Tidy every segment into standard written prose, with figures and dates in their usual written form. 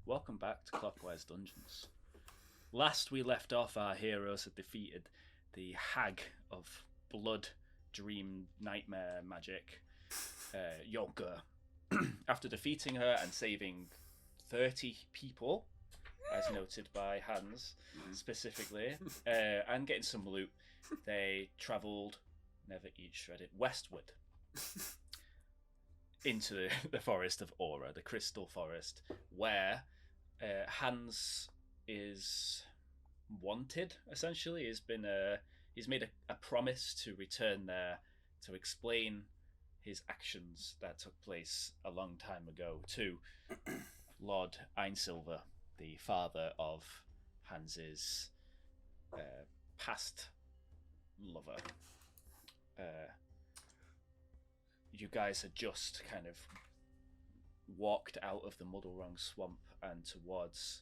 welcome back to Clockwise Dungeons. Last we left off, our heroes had defeated the Hag of Blood, Dream, Nightmare, Magic, Yolgur. After defeating her and saving 30 people, as noted by Hans specifically, and getting some loot, they travelled, never eat shredded, westward into the forest of Aura, the Crystal Forest, where Hans is wanted. Essentially, he's made a promise to return there to explain his actions that took place a long time ago to Lord Ainesilver, the father of Hans's past lover. You guys had just kind of walked out of the Muddlerong Swamp and towards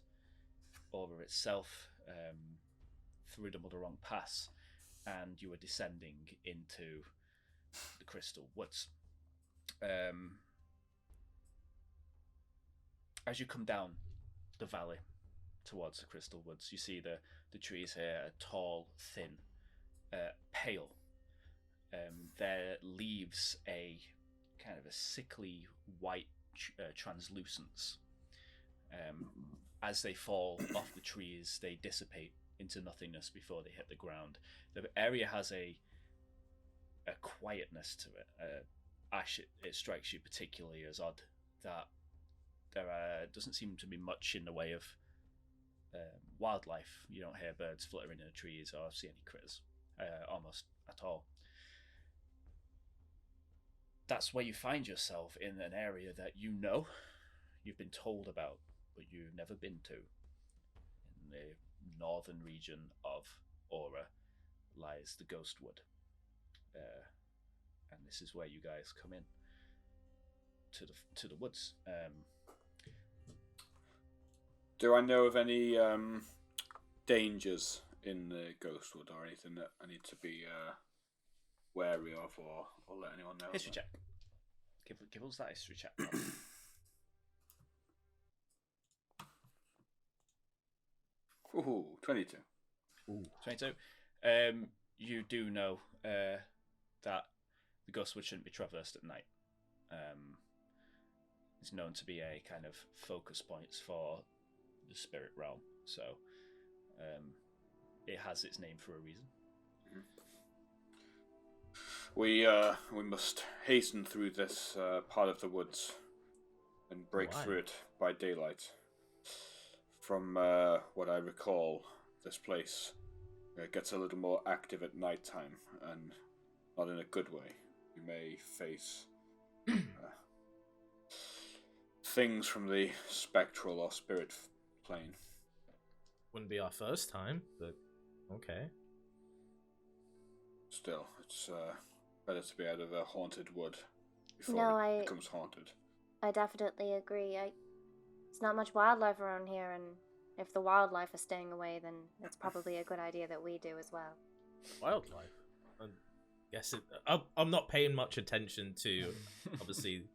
Aura itself, through the Muddlerong Pass, and you were descending into the Crystal Woods. As you come down the valley towards the Crystal Woods, you see the trees here are tall, thin, pale. Their leaves a kind of a sickly white translucence. As they fall off the trees, they dissipate into nothingness before they hit the ground. The area has a quietness to it. Ash, it strikes you particularly as odd that there doesn't seem to be much in the way of wildlife. You don't hear birds fluttering in the trees or see any critters almost at all. That's where you find yourself, in an area that you've been told about, but you've never been to. In the northern region of Aura lies the Ghostwood. And this is where you guys come in to the woods. Do I know of any dangers in the Ghostwood or anything that I need to be wary of or let anyone know? History check. Give us that history check. Ooh, 22. Ooh. 22. You do know that the Ghostwood shouldn't be traversed at night. It's known to be a kind of focus point for the spirit realm, so it has its name for a reason. We must hasten through this part of the woods and break through it by daylight. From what I recall, this place gets a little more active at nighttime, and not in a good way. We may face things from the spectral or spirit plane. Wouldn't be our first time, but okay. Still, it's better to be out of a haunted wood before it becomes haunted. I definitely agree. It's not much wildlife around here, and if the wildlife is staying away, then it's probably a good idea that we do as well. Wildlife? I guess I'm not paying much attention to, obviously,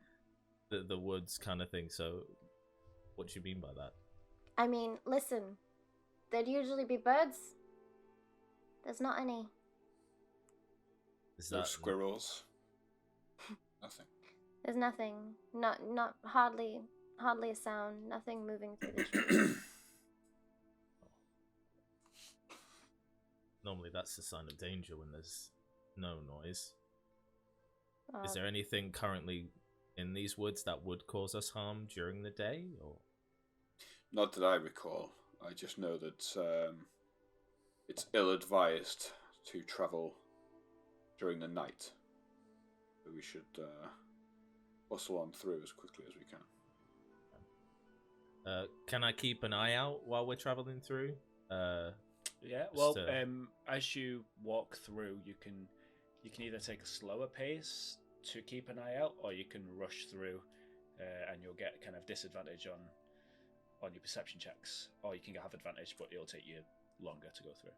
the woods kind of thing, so what do you mean by that? I mean, listen, there'd usually be birds. There's not any. No squirrels. Nothing. There's nothing. Not hardly a sound. Nothing moving through the trees. Normally that's a sign of danger when there's no noise. Is there anything currently in these woods that would cause us harm during the day, or? Not that I recall. I just know that it's ill-advised to travel during the night. So we should hustle on through as quickly as we can. Can I keep an eye out while we're traveling through? Yeah, well, as you walk through, you can either take a slower pace to keep an eye out, or you can rush through, and you'll get kind of disadvantage on your perception checks, or you can have advantage, but it'll take you longer to go through.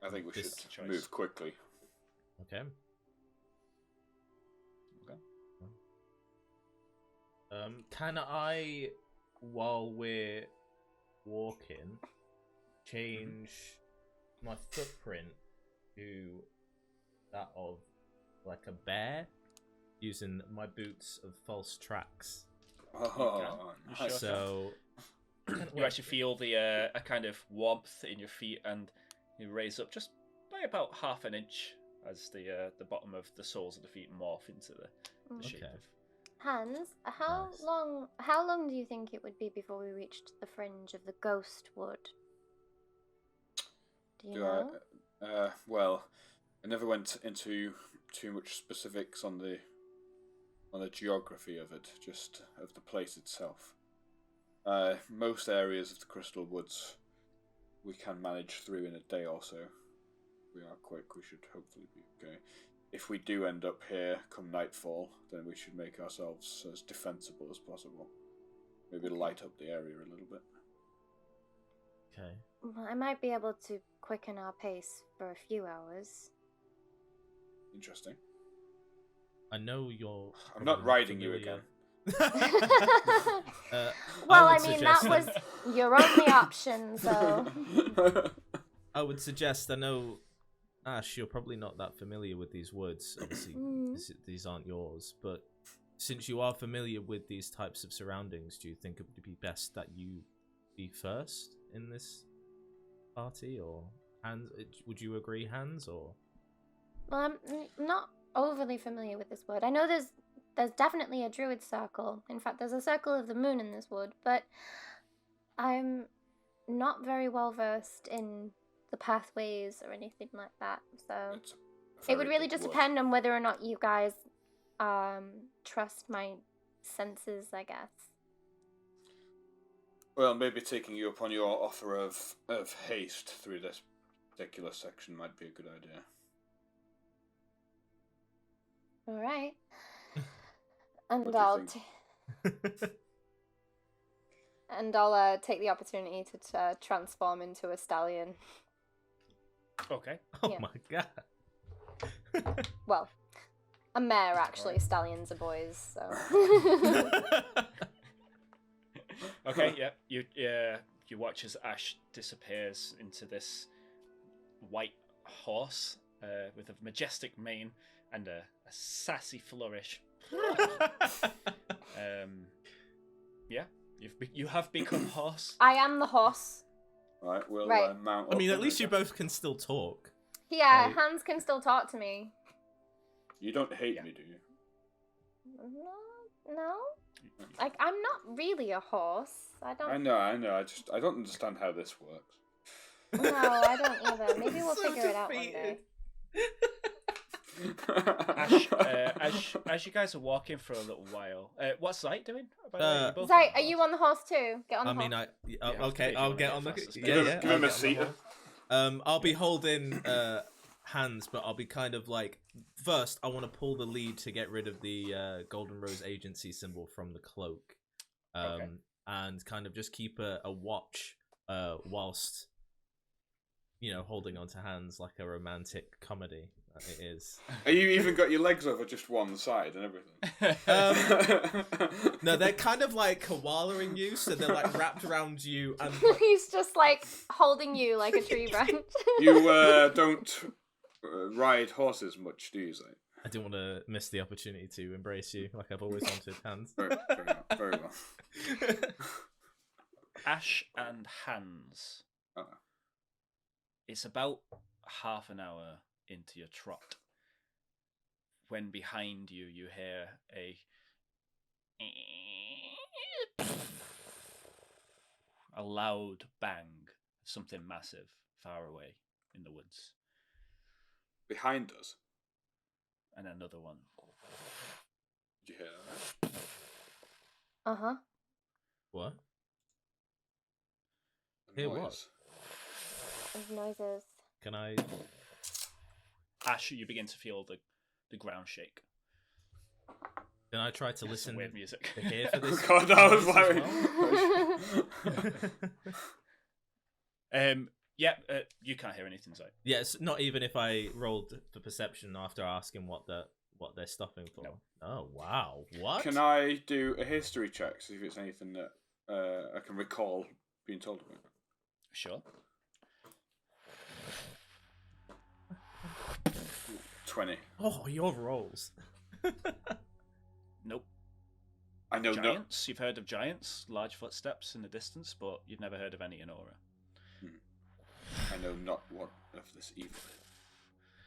I think we should move quickly. Okay. Can I while we're walking, change my footprint to that of like a bear, using my boots of false tracks. Oh, You nice. sure So you actually feel the a kind of warmth in your feet, and you raise up just by about half an inch as the bottom of the soles of the feet morph into the shape Okay. of. Hans, how Nice. long do you think it would be before we reached the fringe of the Ghostwood? Do you know? Well, I never went into too much specifics on the geography of it, just of the place itself. Most areas of the Crystal Woods we can manage through in a day or so. We are quick, we should hopefully be okay. If we do end up here come nightfall, then we should make ourselves as defensible as possible. Maybe light up the area a little bit. Okay. Well, I might be able to quicken our pace for a few hours. Interesting. I know you're. I'm not riding you familiar- Well, I would mean, suggest that was your only option, so. I would suggest. I know, Ash, you're probably not that familiar with these woods. Obviously, these aren't yours. But since you are familiar with these types of surroundings, do you think it would be best that you be first in this party, or Hans? Would you agree, Hans, or? Well, I'm not overly familiar with this wood. I know there's definitely a druid circle. In fact, there's a circle of the moon in this wood, but I'm not very well versed in the pathways or anything like that. So it would really just depend on whether or not you guys trust my senses, I guess. Well, maybe taking you up on your offer of haste through this particular section might be a good idea. All right. What And do you I'll think? and I'll take the opportunity to transform into a stallion. Okay. Oh Yeah. my god. Well, a mare actually. Stallions are boys, so. Okay. Yeah. You watch as Ash disappears into this white horse with a majestic mane and a sassy flourish. Yeah, you have become horse. I am the horse. Right, we'll Right. mount I up mean, at then, least you guess. both can still talk. Yeah, Right. Hans can still talk to me. You don't hate Yeah. me, do you? No. Like, I'm not really a horse. I don't. I know. I don't understand how this works. No, I don't either. Maybe we'll So figure it out one day. Ash, as you guys are walking for a little while, what's Sight doing? By the way, you both Zay, on are you on the horse too? Get on the I mean, horse. okay, if I'll you get wanna on the. get fast as Yeah, Give him- yeah. give I'll him a get on seat. the horse. I'll be holding hands, but I'll be kind of like first. I want to pull the lead to get rid of the Golden Rose Agency symbol from the cloak, Okay. and kind of just keep a watch whilst holding onto hands like a romantic comedy. It is. Are you even got your legs over just one side and everything? No, they're kind of like koalaing you, so they're like wrapped around you and. He's just like holding you like a tree branch. You don't ride horses much, do you, Zay? I didn't want to miss the opportunity to embrace you like I've always wanted, Hans. Very well. Ash and Hans. It's about half an hour into your trot when behind you hear a loud bang of something massive far away in the woods, Behind us. and another one. Did you hear that? Uh-huh. What? The Hear noise. what? There's noises. Can I? Ash, you begin to feel the ground shake. Can I try to Some listen weird music. to hear for this? Oh God, I was noise as like... well? You can't hear anything, Zay. Yes, not even if I rolled for perception after asking what they're stopping for. No. Oh wow, what? Can I do a history check, see if it's anything that I can recall being told about. Sure. 20. Oh, your rolls. Nope. I know Giants? You've heard of giants? Large footsteps in the distance, but you've never heard of any in Aura. I know not what of this evil.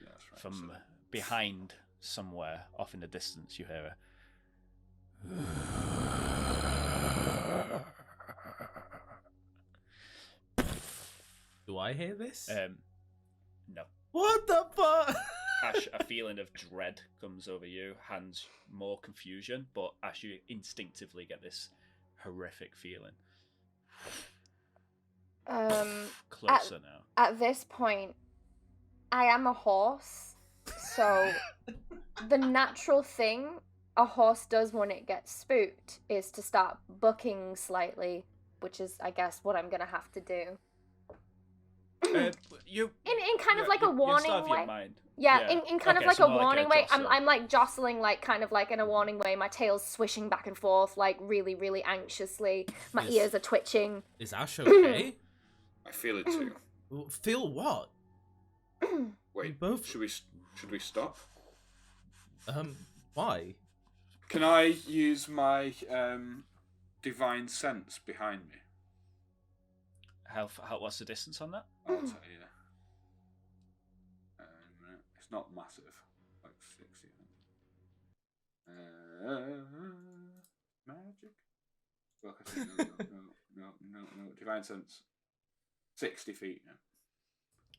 Yeah, that's right. From behind somewhere off in the distance, you hear a. Do I hear this? No. What the fuck? Ash, a feeling of dread comes over you. Hans, more confusion, but Ash, you instinctively get this horrific feeling. Closer now. At this point, I am a horse, so the natural thing a horse does when it gets spooked is to start bucking slightly, which is, I guess, what I'm gonna have to do. In kind of like a warning way. Yeah, in kind of like a warning way. I'm like jostling, like kind of like in a warning way. My tail's swishing back and forth, like really, really anxiously. My ears are twitching. Is Ash okay? I feel it too. Feel what? Wait, both. Should we stop? Why? Can I use my divine sense behind me? What's the distance on that? I'll tell you. It's not massive, like 6 even. Magic. Well, no. Divine sense. 60 feet. No.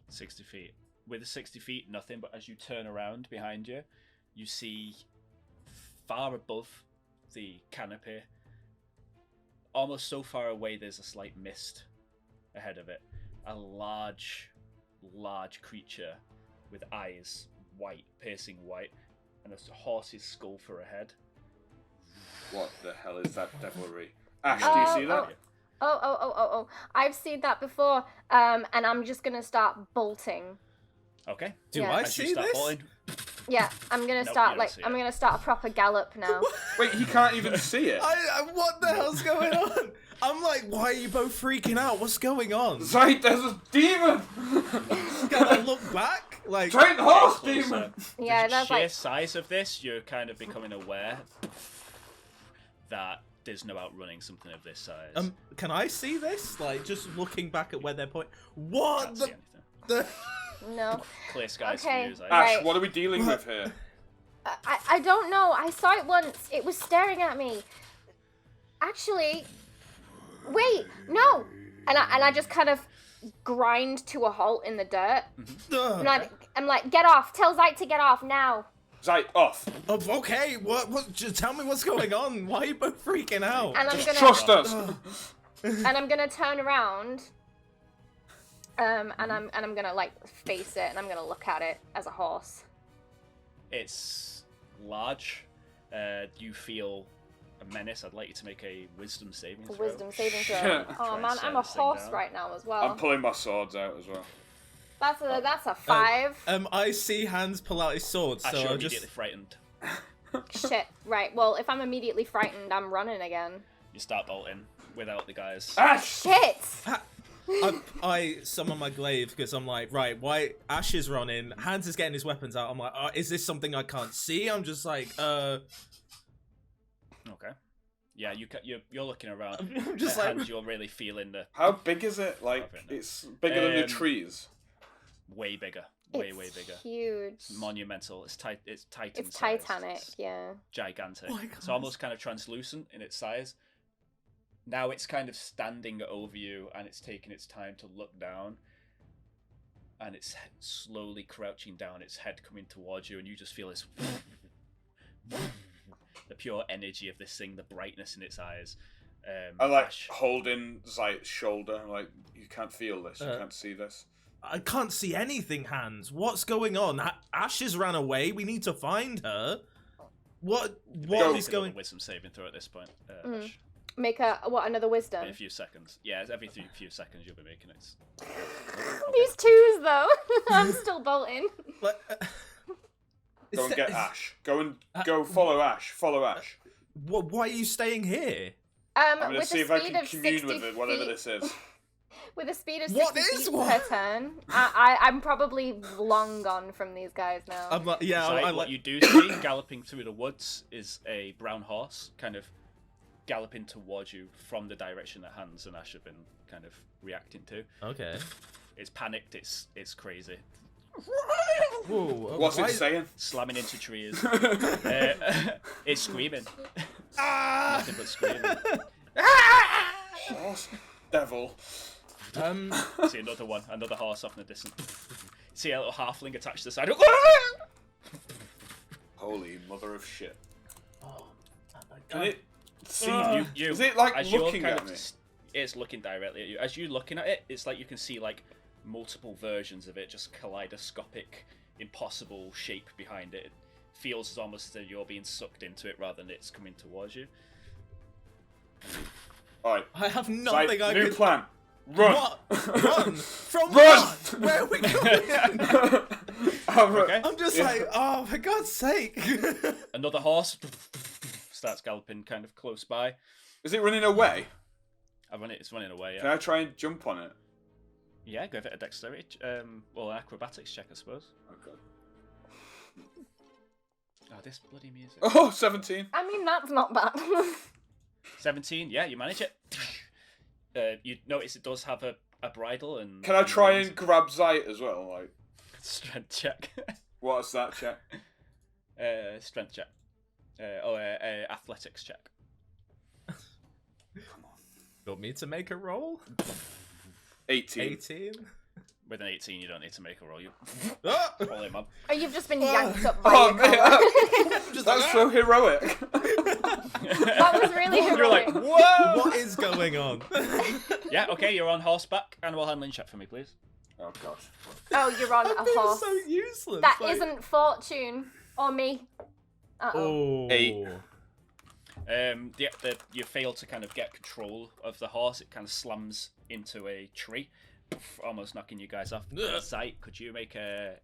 60 feet. With the 60 feet, nothing. But as you turn around behind you, you see far above the canopy, almost so far away, there's a slight mist ahead of it. A large creature with eyes, white, piercing white, and a horse's skull for a head. What the hell is that devilry? Ash, do you see that? Oh. I've seen that before, and I'm just gonna start bolting. Okay. Do I see this? Bolting, yeah, I'm gonna start I'm gonna start a proper gallop now. Wait, he can't even see it. What the hell's going on? I'm like, why are you both freaking out? What's going on? Zeit, there's a demon! Can I look back? Like, giant horse demon! Yeah, that's sheer like size of this, you're kind of becoming aware that there's no outrunning something of this size. Can I see this? Like, just looking back at where they're pointing. What Can't see the? No. Clear skies Okay. for you, Zai. Ash, Right. what are we dealing with here? I don't know. I saw it once. It was staring at me. Actually, wait, no. And I just kind of grind to a halt in the dirt. And I'm like, get off. Tell Zeit to get off now. Zeit, off. Okay, what? Just tell me what's going on. Why are you both freaking out? And I'm Just gonna trust us. and I'm gonna turn around. And I'm gonna like face it, and I'm gonna look at it as a horse. It's large. You feel a menace. I'd like you to make a wisdom saving throw. Wisdom saving throw. Yeah. Oh Try man, and I'm a set this thing horse down. right now as I'm well. pulling my swords out as well. That's a 5. I see Hans pull out his sword, Ash, so you're I'll immediately just. frightened. Shit. Right. Well, if I'm immediately frightened, I'm running again. You start bolting without the guys. Ash! Shit. I summon my glaive because I'm like, right, why Ash is running, Hans is getting his weapons out. I'm like, is this something I can't see? I'm just like, Okay. Yeah, you're looking around. I'm just like, Hans, you're really feeling the How big is it? Like, it's bigger than the trees. way bigger. Way It's bigger. huge. It's monumental. It's titan. It's size. Titanic. It's Yeah. gigantic. Oh my It's God. almost kind of translucent in its size. Now it's kind of standing over you, and it's taking its time to look down, and it's slowly crouching down, its head coming towards you, and you just feel this the pure energy of this thing, the brightness in its eyes. I like Ash, holding Zeit's shoulder. Like, you can't feel this. You can't see this. I can't see anything, Hans. What's going on? Ash has ran away. We need to find her. What is going? Wisdom saving throw at this point. Ash. Make another wisdom? In a few seconds. Yeah, every few seconds you'll be making it. These twos though. I'm still bolting. Go and get Ash. Go follow Ash. Follow Ash. Why are you staying here? I'm gonna with see a if I speed can of commune 60 with it, whatever feet- this is. With a speed of What 60 is feet one? per turn, I'm probably long gone from these guys now. I'm like, yeah, Zite, I what like. you do see galloping through the woods is a brown horse, kind of galloping towards you from the direction that Hans and Ash have been kind of reacting to. Okay. It's panicked. It's crazy. Whoa, What's why- it saying? Slamming into trees. It's screaming. Ah! Nothing but screaming. Horse devil. See another one, another horse off in the distance. See a little halfling attached to the side. Holy mother of shit. Oh, Can it see You, Is it like as you're looking kind at of, me? It's looking directly at you. As you're looking at it, it's like you can see like multiple versions of it, just kaleidoscopic, impossible shape behind it. It feels as almost as though you're being sucked into it rather than it's coming towards you. Alright. I have nothing I New can. plan. Run! What? Run from Run! what? Where are we going? Okay. I'm just like, oh, for God's sake! Another horse starts galloping kind of close by. Is it running away? It's running away. Can Yeah, I try and jump on it? yeah. Give it a dexterity, or acrobatics check, I suppose. Oh god. Oh, this bloody music. Oh, 17. I mean, that's not bad. 17. Yeah, you manage it. You notice it does have a bridle and. Can I try and grab Zite as well? Like, strength check? what's that check? Strength check. Athletics check. You want me to make a roll? 18. 18? With an 18, you don't need to make a roll. You Ah! pull him up. Or you've just been yanked up by Oh, your man. collar. That's so heroic. That was really heroic. You're like, whoa! What is going on? Yeah, okay, you're on horseback. Animal handling check for me, please. Oh god. Oh, you're on a I'm being horse. so useless. That like... not Fortune or me. Uh-oh. Oh. 8. You fail to kind of get control of the horse. It kind of slams into a tree, almost knocking you guys off. Ugh. Sight, could you make a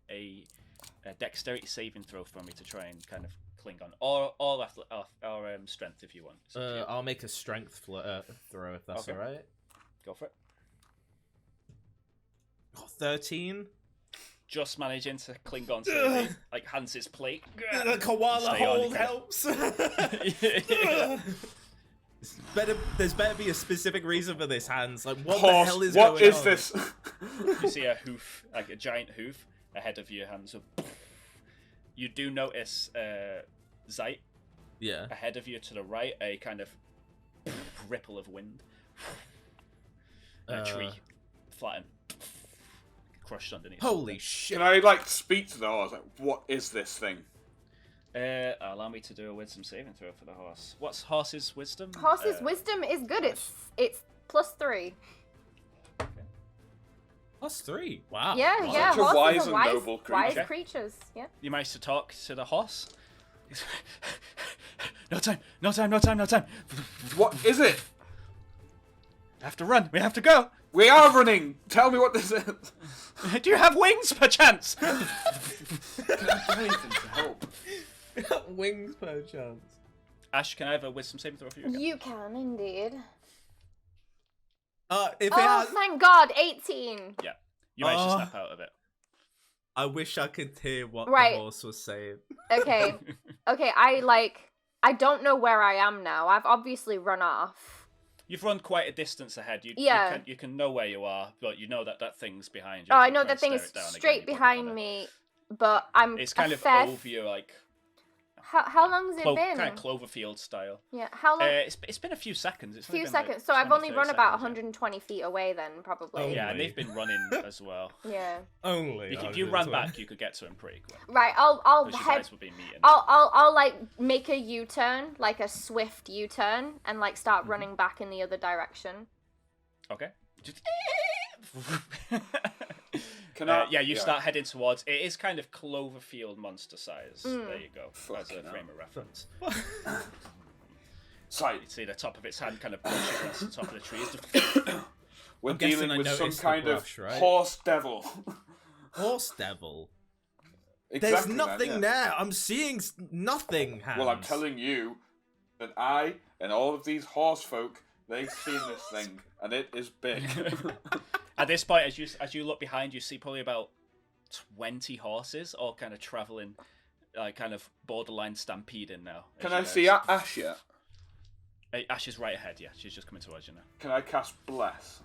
dexterity saving throw for me to try and kind of cling on, or strength if you want. It's up to you. I'll make a strength throw if that's Okay. alright. Go for it. 13. Just managing to cling on to the, like Hans's plate. The koala Stay on, hold you helps. Yeah. There's better be a specific reason for this, Hans. Like, what Horse, the hell is what going is on? this? You see a hoof, like a giant hoof, ahead of your hands. You do notice Zite Yeah. ahead of you to the right, a kind of ripple of wind. And a tree flattened, crushed underneath. Holy shit. Can I like speak to the horse? Like, what is this thing? Allow me to do a wisdom saving throw for the horse. What's horse's wisdom? Horse's wisdom is good. It's +3. +3. Wow. Yeah, Wow. yeah. Such a Horses wise are and noble wise creature. creatures. Yeah. You managed to talk to the horse. No time. What is it? We have to run. We have to go. We are running. Tell me what this is. Do you have wings, perchance? Can I do anything to help? Wings per chance. Ash, can I have a wisdom saving throw for you again? You can indeed. If it Oh, has... thank God, 18. Yeah. You managed to Oh. snap out of it. I wish I could hear what Right. the horse was saying. Okay. Okay, I don't know where I am now. I've obviously run off. You've run quite a distance ahead. Yeah. You can know where you are, but you know that thing behind you. Oh, If I you know try the and thing stare is it down again, straight you probably behind wanna- me, but I'm It's kind a of fair... over you, like How long's it been? kind of Cloverfield style. Yeah, how long? It's been a few seconds. It's A few only been, like, seconds. So I've 20, only 30 run about seconds, 120 feet away then, probably. Oh, Yeah, and Only. they've been running as well. Yeah. Only. If you ran back, you could get to him pretty quick. Right, I'll Because you head... guys would be meeting. I'll like make a U-turn, like a swift U-turn, and like start running back in the other direction. Okay. Just... Can I? yeah, you start heading towards. It is kind of Cloverfield monster size. Mm. There you go. As a Fucking frame of reference. Sight. You see the top of its hand kind of brush against the top of the trees. We're I'm guessing dealing I with some noticed the kind of brush, right? horse devil. Horse devil. Exactly There's that, nothing yeah. there. I'm seeing nothing, Hans. Well, I'm telling you that I and all of these horse folk, they've seen this thing, and it is big. At this point, as you look behind, you see probably about 20 horses, all kind of traveling, kind of borderline stampeding now. Can I see Ash yet? Ash is right ahead. Yeah, she's just coming towards you now. Can I cast Bless?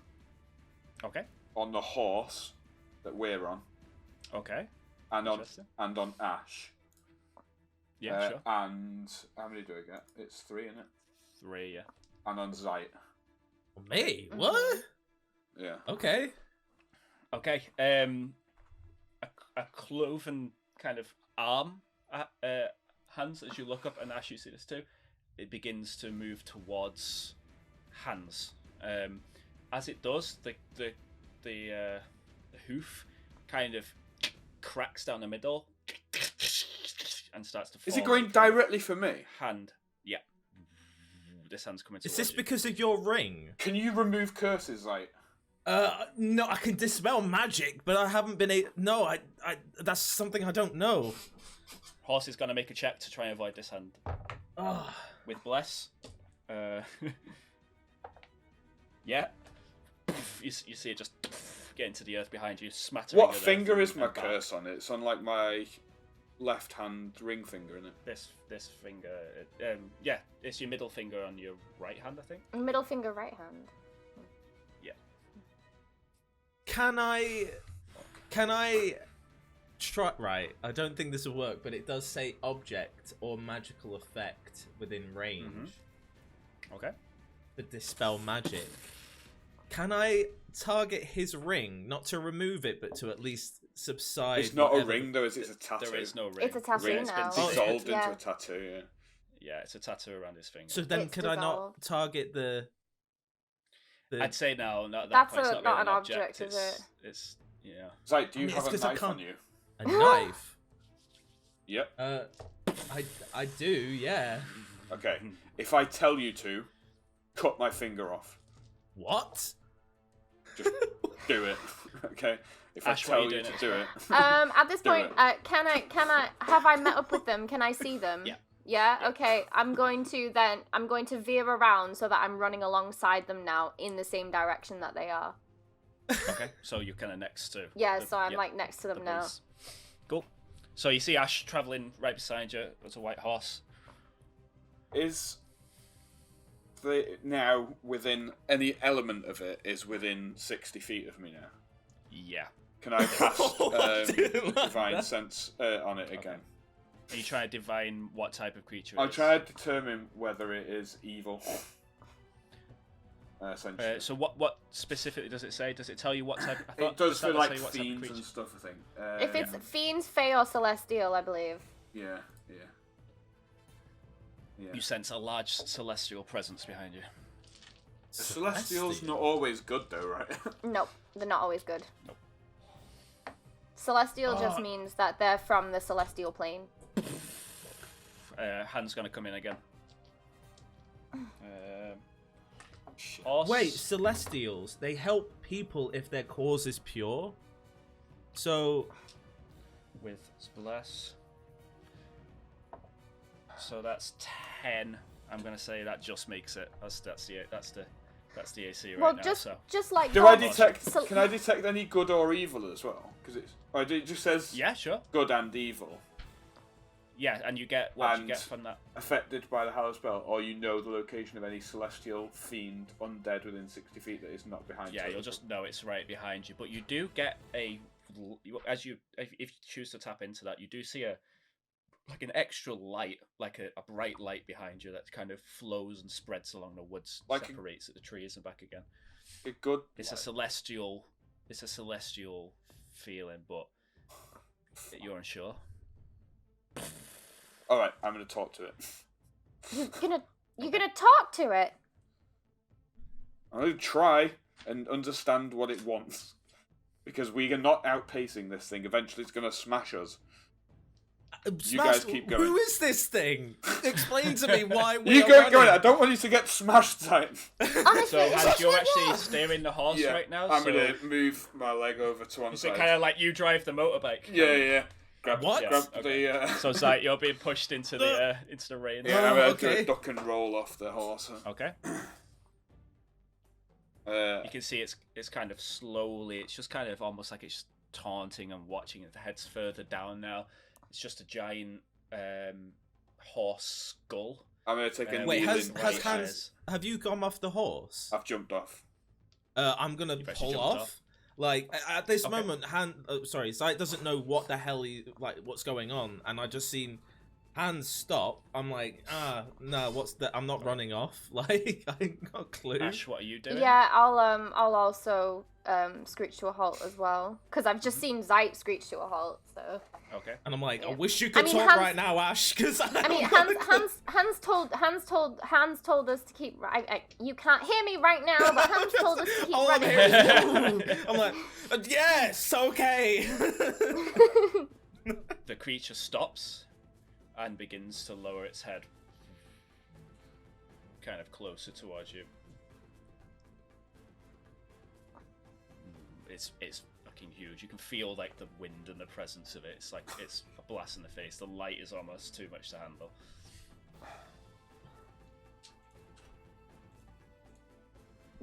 Okay. On the horse that we're on. Okay. And on Ash. Yeah, sure. And how many do I get? It's 3, isn't it? 3, yeah. And on Zeit. Me? What? Yeah. Okay. Okay. A cloven kind of arm hands as you look up, and Ash, you see this too. It begins to move towards Hans. As it does, the hoof kind of cracks down the middle and starts to fall. Is it going directly for me? Hand. Yeah. This hand's coming towards Is this you. because of your ring? Can you remove curses, Zeit? No, I can dispel magic, but I haven't been able... No, I that's something I don't know. Horse is going to make a check to try and avoid this hand. With Bless. Yeah. You see it just get into the earth behind you, smattering. What finger is my curse on it? It's on like my left hand ring finger, isn't it? This finger. Yeah, it's your middle finger on your right hand, I think. Middle finger, right hand. Yeah. Can I try? Right, I don't think this will work, but it does say object or magical effect within range. Mm-hmm. Okay. To dispel magic. Can I target his ring, not to remove it, but to at least subside? It's not a ring, though, is it? It's a tattoo. There is no ring. It's a tattoo Ring's now. been dissolved Yeah. into a tattoo, yeah. Yeah, it's a tattoo around his finger. So then, It's could I not dissolved. target the I'd say no, not at that That's point. It's not really an object, is it? It's yeah. Zeit, do you I mean, have it's a 'cause I knife on can't- you? a knife? Yep. I do, yeah. Okay. If I tell you to, cut my finger off. What? Just do it. Okay? If Ash, I what are tell you you to doing do it. At this Do point, it. can I have I met up with them? Can I see them? Yeah. Yeah. Okay. I'm going to veer around so that I'm running alongside them now in the same direction that they are. Okay, so you're kind of next to. Yeah. So I'm like next to the them now. police. Cool. So you see Ash traveling right beside you. It's a white horse. Is the now within any element of it is within 60 feet of me now? Yeah. Can I cast I didn't like Divine that. Sense on it again? Are you trying to divine what type of creature? I'll it is? try to determine whether it is evil. Essentially. So what specifically does it say? Does it tell you what type? I thought, It does that for like tell you what type of fiends creature? and stuff, I think. If it's fiends, fey, or celestial, I believe. Yeah. You sense a large celestial presence behind you. The Celestial's not always good, though, right? Nope, they're not always good. Nope. Celestial just means that they're from the celestial plane. Hand's gonna come in again. Horse. Wait, Celestials, they help people if their cause is pure? So... With bless. So that's 10. I'm gonna say that just makes it. That's the AC right Well, now. just like Do I God- detect? Cel- Can I detect any good or evil as well? Because it just says Yeah, sure. good and evil. Yeah, and you get what you And- get from that. Affected by the Hallow spell, or you know the location of any celestial fiend undead within 60 feet that is not behind. Yeah, you. you'll just know it's right behind you. But you do get if you choose to tap into that, you do see like an extra light, like a bright light behind you that kind of flows and spreads along the woods, Like separates at the trees and back again. a good. It's a celestial feeling, but you're unsure. All right, I'm gonna talk to it. You're gonna talk to it. I'm gonna try and understand what it wants, because we are not outpacing this thing. Eventually, it's gonna smash us. You guys keep going. Who is this thing? Explain to me why we You are go, running. go on. I don't want you to get smashed, time. Honestly, So Hans, you're actually steering the horse Yeah, right now. I'm so gonna move my leg over to one is it side. kind of like you drive the motorbike? Yeah. grab What? the. So it's like you're being pushed into the rain. Yeah, I'm gonna do okay. a duck and roll off the horse. Okay. You can see it's kind of slowly. It's just kind of almost like it's taunting and watching. It heads further down now. It's just a giant horse skull. I'm gonna take a Wait, kneeling has right Hans? Have you gone off the horse? I've jumped off. I'm gonna You've actually pull jumped off. off? Like at this Okay. moment, Zite doesn't know what the hell what's going on, and I just seen Hans stop. I'm like, no, what's that? I'm not running off. Like I ain't got a clue. Ash, what are you doing? Yeah, I'll also screech to a halt as well, because I've just seen Zite screech to a halt. So. Okay. And I'm like, Yeah. I wish you could I mean, talk Hans- right now, Ash, because I mean, Hans told us to keep. You can't hear me right now, but Hans told us to keep all I'm running. hearing is, I'm like, yes, okay. The creature stops and begins to lower its head, kind of closer towards you. It's fucking huge. You can feel like the wind and the presence of it. It's like it's a blast in the face. The light is almost too much to handle.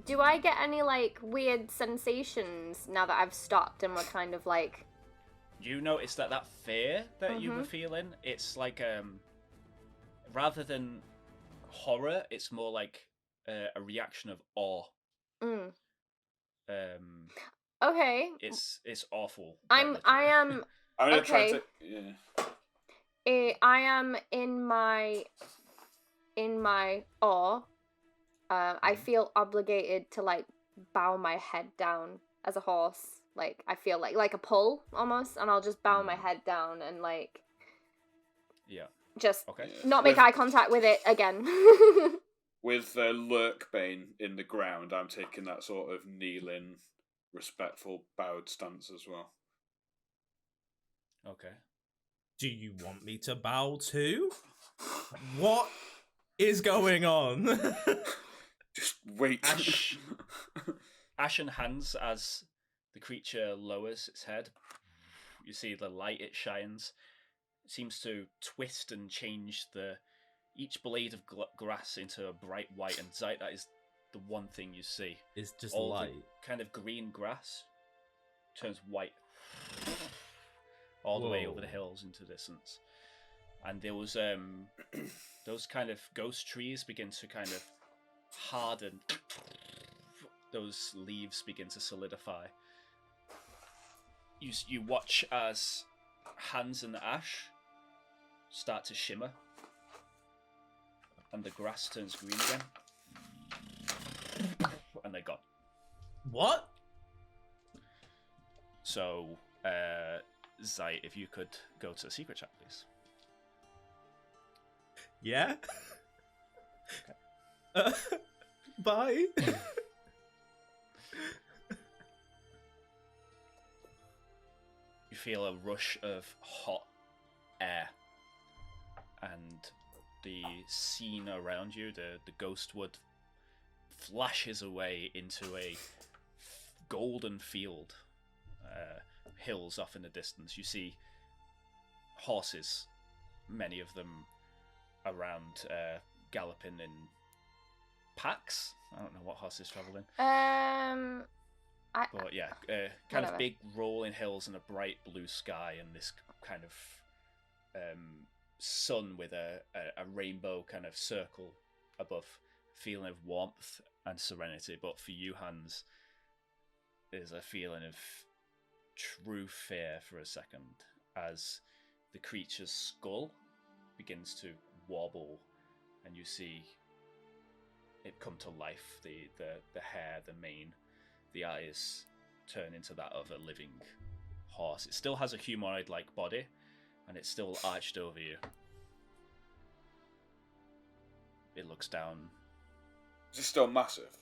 Do I get any like weird sensations now that I've stopped and we're kind of like? You notice that fear that you were feeling, it's like rather than horror, it's more like a reaction of awe. Okay. It's awful. I am. I'm gonna try Okay. to. Yeah. I am in my awe. I feel obligated to like bow my head down as a horse. Like I feel like a pull almost, and I'll just bow my head down and like Yeah. just Okay. not make eye contact with it again. With Lurkbane in the ground, I'm taking that sort of kneeling, respectful, bowed stance as well. Okay. Do you want me to bow too? What is going on? Just wait. Ash and Hans, as the creature lowers its head, you see the light it shines. It seems to twist and change each blade of grass into a bright white, and Zite, that is the one thing you see. It's just All light. the kind of green grass turns white all the way over the hills into distance. And there was those kind of ghost trees begin to kind of harden. Those leaves begin to solidify. You watch as Hans and Ash start to shimmer, and the grass turns green again, and they're gone. What? So, Zite, if you could go to the secret chat, please. Yeah? Bye. You feel a rush of hot air, and the scene around you, the Ghostwood, flashes away into a golden field. Hills off in the distance. You see horses, many of them around, galloping in packs. I don't know what horses travel in. But yeah, kind of big rolling hills and a bright blue sky, and this kind of sun with a rainbow kind of circle above, feeling of warmth and serenity. But for you, Hans, there's a feeling of true fear for a second as the creature's skull begins to wobble, and you see it come to life. The hair, the mane, the eyes turn into that of a living horse. It still has a humanoid-like body, and it's still arched over you. It looks down. Is it still massive?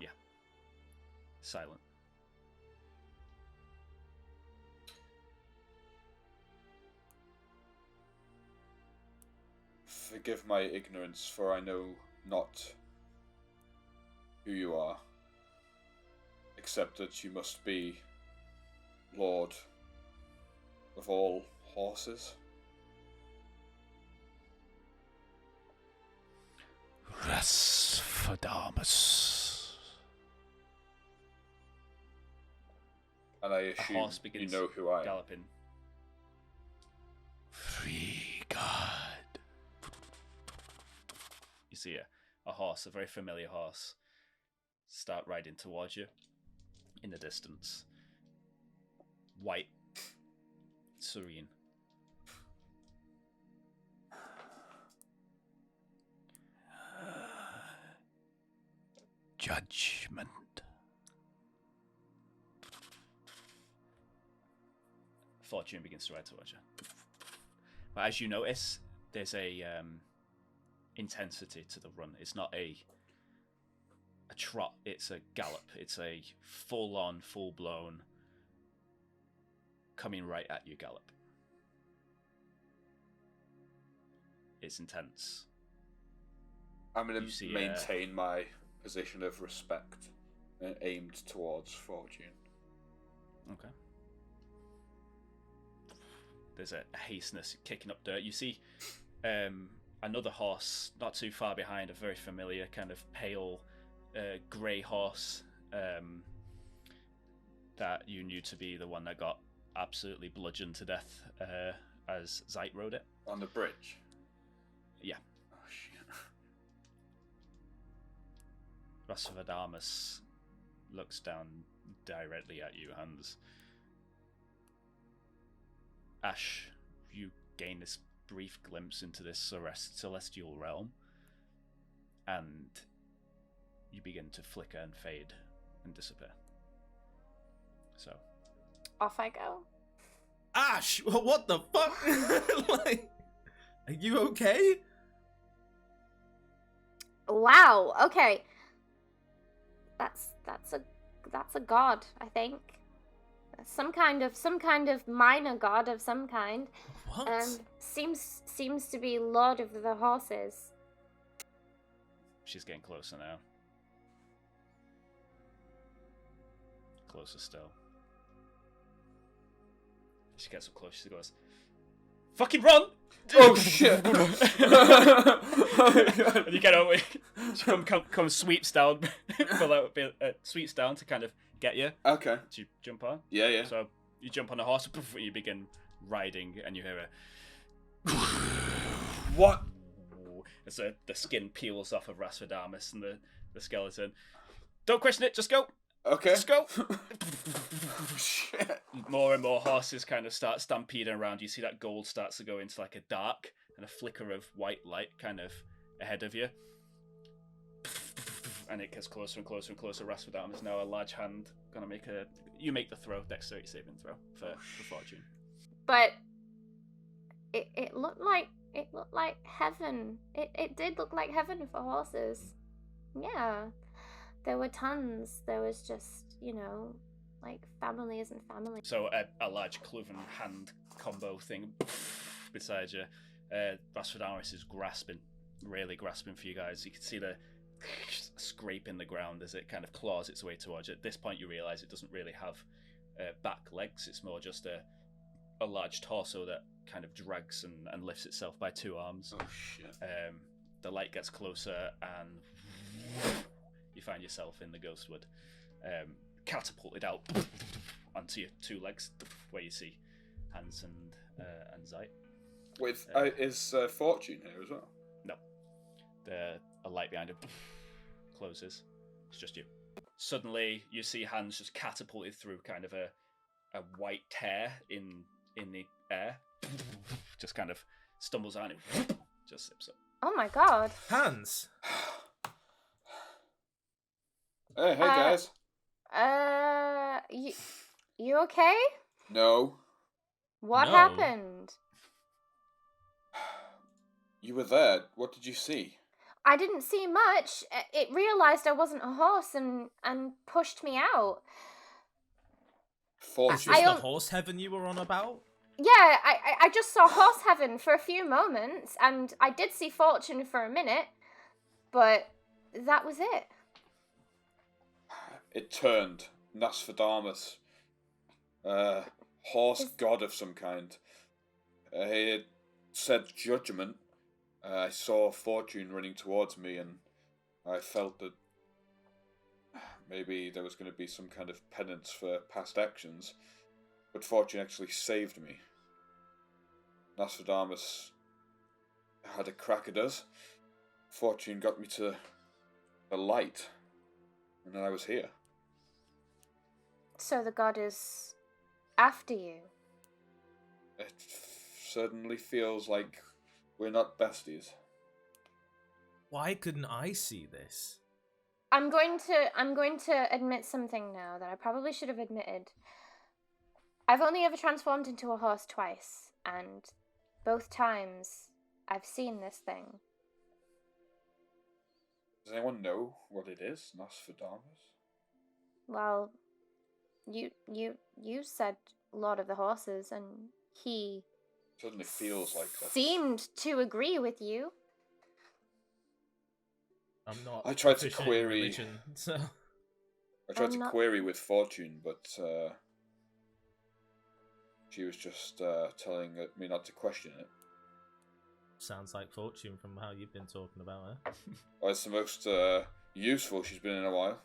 Yeah. Silent. Forgive my ignorance, for I know not who you are, except that you must be Lord of all horses? Rasphodamus. And I assume horse you begins know who I am. galloping. Free God. You see a horse, a very familiar horse, start riding towards you in the distance. White, serene. Judgement. Fortune begins to ride towards you. But as you notice, there's a intensity to the run. It's not a trot, it's a gallop. It's a full-on, full-blown, coming right at you gallop. It's intense. I'm going to maintain my position of respect and aimed towards Fortune. Okay. There's a hasteness kicking up dirt. You see another horse not too far behind, a very familiar kind of pale grey horse that you knew to be the one that got absolutely bludgeoned to death as Zeit rode it. On the bridge? Yeah. Oh, shit. Rasphodamus looks down directly at you, Hans. Ash, you gain this brief glimpse into this celestial realm, and you begin to flicker and fade and disappear. So, off I go. Ash, what the fuck? Like, are you okay? Wow. Okay. That's a god, I think. Some kind of minor god of some kind. What? Seems to be Lord of the Horses. she's getting closer now. Closer still. She gets up close, she goes, "Fucking run!" Oh shit! And you get over. She comes sweeps down, sweeps down to kind of get you. Okay. To jump on. Yeah, yeah. So you jump on the horse, and you begin riding, and you hear a What? as the skin peels off of Rasphodamus and the skeleton. Don't question it, just go. Okay. Just go. Shit. More and more horses kind of start stampeding around. You see that gold starts to go into like a dark and a flicker of white light kind of ahead of you. And it gets closer and closer and closer. Rasphodamus now a large hand. Gonna make you make the throw, dexterity saving throw for Fortune. But it looked like heaven. It did look like heaven for horses. Yeah. There were tons. There was just, like families and families. So a large cloven hand combo thing beside you. Rasphodamus is really grasping for you guys. You can see the scraping the ground as it kind of claws its way towards you. At this point you realise it doesn't really have back legs. It's more just a large torso that kind of drags and lifts itself by two arms. Oh shit. The light gets closer and you find yourself in the Ghostwood, catapulted out onto your two legs, where you see Hans and Zeit. With is Fortune here as well? No, a light behind him closes. It's just you. Suddenly, you see Hans just catapulted through kind of a white tear in the air. Just kind of stumbles out and just zips up. Oh my god. Hans. Hey guys. You okay? No. What No. happened? You were there. What did you see? I didn't see much. It realized I wasn't a horse and pushed me out. Fortune. Is I the horse heaven you were on about? Yeah, I just saw horse heaven for a few moments, and I did see Fortune for a minute, but that was it. It turned. Rasphodamus horse god of some kind. It said judgement. I saw Fortune running towards me, and I felt that maybe there was going to be some kind of penance for past actions, but Fortune actually saved me. Rasphodamus had a crack at us. Fortune got me to the light, and then I was here. So the god is after you? It certainly feels like we're not besties. Why couldn't I see this? I'm going to admit something now that I probably should have admitted. I've only ever transformed into a horse twice, and both times I've seen this thing. Does anyone know what it is, Rasphodamus? Well, you said Lord of the Horses, and he Certainly feels like that. seemed to agree with you. I'm not. I tried to proficient in query- religion, so I tried I'm to not- query with Fortune, but she was just telling me not to question it. sounds like Fortune from how you've been talking about her. Well, it's the most useful she's been in a while.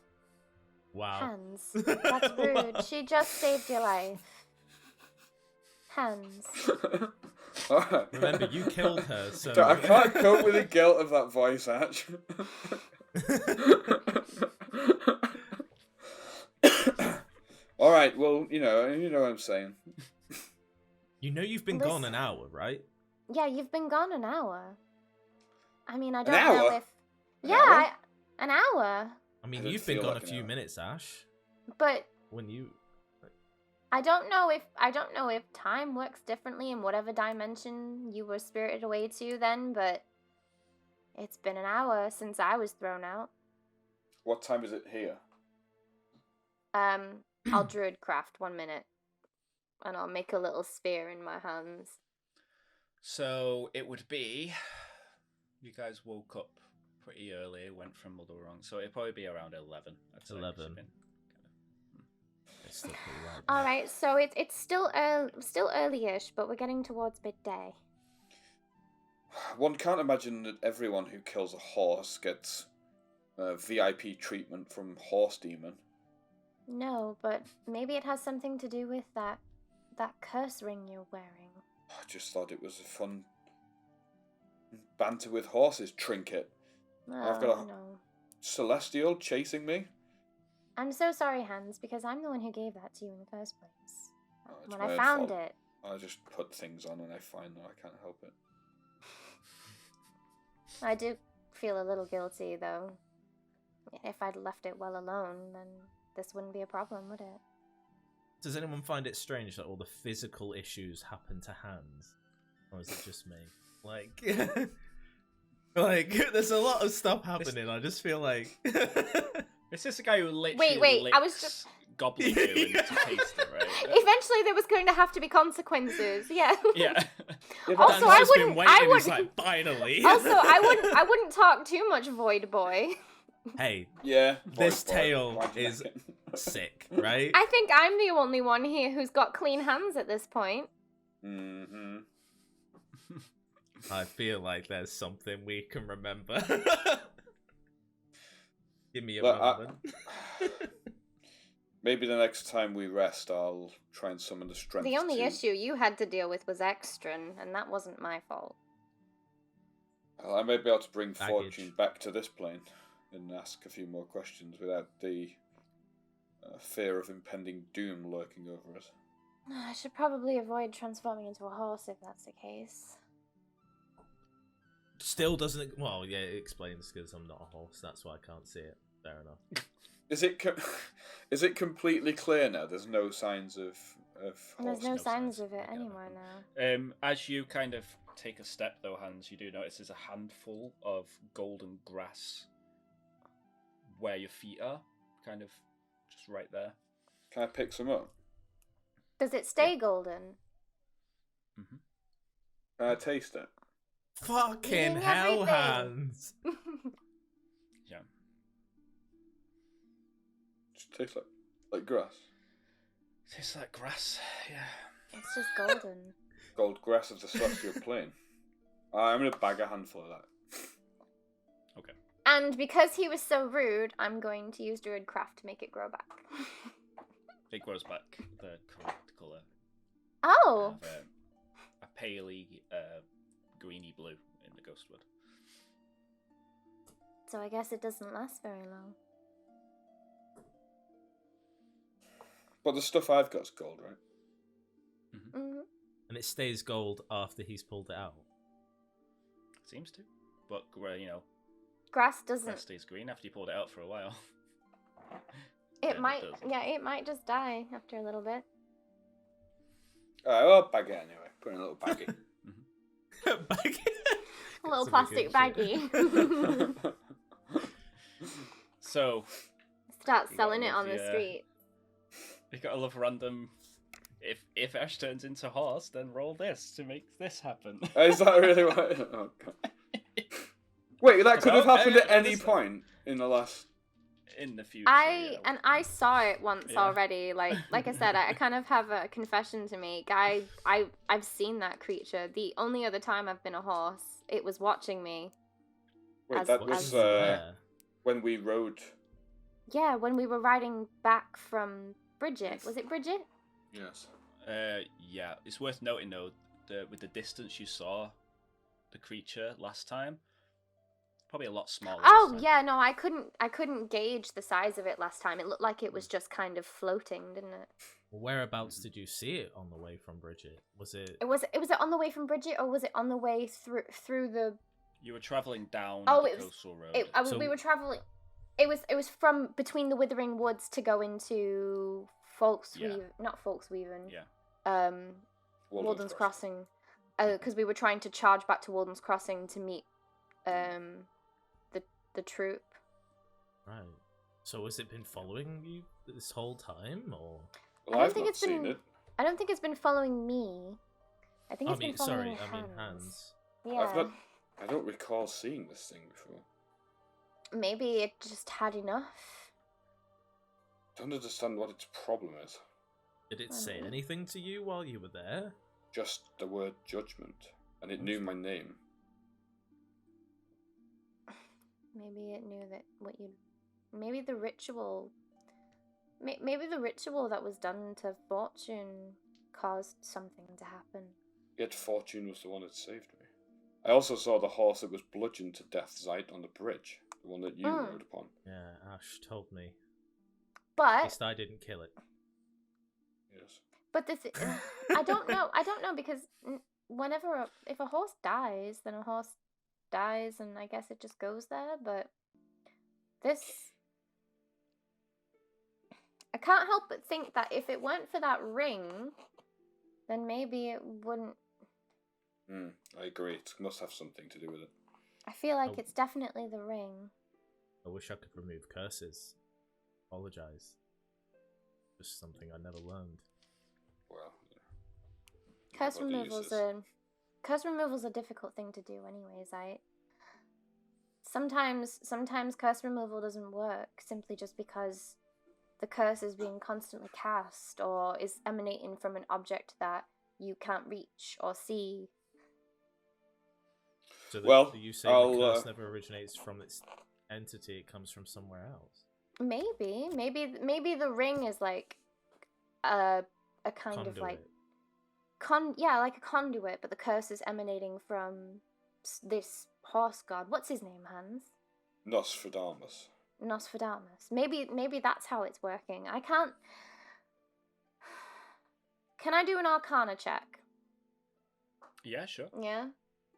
Wow. Hans, that's rude. She just saved your life. Hans. Alright. Remember, you killed her, so I can't cope with the guilt of that voice, Ash. Alright, well, you know what I'm saying. You know you've been gone an hour, right? Yeah, you've been gone an hour. I mean, I don't hour? know if... An Yeah, hour? an hour. I mean, Doesn't you've been feel gone like a an few hour. minutes, Ash. But When you... I don't know if time works differently in whatever dimension you were spirited away to then, but it's been an hour since I was thrown out. What time is it here? I'll druid craft 1 minute, and I'll make a little spear in my hands. So it would be, you guys woke up pretty early, went from Mother Wrong, so it'd probably be around 11. I'd say. 11. It's been It's still pretty light. All right, so it's still early-ish, but we're getting towards midday. One can't imagine that everyone who kills a horse gets VIP treatment from Horse Demon. No, but maybe it has something to do with that curse ring you're wearing. I just thought it was a fun banter with horses trinket. I've got a No. Celestial chasing me. I'm so sorry, Hans, because I'm the one who gave that to you in the first place. Oh, it's When my I own found fault. it. I just put things on and I find them. I can't help it. I do feel a little guilty, though. If I'd left it well alone, then this wouldn't be a problem, would it? Does anyone find it strange that all the physical issues happen to Hans? Or is it just me? Like... like, there's a lot of stuff happening. I just feel like... Is this a guy who literally Wait, I was licks just- gobbly goo and to taste it, right? Eventually, there was going to have to be consequences. Yeah. Yeah. Also, Dan's I just been wouldn't- waiting, I he's would- like, finally. Also, I wouldn't talk too much, Void Boy. Hey, Yeah. this boy, tale why'd you is make it? sick, right? I think I'm the only one here who's got clean hands at this point. Mm-hmm. I feel like there's something we can remember. Give me a Look, moment. Maybe the next time we rest, I'll try and summon the strength. The only to... issue you had to deal with was Extran, and that wasn't my fault. I may be able to bring Baggage. Fortune back to this plane and ask a few more questions without the fear of impending doom lurking over us. I should probably avoid transforming into a horse if that's the case. Still doesn't... Well, yeah, it explains because I'm not a horse. That's why I can't see it. Fair enough. Is it completely clear now? There's no signs of And there's no no signs signs of it together. anywhere now. As you kind of take a step, though, Hans, you do notice there's a handful of golden grass where your feet are, kind of just right there. Can I pick some up? Does it stay golden? Mm-hmm. Can I taste it? Fucking Eating hell, everything. Hans. Yeah. Just tastes like grass. Tastes like grass, yeah. It's just golden. Gold grass of the celestial plane. I'm gonna bag a handful of that. Okay. And because he was so rude, I'm going to use Druidcraft to make it grow back. It grows back the correct colour. Oh! A paley greeny blue in the Ghostwood. So I guess it doesn't last very long. But the stuff I've got is gold, right? Mm-hmm. And it stays gold after he's pulled it out. Seems to. But, Grass doesn't. grass stays green after you pulled it out for a while. It Yeah, might. it doesn't. Yeah, it might just die after a little bit. Alright, well, bag it anyway. Put in a little baggie. Baggy. A little Some plastic good shit. baggie. So, Start You selling gotta it on love the the, street. you gotta love random. If Ash turns into horse, then roll this to make this happen. Is that really what? Oh, God. Wait, that could have Okay, happened at any listen. point in the last. In the future. I saw it once Yeah. already. Like I said, I kind of have a confession to make. I've seen that creature. The only other time I've been a horse, it was watching me. Wait, As- that What was is there? when we rode. Yeah, when we were riding back from Bridget. Was it Bridget? Yes. Yeah, it's worth noting though, with the distance you saw the creature last time, probably a lot smaller. Oh this time. yeah, no, I couldn't gauge the size of it last time. It looked like it was just kind of floating, didn't it? Whereabouts did you see it on the way from Bridget? Was it? Was it on the way from Bridget, or was it on the way through the? You were traveling down Oh, the it was- coastal road. So- We were traveling. It was from between the Withering Woods to go into Folksweaven, not Folksweaven. Yeah. Walden's Crossing, because we were trying to charge back to Walden's Crossing to meet the troop. Right. So has it been following you this whole time, or? Well, I don't I've think not it's seen been- it. I don't think it's been following me. I think I it's mean, been following sorry, I mean hands. Yeah. I don't recall seeing this thing before. Maybe it just had enough. Don't understand what its problem is. Did it say Mhm. anything to you while you were there? Just the word judgment, and it knew my name. Maybe it knew that what you. Maybe the ritual. Maybe the ritual that was done to Fortune caused something to happen. Yet Fortune was the one that saved me. I also saw the horse that was bludgeoned to death's sight on the bridge, the one that you rode upon. Yeah, Ash told me. At But least I didn't kill it. Yes. but this I don't know. I don't know because whenever if a horse dies, then a horse dies, and I guess it just goes there. But this. I can't help but think that if it weren't for that ring, then maybe it wouldn't. I agree. It must have something to do with it. I feel like Oh. it's definitely the ring. I wish I could remove curses. Apologize. Just something I never learned. Well, Curse Everybody removal's uses- curse removal's a difficult thing to do anyways. Sometimes curse removal doesn't work simply just because the curse is being constantly cast or is emanating from an object that you can't reach or see. So Well, you say the I'll, curse never originates from its entity, it comes from somewhere else. Maybe the ring is like a kind of like like a conduit, but the curse is emanating from this horse god. What's his name, Hans? Nostradamus. Nostradamus. Maybe that's how it's working. I can't. Can I do an Arcana check? Yeah, sure. Yeah.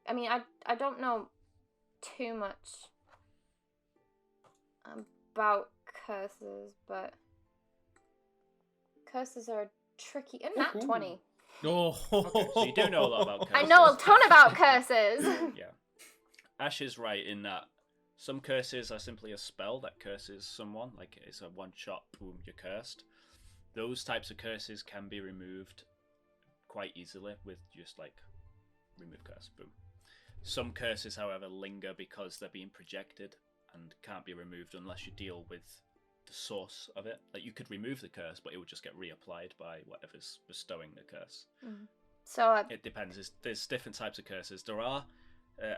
I mean, I don't know too much about curses, but curses are tricky. And nat Ooh. 20. Oh, Okay, so you do know a lot about I curses. know a ton about curses. Yeah. Ash is right in that some curses are simply a spell that curses someone, like it's a one-shot, boom, you're cursed. Those types of curses can be removed quite easily with just like remove curse, boom. Some curses, however, linger because they're being projected and can't be removed unless you deal with source of it. Like you could remove the curse, but it would just get reapplied by whatever's bestowing the curse. So it depends. There's different types of curses. There are,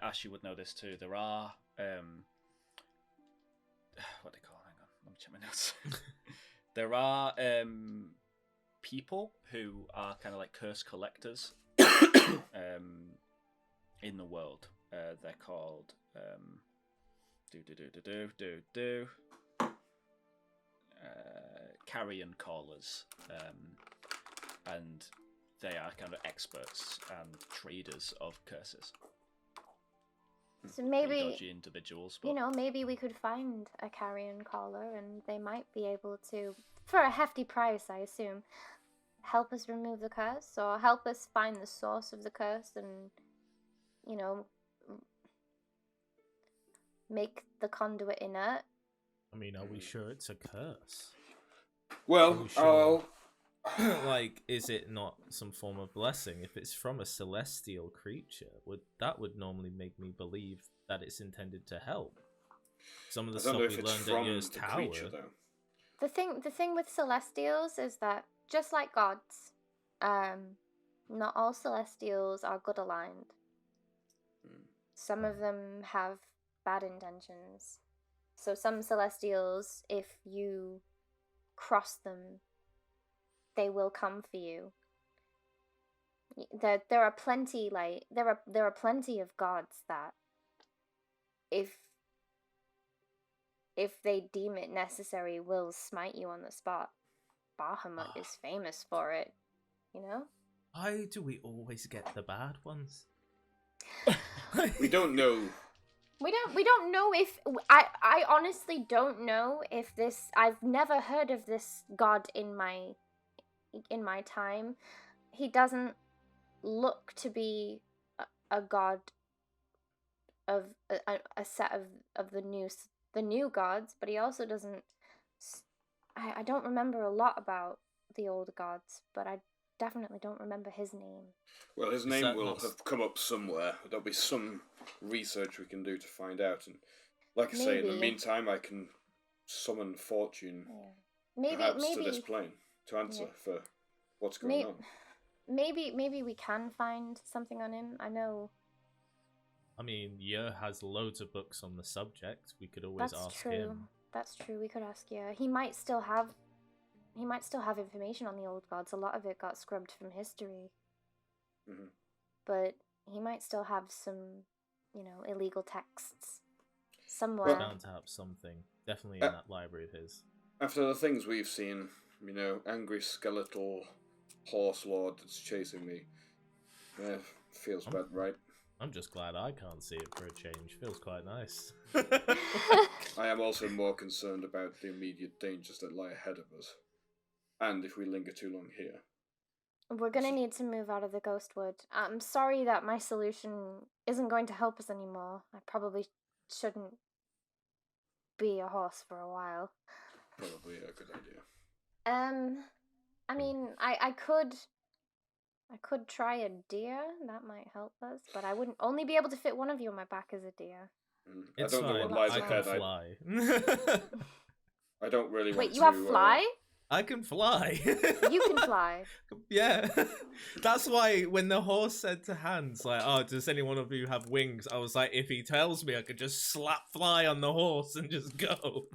Ash, you would know this too. There are what do they call? Hang on, let me check my notes. There are people who are kind of like curse collectors in the world. They're called carrion callers, and they are kind of experts and traders of curses. So maybe dodgy individuals, but... maybe we could find a carrion caller, and they might be able to, for a hefty price, I assume, help us remove the curse, or help us find the source of the curse, and make the conduit inert. I mean, are we sure it's a curse? Well, sure? Like, is it not some form of blessing? If it's from a celestial creature, that would normally make me believe that it's intended to help. Some of the stuff we learned at Year's Tower. Creature, the thing with celestials is that, just like gods, not all celestials are good aligned. Some of them have bad intentions. So some celestials, if you cross them, they will come for you. There are plenty there are plenty of gods that if they deem it necessary will smite you on the spot. Bahamut is famous for it, Why do we always get the bad ones? We don't know. We don't know if I honestly don't know if this. I've never heard of this god in my time. He doesn't look to be a god of a set of the new gods, but he also doesn't. I don't remember a lot about the old gods, but I definitely don't remember his name. Well, his name will have come up somewhere. There'll be some research we can do to find out, and like I say, in the meantime, I can summon Fortune, perhaps to this plane to answer for what's going on. Maybe we can find something on him. I know. I mean, Yer has loads of books on the subject. We could always ask him. That's true. We could ask Yer. He might still have information on the old gods. A lot of it got scrubbed from history. Mm-hmm. But he might still have some, illegal texts somewhere. He's bound to have something. Definitely in that library of his. After the things we've seen, angry skeletal horse lord that's chasing me, feels about right. I'm just glad I can't see it for a change. Feels quite nice. I am also more concerned about the immediate dangers that lie ahead of us. And if we linger too long here. We're going to need to move out of the Ghostwood. I'm sorry that my solution isn't going to help us anymore. I probably shouldn't be a horse for a while. Probably a good idea. I mean, I could try a deer. That might help us, but I wouldn't only be able to fit one of you on my back as a deer. I don't know what lies ahead. I can fly. I don't really want to... Wait, you have fly? I can fly. You can fly. Yeah. That's why when the horse said to Hans, like, oh, does any one of you have wings? I was like, if he tells me, I could just slap fly on the horse and just go.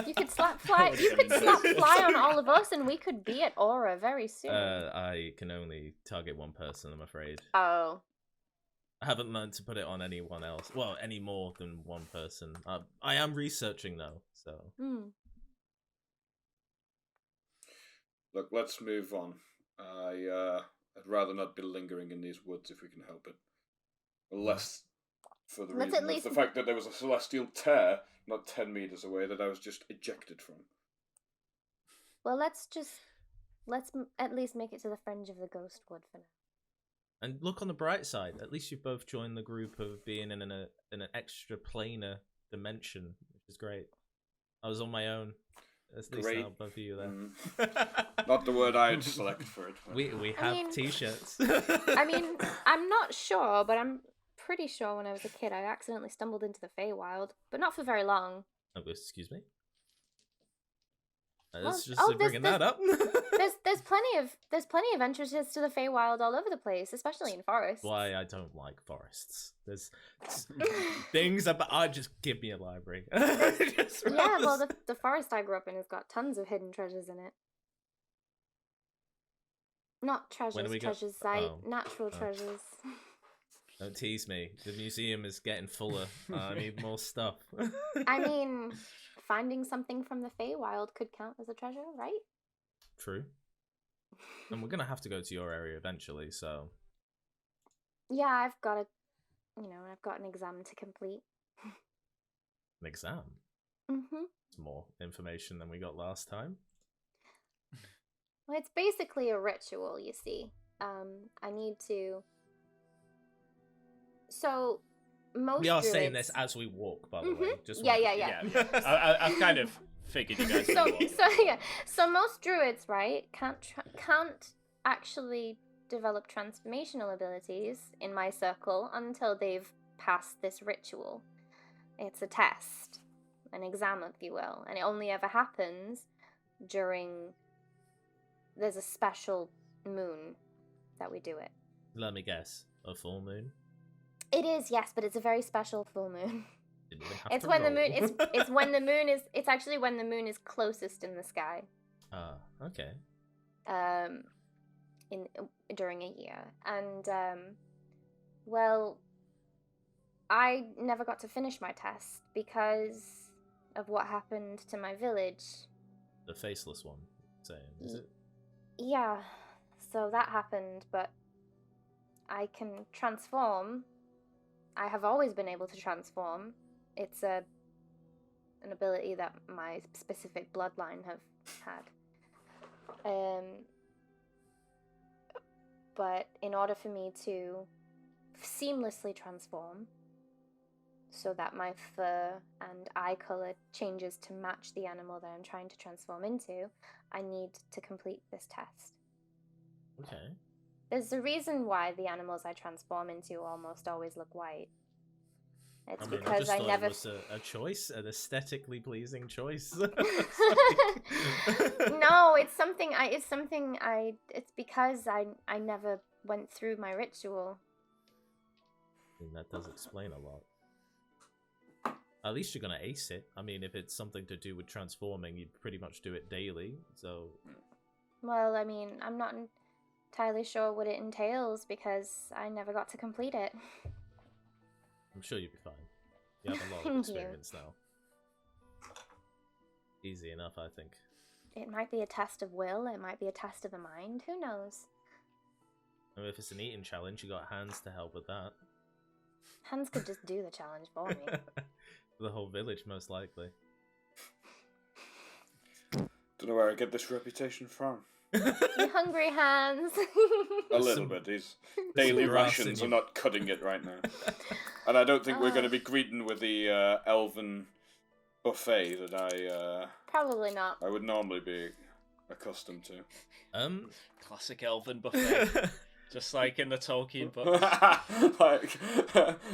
You could slap fly. You could slap fly on all of us, and we could be at Aura very soon. I can only target one person, I'm afraid. Oh. I haven't learned to put it on anyone else. Well, any more than one person. I am researching though, so. Look, let's move on. I'd rather not be lingering in these woods if we can help it. Unless for the reason of the fact that there was a celestial tear not 10 meters away that I was just ejected from. Well, let's at least make it to the fringe of the Ghostwood for now. And look on the bright side. At least you've both joined the group of being in an extra planar dimension, which is great. I was on my own. At least now both of you there. Not the word I'd select for it. We have t-shirts. I mean, I'm not sure, but I'm pretty sure when I was a kid I accidentally stumbled into the Feywild, but not for very long. Oh, excuse me. Well, It's just bringing that up. there's plenty of entrances to the Feywild all over the place, especially in forests. Why I don't like forests. There's things about. Just give me a library. Yeah, well, the forest I grew up in has got tons of hidden treasures in it. Not treasures, treasures, natural treasures. Don't tease me. The museum is getting fuller. I need more stuff. I mean, finding something from the Feywild could count as a treasure, right? True. And we're gonna have to go to your area eventually, so. Yeah, I've got an exam to complete. An exam? Mm-hmm. It's more information than we got last time. Well, it's basically a ritual, you see. I need to... So, most We are druids... saying this as we walk, by the way. Just Yeah. I've kind of figured you guys would walk. So most druids, right, can't actually develop transformational abilities in my circle until they've passed this ritual. It's a test, an exam, if you will, and it only ever happens during... There's a special moon that we do it. Let me guess. A full moon? It is, yes, but it's a very special full moon. It's when the moon. It's when the moon is. It's actually when the moon is closest in the sky. Ah, okay. During a year, and well, I never got to finish my test because of what happened to my village. The faceless one, saying, is it? Yeah, so that happened, but I can transform. I have always been able to transform. It's an ability that my specific bloodline have had. But in order for me to seamlessly transform, so that my fur and eye color changes to match the animal that I'm trying to transform into, I need to complete this test. Okay. There's a reason why the animals I transform into almost always look white. It's because I never. It was a choice, an aesthetically pleasing choice. No, it's because I never went through my ritual. I mean, that does explain a lot. At least you're gonna ace it. I mean, if it's something to do with transforming, you pretty much do it daily, so... Well, I mean, I'm not entirely sure what it entails, because I never got to complete it. I'm sure you'll be fine. You have a lot of experience now. Easy enough, I think. It might be a test of will, it might be a test of the mind, who knows? I mean, if it's an eating challenge, you got hands to help with that. Hands could just do the challenge for me. The whole village, most likely. Don't know where I get this reputation from. You hungry, Hans? A little bit. These daily rations are not cutting it right now. And I don't think we're going to be greeting with the elven buffet that Probably not. I would normally be accustomed to. Classic elven buffet. Just like in the Tolkien books. Like,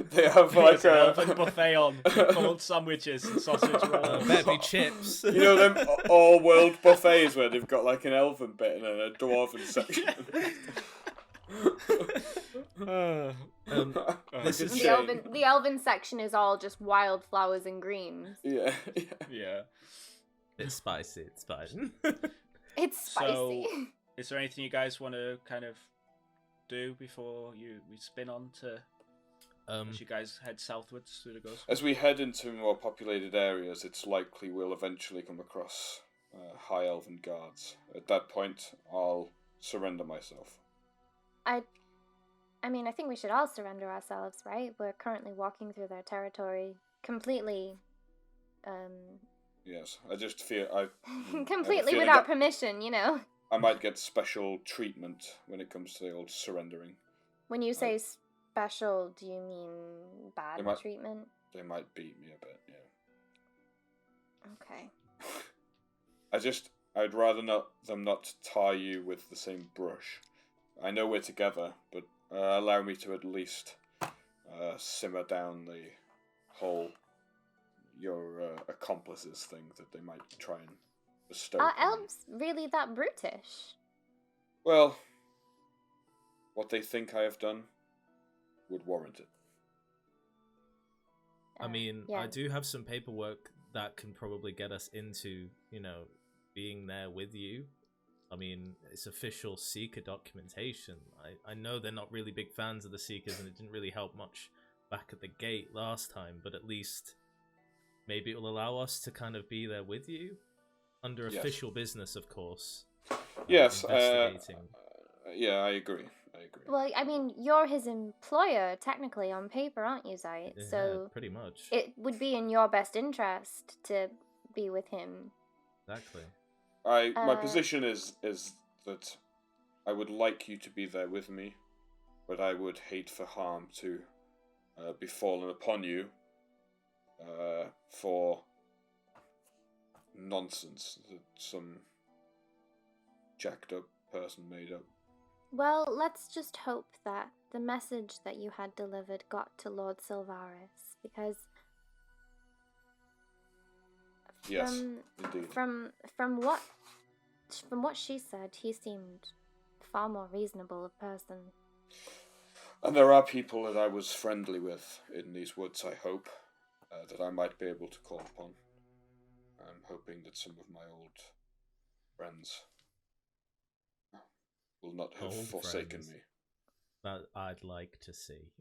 they have like an elven buffet on cold sandwiches and sausage rolls. Better be chips. You know them all-world buffets where they've got like an elven bit and a dwarven section. This is the elven section is all just wildflowers and greens. Yeah. It's spicy. It's spicy. It's spicy. So, is there anything you guys want to kind of do before we spin on to as you guys head southwards through the Ghostwood? As we head into more populated areas, it's likely we'll eventually come across high elven guards. At that point, I'll surrender myself. I mean, I think we should all surrender ourselves, right? We're currently walking through their territory completely. Yes, I just feel completely without permission, you know. I might get special treatment when it comes to the old surrendering. When you say special, do you mean bad treatment? They might beat me a bit, yeah. Okay. I'd rather them not tie you with the same brush. I know we're together, but allow me to at least simmer down the whole your accomplices think that they might try and bestow. Are upon me. elves really that brutish? Well, what they think I have done would warrant it. I mean, yeah. I do have some paperwork that can probably get us into, being there with you. I mean, it's official Seeker documentation. I know they're not really big fans of the Seekers, and it didn't really help much back at the gate last time, but at least maybe it will allow us to kind of be there with you. Under official business, of course. Yes, investigating. Yeah, I agree. Well, I mean, you're his employer, technically, on paper, aren't you, Zayt? Yeah, So pretty much. it would be in your best interest to be with him. Exactly. My position is that I would like you to be there with me, but I would hate for harm to be fallen upon you for nonsense that some jacked up person made up. Well, let's just hope that the message that you had delivered got to Lord Silvaris, because Yes, indeed. From what she said, he seemed far more reasonable a person. And there are people that I was friendly with in these woods, I hope, that I might be able to call upon. I'm hoping that some of my old friends will not have forsaken me. That I'd like to see.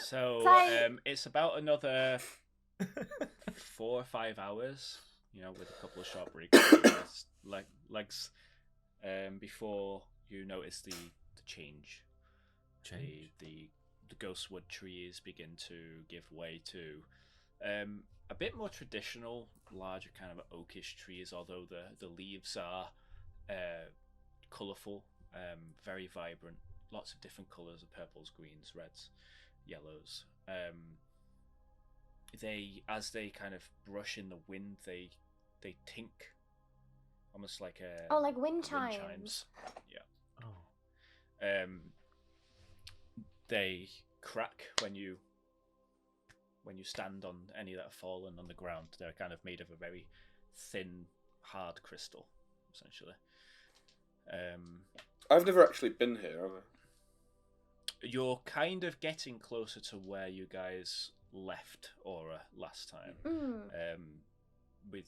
So it's about another 4 or 5 hours, with a couple of short breaks, legs, before you notice the change. The Ghostwood trees begin to give way to a bit more traditional, larger kind of oakish trees, although the leaves are colourful, very vibrant, lots of different colours of purples, greens, reds, yellows. As they kind of brush in the wind, they tink, almost like like wind chimes. Yeah. Oh. They crack when you stand on any that have fallen on the ground. They're kind of made of a very thin, hard crystal, essentially. I've never actually been here, have I? You're kind of getting closer to where you guys left Aura last time. Can we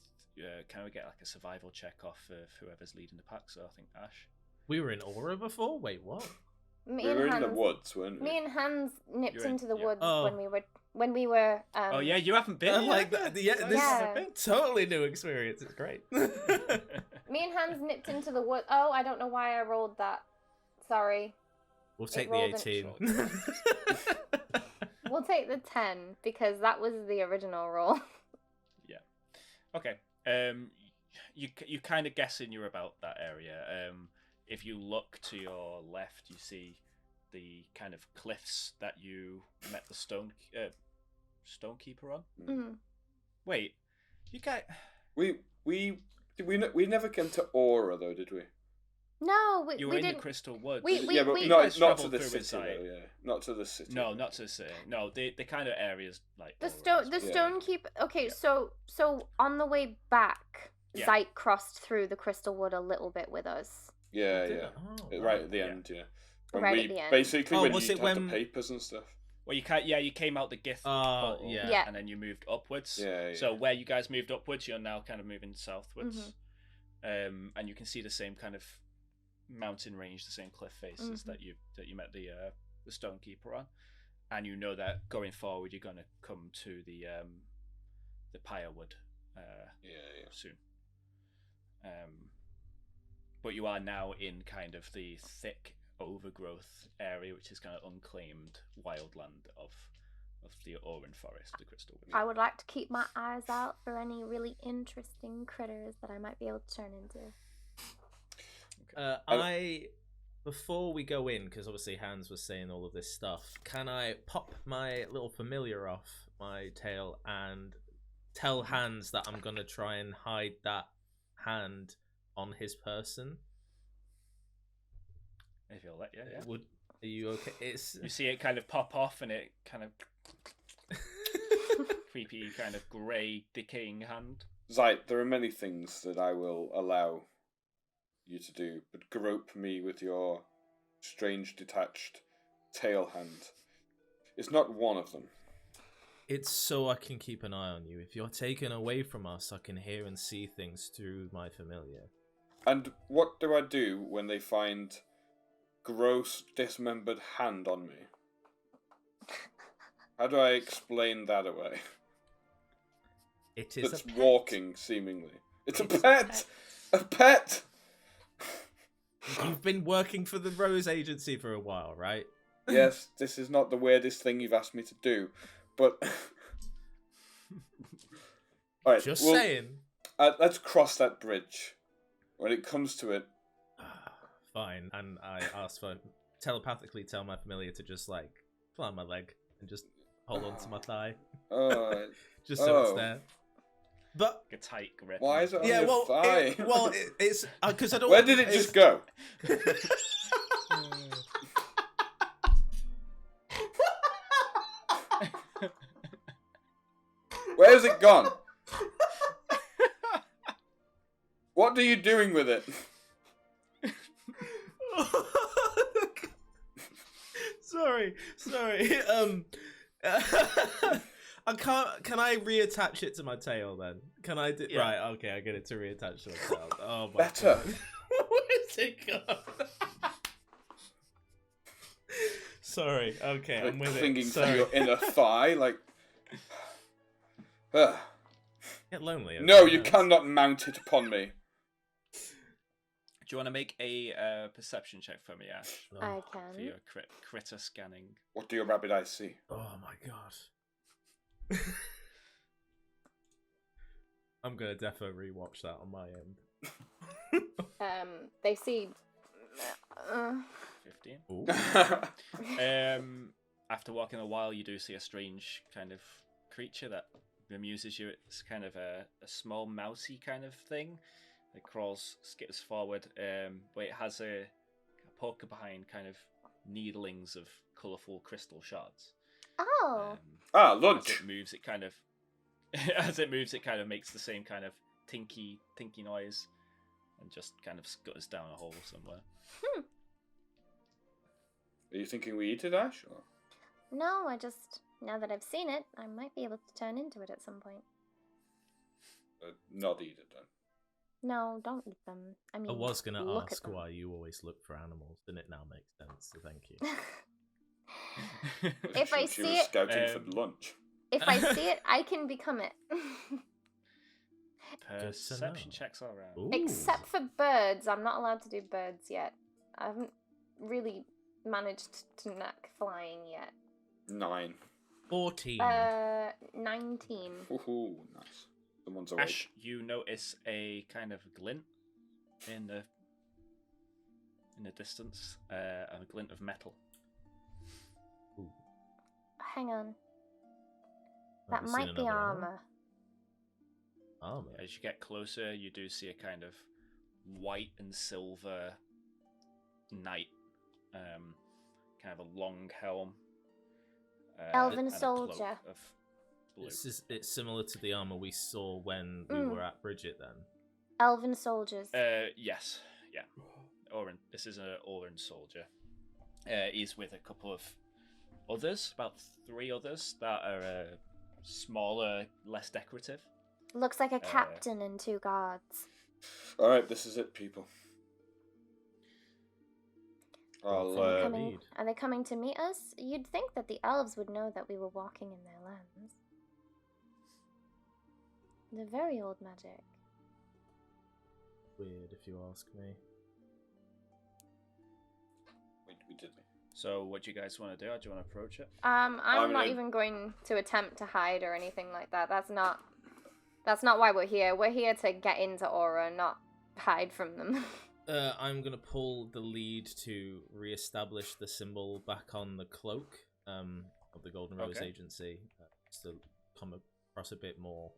get like a survival check off of whoever's leading the pack? So I think Ash. We were in Aura before? Wait, what? We were in the woods, weren't we? Me and Hans nipped into the woods Oh. when we were. Oh yeah, you haven't been Like that. Yeah, this is a totally new experience. It's great. Me and Hans nipped into the wood. Oh, I don't know why I rolled that. Sorry. We'll take the 18. We'll take the 10 because that was the original roll. Yeah. Okay. You kind of guessing you're about that area. If you look to your left, you see the kind of cliffs that you met the stonekeeper on. Mm. Wait, you guys. We never came to Aura though, did we? No, you were we in didn't. the Crystal Woods. But not to the city though, yeah. Not to the city. No, not to the city. No, the kind of areas like The Aura stonekeeper. Okay, Yeah. so on the way back, Yeah. Zayt crossed through the Crystal Wood a little bit with us. Yeah. Oh, Right at the end, yeah. When Right we at the end. basically Oh, when was you it had when- the papers and stuff. Well, you came out the gift portal, yeah. and then you moved upwards. Yeah. So where you guys moved upwards, you're now kind of moving southwards, and you can see the same kind of mountain range, the same cliff faces that you met the stonekeeper on, and you know that going forward you're going to come to the Pyrewood soon. But you are now in kind of the thick overgrowth area, which is kind of unclaimed wildland of the Oran Forest, the Crystal Wood. I would like to keep my eyes out for any really interesting critters that I might be able to turn into. Before we go in, because obviously Hans was saying all of this stuff, can I pop my little familiar off my tail and tell Hans that I'm gonna try and hide that hand on his person? If you'll let, yeah. Are you okay? You see it kind of pop off, and it kind of creepy kind of grey decaying hand. Zeit, there are many things that I will allow you to do, but grope me with your strange detached tail hand is not one of them. It's so I can keep an eye on you. If you're taken away from us, I can hear and see things through my familiar. And what do I do when they find gross, dismembered hand on me? How do I explain that away? It is That's a pet. walking, seemingly. It's a It's a pet! A pet! You've been working for the Rose Agency for a while, right? Yes, this is not the weirdest thing you've asked me to do, but... Alright, Just saying. Let's cross that bridge. When it comes to it... Fine. And I telepathically tell my familiar to just, like, fly on my leg and just hold on to my thigh. Just so it's there. But A tight grip. why is it on yeah, your thigh? it's because I don't. Where did it just go? Where has it gone? What are you doing with it? Sorry. I can't. Can I reattach it to my tail then? Can I do? Yeah. Right. Okay. I get it to reattach to my tail. Oh my Better. God. Where's it gone? Sorry. Okay, I'm with Clinging it. to Sorry. your inner thigh, like. Get lonely. Okay, No, you that's- cannot mount it upon me. Do you want to make a perception check for me, Ash? I Oh, For can. your critter scanning. What do your rabbit eyes see? oh my God. I'm gonna defo rewatch that on my end. They see. 15. Ooh. After walking a while, you do see a strange kind of creature that bemuses you. It's kind of a small mousy kind of thing. It crawls, skips forward, but it has a poker behind kind of needlings of colourful crystal shards. Oh. Ah, As lunch. it moves, it kind of as it moves, it kind of makes the same kind of tinky noise, and just kind of scutters down a hole somewhere. Are you thinking we eat it, Ash? Or? No, now that I've seen it, I might be able to turn into it at some point. Not eat it then. No, don't eat them. I mean, I was gonna look at ask them. why you always look for animals, and it now makes sense. So thank you. If I She see was it- scouting for lunch. If I see it, I can become it. Perception know. checks all around. Ooh. Except for birds, I'm not allowed to do birds yet. I haven't really managed to knack flying yet. 9. 14. 19. Ooh, nice. Someone's awake. Ash, you notice a kind of glint in the distance, a glint of metal. Ooh. Hang on. Have That we seen might be another animal? armor. Armor. As you get closer, you do see a kind of white and silver knight, kind of a long helm. Elven and a cloak soldier. of blue. It's similar to the armor we saw when we were at Bridget. Then. Elven soldiers. Yes, yeah. This is an Oren soldier. He's with a couple of others, about 3 others that are smaller, less decorative. Looks like a captain and 2 guards. Alright, this is it, people. Well, I'll, Are they coming to meet us? You'd think that the elves would know that we were walking in their lands. They're very old magic. Weird, if you ask me. we did. So, what do you guys want to do? Do you want to approach it? I'm not gonna- even going to attempt to hide or anything like that. That's not why we're here. We're here to get into Aura, not hide from them. I'm gonna pull the lead to re-establish the symbol back on the cloak of the Golden Rose Okay. Agency, just to come across a bit more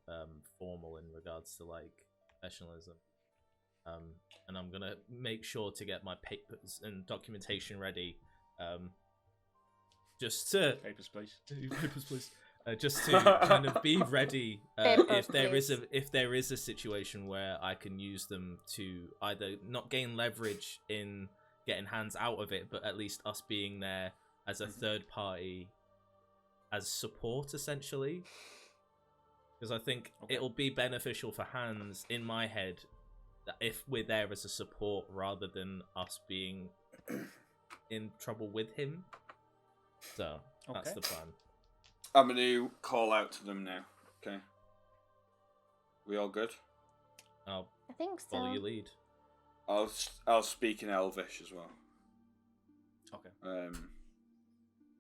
formal in regards to like professionalism. And I'm gonna make sure to get my papers and documentation ready. Just to Papers, please. papers, please. just to kind of be ready if there is a situation where I can use them to either not gain leverage in getting hands out of it, but at least us being there as a third party, as support essentially. Because I think it'll be beneficial for hands in my head if we're there as a support rather than us being in trouble with him. So that's the plan. I'm going to call out to them now. Okay. We all good? I think so. Follow your lead. I'll speak in Elvish as well. Okay.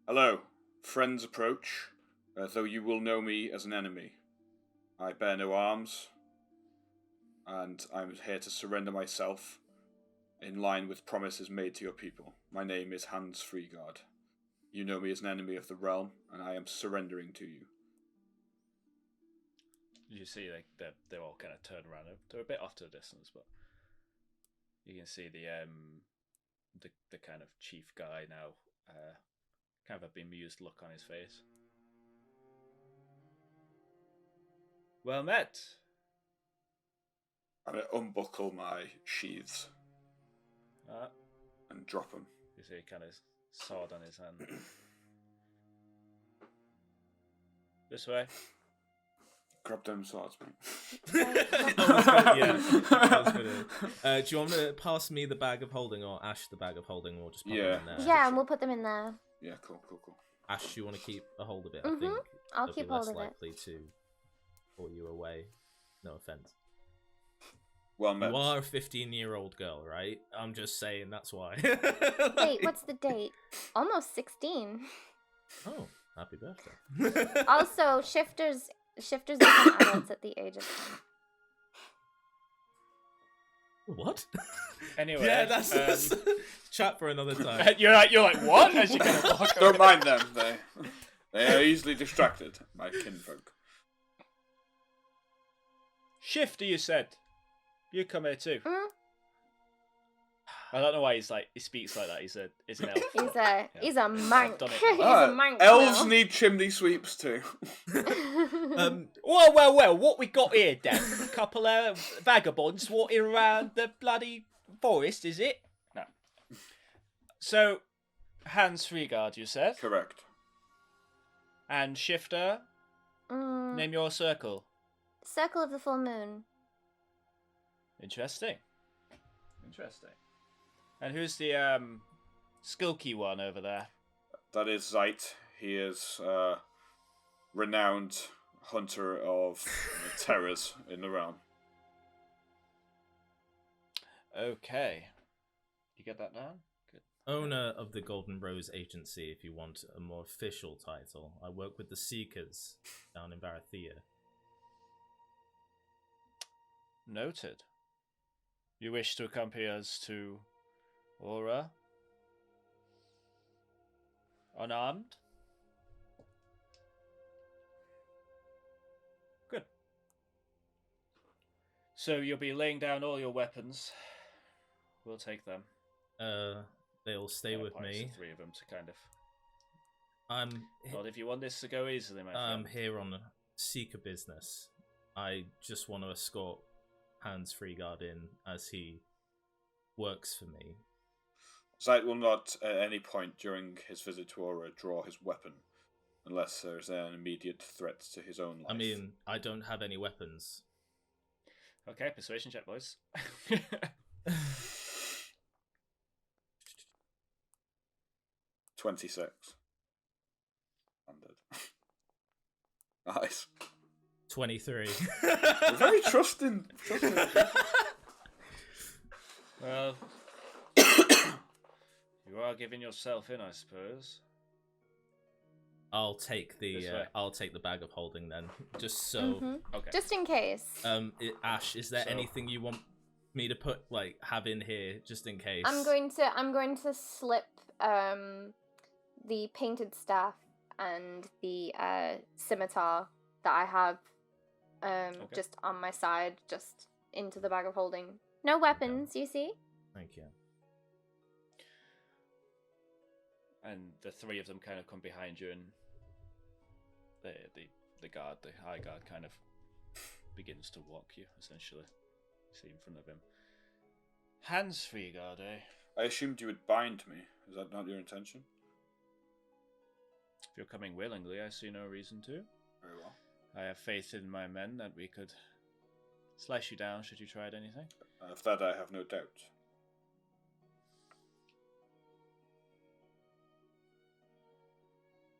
Hello. Friends approach, though you will know me as an enemy. I bear no arms, and I'm here to surrender myself in line with promises made to your people. My name is Hans Freegard. You know me as an enemy of the realm, and I am surrendering to you. You see, like they're all kind of turned around. They're a bit off to a distance, but you can see the kind of chief guy now, kind of a bemused look on his face. Well met. I'm going to unbuckle my sheaths and drop them. You see, kind of sword on his hand. This way. Grab them swords, mate. Do you want to pass me the bag of holding, or Ash the bag of holding, or just put them in there? Yeah, and we'll put them in there. Yeah, cool. Ash, you want to keep a hold of it? Mm-hmm. I think I'll keep hold of it. less likely to pull you away. No offense. Well met. You are a 15-year-old girl, right? I'm just saying, that's why. Wait, what's the date? Almost 16. Oh, happy birthday. Also, shifters become adults at the age of 10. What? Anyway, yeah, that's chat for another time. You're like what? As you kind of walk Don't mind them. They are easily distracted, my kinfolk. Shifter, you said. You come here too. Mm? I don't know why he speaks like that. He's an elf. He's a monk. He's a monk. Elves now. need chimney sweeps too. Well, what we got here, Dan? A couple of vagabonds walking around the bloody forest, is it? No. So, Hans Freegard, you said? Correct. And Shifter? Name your circle. Circle of the full moon. Interesting. And who's the skilky one over there? That is Zeit. He is a renowned hunter of terrors in the realm. Okay. You get that down? Good. Owner of the Golden Rose Agency, if you want a more official title. I work with the Seekers down in Barathea. Noted. You wish to accompany us to Aura? Unarmed? Good. So you'll be laying down all your weapons. We'll take them. They'll stay with me. The three of them to kind of. Not if you want this to go easily, my friend. I'm here on a Seeker business. I just want to escort Hans Freegard in as he works for me. Zeit will not at any point during his visit to Aura draw his weapon unless there's an immediate threat to his own life. I mean, I don't have any weapons. Okay, persuasion check, boys. 26. Nice. 23. You're very trusting. Well, you are giving yourself in, I suppose. I'll take the bag of holding then, just so. Mm-hmm. Okay. Just in case. Ash, is there anything you want me to have in here, just in case? I'm going to slip the painted staff and the scimitar that I have just on my side, just into the bag of holding. No weapons, you see? Thank you. And the three of them kind of come behind you and the guard, the high guard, kind of begins to walk you, essentially. You see in front of him. Hands free, guard, eh? I assumed you would bind me. Is that not your intention? If you're coming willingly, I see no reason to. Very well. I have faith in my men that we could slice you down should you try anything. Of that I have no doubt.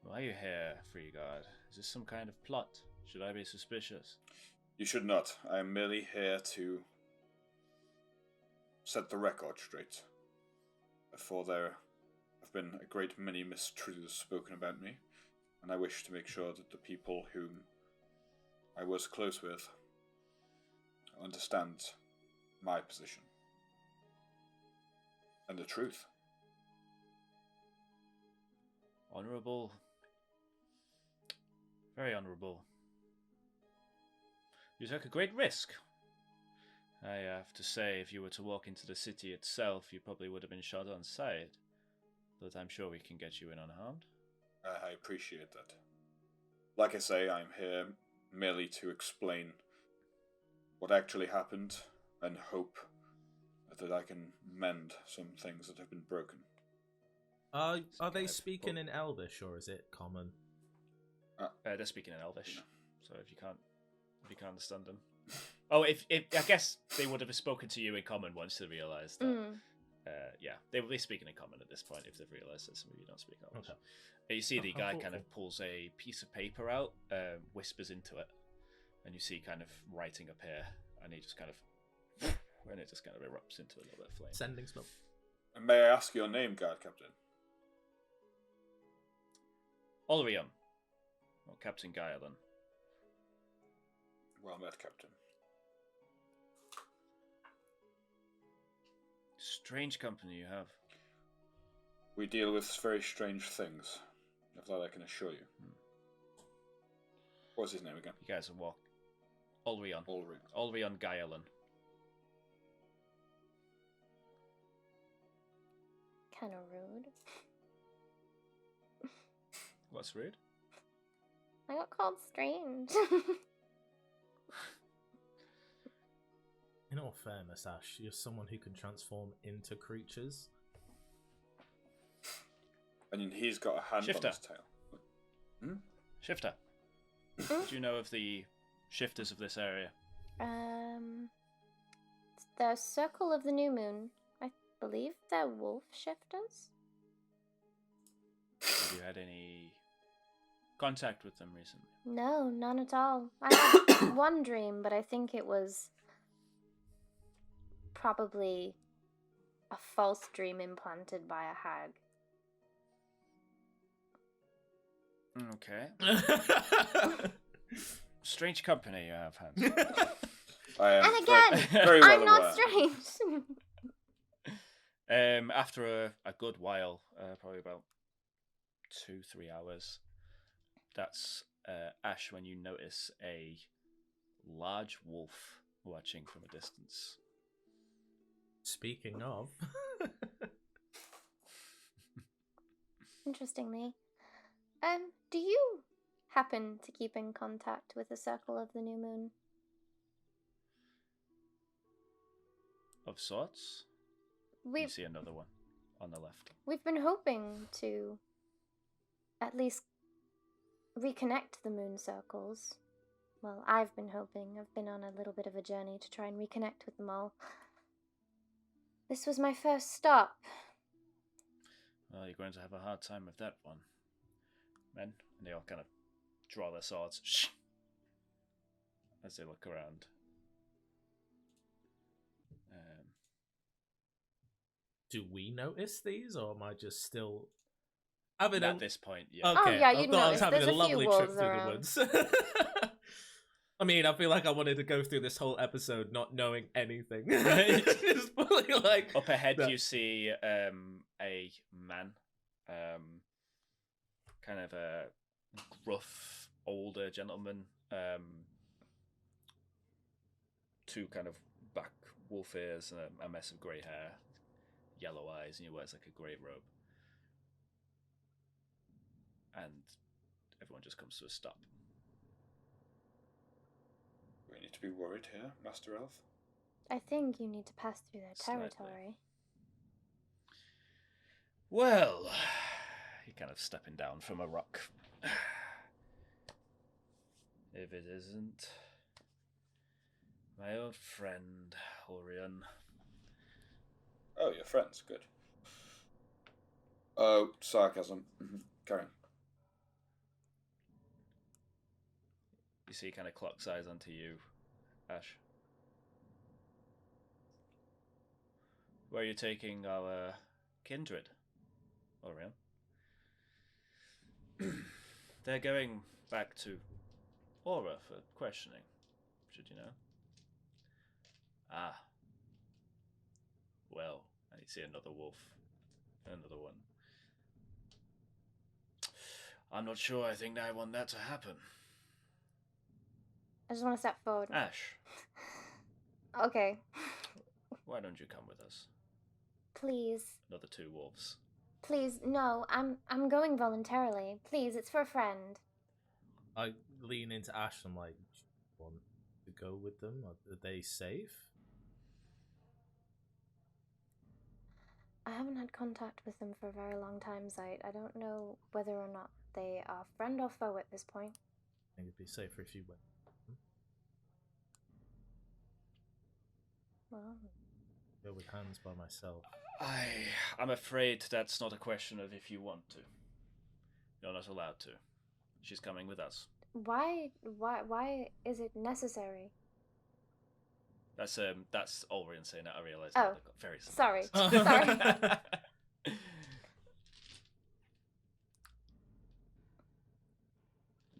Why are you here, free guard? Is this some kind of plot? Should I be suspicious? You should not. I am merely here to set the record straight. For there have been a great many mistruths spoken about me, and I wish to make sure that the people whom I was close with understand my position and the truth. Honourable. Very honourable. You took a great risk. I have to say, if you were to walk into the city itself, you probably would have been shot on sight. But I'm sure we can get you in unharmed. I appreciate that. Like I say, I'm here merely to explain what actually happened and hope that I can mend some things that have been broken. Are they speaking in Elvish or is it common? They're speaking in Elvish, so if you can't understand them. Oh, if I guess they would have spoken to you in common once they realised that. Yeah, they will be speaking in common at this point if they've realised that some of you don't speak Elvish. Okay. You see the guy kind of pulls a piece of paper out, whispers into it, and you see kind of writing appear, and he just kind of, and it just kind of erupts into a little bit of flame. Sending smoke. And may I ask your name, guard captain? Olrion, or Captain Gaelan. Well met, Captain. Strange company you have. We deal with very strange things. Of that I can assure you. What's his name again? You guys are walk. Olrion. Olrion Gaelan. Kind of rude. What's rude? I got called strange. In all fairness, Ash, you're someone who can transform into creatures. I mean, he's got a hand Shifter. on his tail. Shifter. Do you know of the shifters of this area? The Circle of the New Moon. I believe they're wolf shifters. Have you had any contact with them recently? No, none at all. I had one dream, but I think it was probably a false dream implanted by a hag. Okay. Strange company you have, Hans. I am And again, very well I'm not aware. strange. After a good while, probably about 2-3 hours, that's Ash when you notice a large wolf watching from a distance. Speaking of... Interestingly. Do you happen to keep in contact with the Circle of the New Moon? Of sorts? You see another one on the left. We've been hoping to at least reconnect the moon circles. Well, I've been hoping. I've been on a little bit of a journey to try and reconnect with them all. This was my first stop. Well, you're going to have a hard time with that one. Men, and they all kind of draw their swords as they look around. Do we notice these, or am I just still... At this point, yeah. Okay. Oh, yeah, I you'd thought I was notice. having There's a a few lovely wolves trip through around. the woods. I mean, I feel like I wanted to go through this whole episode not knowing anything. Just fully like... Up ahead, you see a man, kind of a gruff, older gentleman, two kind of back wolf ears and a mess of grey hair, yellow eyes, and he wears like a grey robe. And everyone just comes to a stop. We need to be worried here, Master Elf. I think you need to pass through their Slightly. territory. Well, you're kind of stepping down from a rock. If it isn't my old friend, Orion. Oh, your friends, good. Oh, sarcasm. Carry on. You see, kind of clocks eyes onto you, Ash. Where are you taking our kindred, Orion? They're going back to Aura for questioning, should you know? Ah. Well, and you see another wolf. Another one. I'm not sure I think I want that to happen. I just want to step forward. Ash, Okay. why don't you come with us? Please. Another 2 wolves. Please, no. I'm going voluntarily. Please, it's for a friend. I lean into Ash and I'm like, do you want to go with them? Are they safe? I haven't had contact with them for a very long time, Zite. I don't know whether or not they are friend or foe at this point. I think it'd be safer if you went. Well, Go with hands by myself. I'm afraid that's not a question of if you want to. You're not allowed to. She's coming with us. why is it necessary? That's Orion saying that. I realise Oh, now they've got very similar sorry. voices. Sorry.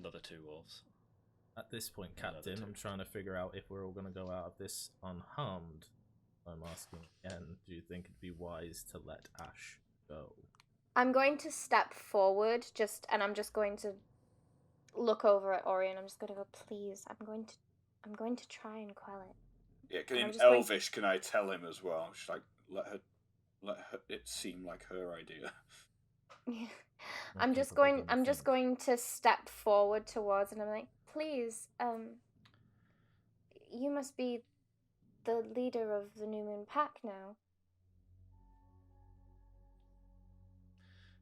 Another 2 wolves. At this point, Another Captain, 2. I'm trying to figure out if we're all going to go out of this unharmed. I'm asking again, do you think it'd be wise to let Ash go? I'm going to step forward, and I'm just going to look over at Orion. I'm just going to go, please. I'm going to try and quell it. Yeah, in I'm just Elvish, can I tell him as well? Just like let her. It seem like her idea. Yeah. More I'm just capable going. than you I'm just think. going to step forward towards, and I'm like, please. You must be the leader of the New Moon Pack now.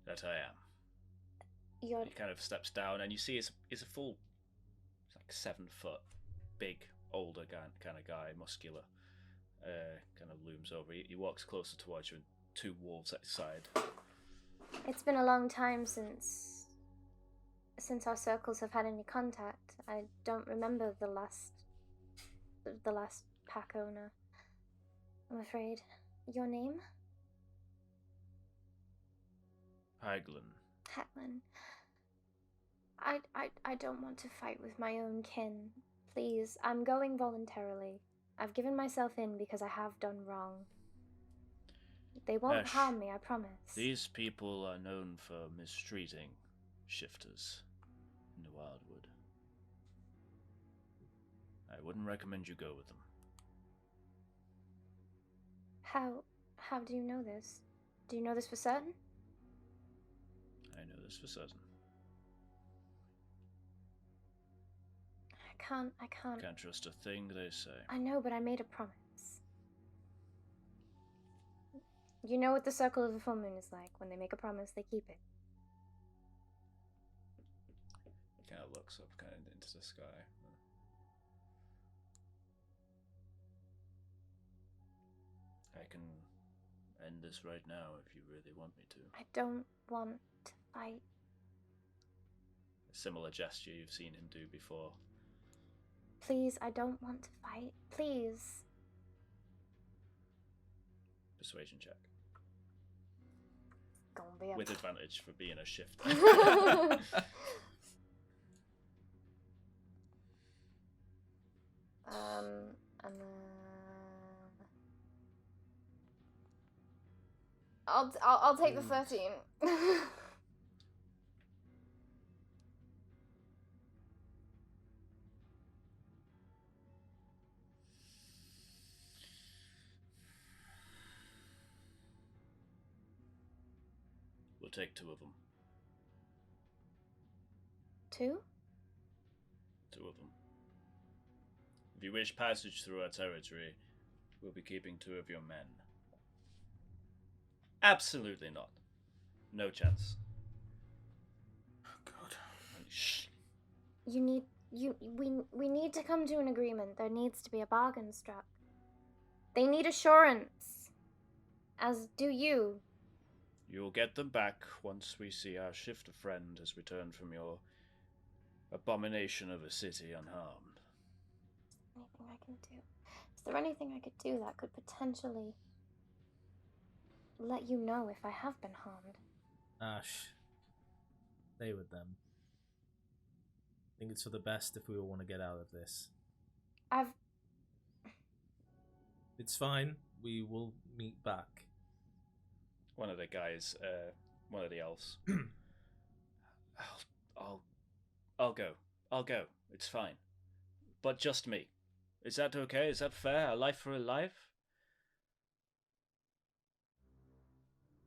That I am. You're. He kind of steps down, and you see he's a full, like 7 foot, big, older kind of guy, muscular. Kind of looms over. He walks closer towards you, and 2 wolves at his side. It's been a long time since our circles have had any contact. I don't remember the last pack owner. I'm afraid. Your name? Haglin. Hatlin. I don't want to fight with my own kin. Please, I'm going voluntarily. I've given myself in because I have done wrong. They won't Ash, harm me, I promise. These people are known for mistreating shifters in the Wildwood. I wouldn't recommend you go with them. How do you know this? Do you know this for certain? I know this for certain. I can't. Can't trust a thing they say. I know, but I made a promise. You know what the circle of the full moon is like. When they make a promise, they keep it. He kind of looks up kind of into the sky. I can end this right now if you really want me to. I don't want to fight. A similar gesture you've seen him do before. Please, I don't want to fight. Please. Persuasion check. Gonna be a... With advantage for being a shifter. And I'll take the 13. We'll take 2 of them. 2. 2? 2 of them. If you wish passage through our territory, we'll be keeping 2 of your men. Absolutely not. No chance. God. Shh. We need to come to an agreement. There needs to be a bargain struck. They need assurance. As do you. You'll get them back once we see our shifter friend has returned from your abomination of a city unharmed. Anything I can do? Is there anything I could do that could potentially let you know if I have been harmed? Ash, stay with them. I think it's for the best if we all want to get out of this. It's fine. We will meet back. One of the guys, one of the elves. I'll go. I'll go. It's fine. But just me. Is that okay? Is that fair? A life for a life?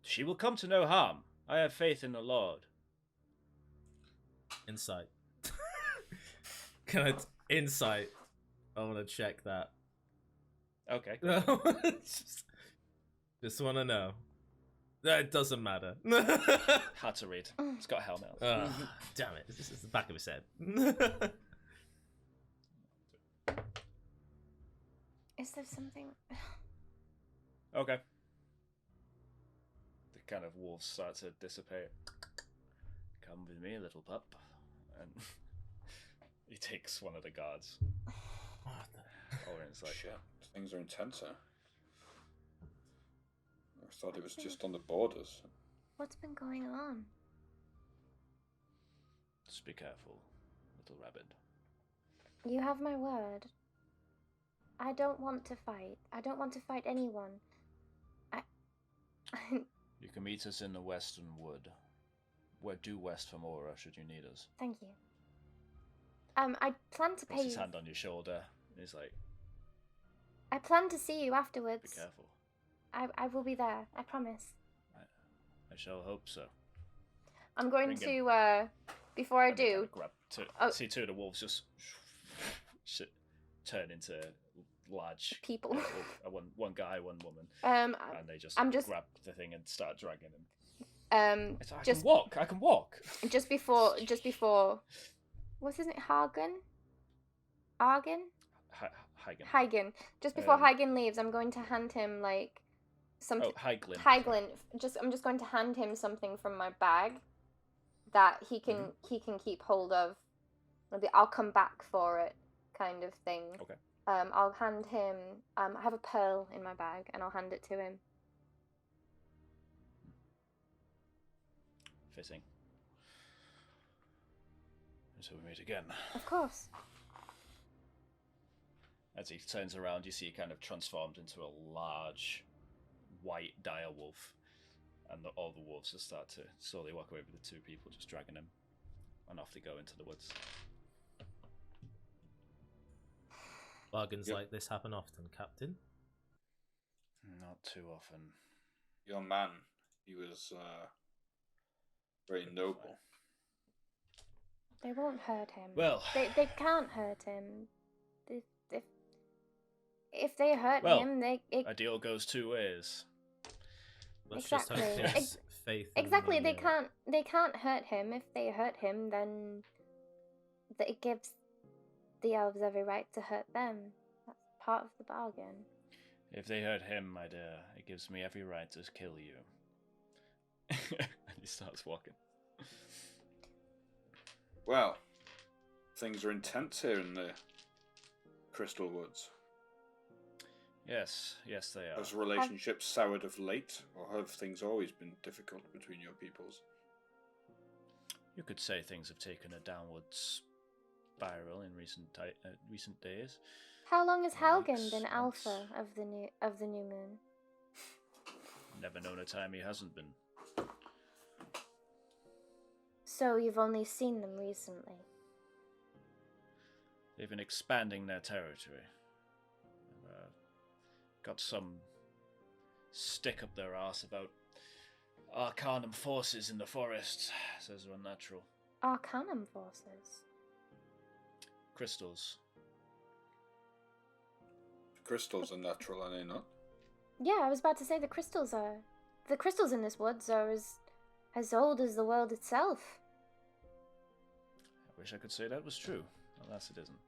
She will come to no harm. I have faith in the Lord. Insight. Can I insight? I want to check that. Okay. Just want to know. It doesn't matter. Hard to read. It's got a helmet on. Damn it. It's the back of his head. Is there something? Okay. The kind of wolves start to dissipate. Come with me, little pup. And he takes one of the guards. Orin's like, Shit, things are intense here. I thought it was just on the borders. What's been going on? just be careful, little rabbit. You have my word. I don't want to fight. I don't want to fight anyone. You can meet us in the Western Wood. We're due west from Aura, should you need us. Thank you. I plan to Puts pay. his hand on your shoulder. And he's like, I plan to see you afterwards. be careful. I will be there. I promise. I shall hope so. I'm going Bring to, before I And they do. kind of grab see two of the wolves just turn into large People. one guy, one woman. And they just I'm just grab the thing and start dragging him. It's like, just I can walk. Just before, what's his name? Argan? Hygen. Hygen. Just before Hygen leaves, I'm going to hand him like something. Oh, Hyglin. Hyglin. I'm just going to hand him something from my bag that he can keep hold of. Maybe I'll come back for it, kind of thing. Okay. I'll hand him. I have a pearl in my bag, and I'll hand it to him. Fitting. Until we meet again. Of course. As he turns around, you see he kind of transformed into a large white dire wolf. And all the wolves just start to slowly walk away with the two people just dragging him. And off they go into the woods. Bargains like this happen often, Captain. Not too often. Your man, he was very noble. They won't hurt him. Well, they can't hurt him. If they hurt him, a deal goes two ways. Let's Exactly. just hope there's faith. Exactly. In They can't hurt him. If they hurt him, then it gives the elves every right to hurt them. That's part of the bargain. If they hurt him, my dear, it gives me every right to kill you. And he starts walking. Well, things are intense here in the Crystal Woods. Yes, they are. Has relationships soured of late, or have things always been difficult between your peoples? You could say things have taken a downward spiral in recent days. How long has Helgen Months, been alpha of the new moon? Never known a time he hasn't been. So you've only seen them recently. They've been expanding their territory. Got some stick up their arse about Arcanum forces in the forest. Says they're unnatural. Arcanum forces? Crystals. Crystals are natural, are they not? Yeah, I was about to say the crystals in this woods are as old as the world itself. I wish I could say that was true. Alas, it isn't.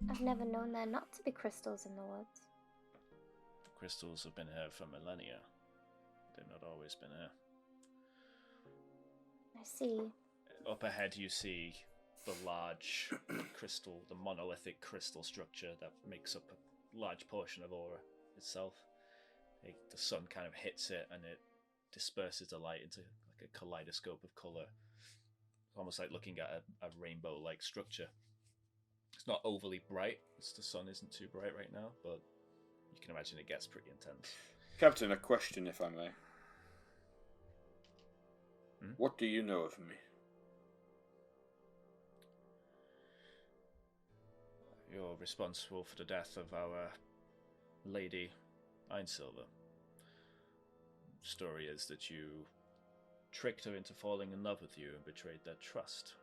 I've never known there not to be crystals in the woods. Crystals have been here for millennia. They've not always been here. I see. Up ahead you see the large crystal, the monolithic crystal structure that makes up a large portion of Aura itself. The sun kind of hits it and it disperses the light into like a kaleidoscope of colour. It's almost like looking at a rainbow-like structure. It's not overly bright, the sun isn't too bright right now, but you can imagine it gets pretty intense. Captain, a question, if I may. What do you know of me? You're responsible for the death of our Lady Ainesilver. Story is that you tricked her into falling in love with you and betrayed their trust.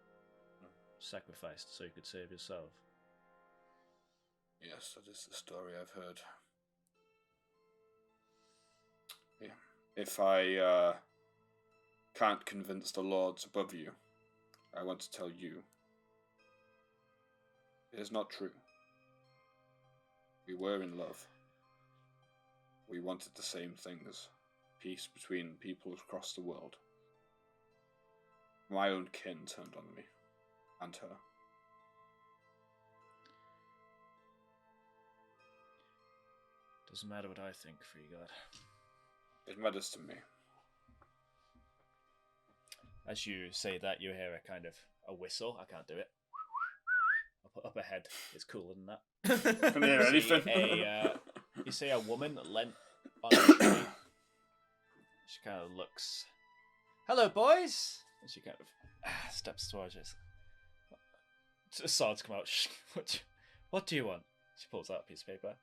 Sacrificed so you could save yourself. Yes, that is the story I've heard. Yeah. If I can't convince the lords above you, I want to tell you, it is not true. We were in love. We wanted the same things. Peace between people across the world. My own kin turned on me. And her. Doesn't matter what I think, Free God. It matters to me. As you say that, you hear a kind of a whistle. I can't do it. Up ahead, it's cooler than that. Can you hear anything? You see a woman leant on a tree. She kind of looks. Hello, boys! And she kind of steps towards us. Swords come out. What do you want? She pulls out a piece of paper.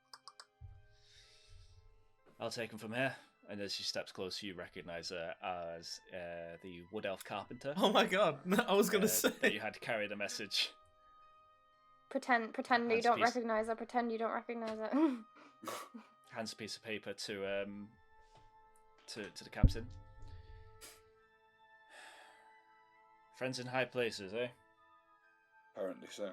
I'll take him from here. And as she steps closer, you recognise her as the Wood Elf Carpenter. Oh my god! I was gonna say that you had carried a message. Pretend you don't recognize her. Pretend you don't recognize her. Hands a piece of paper to the captain. Friends in high places, eh? Apparently so.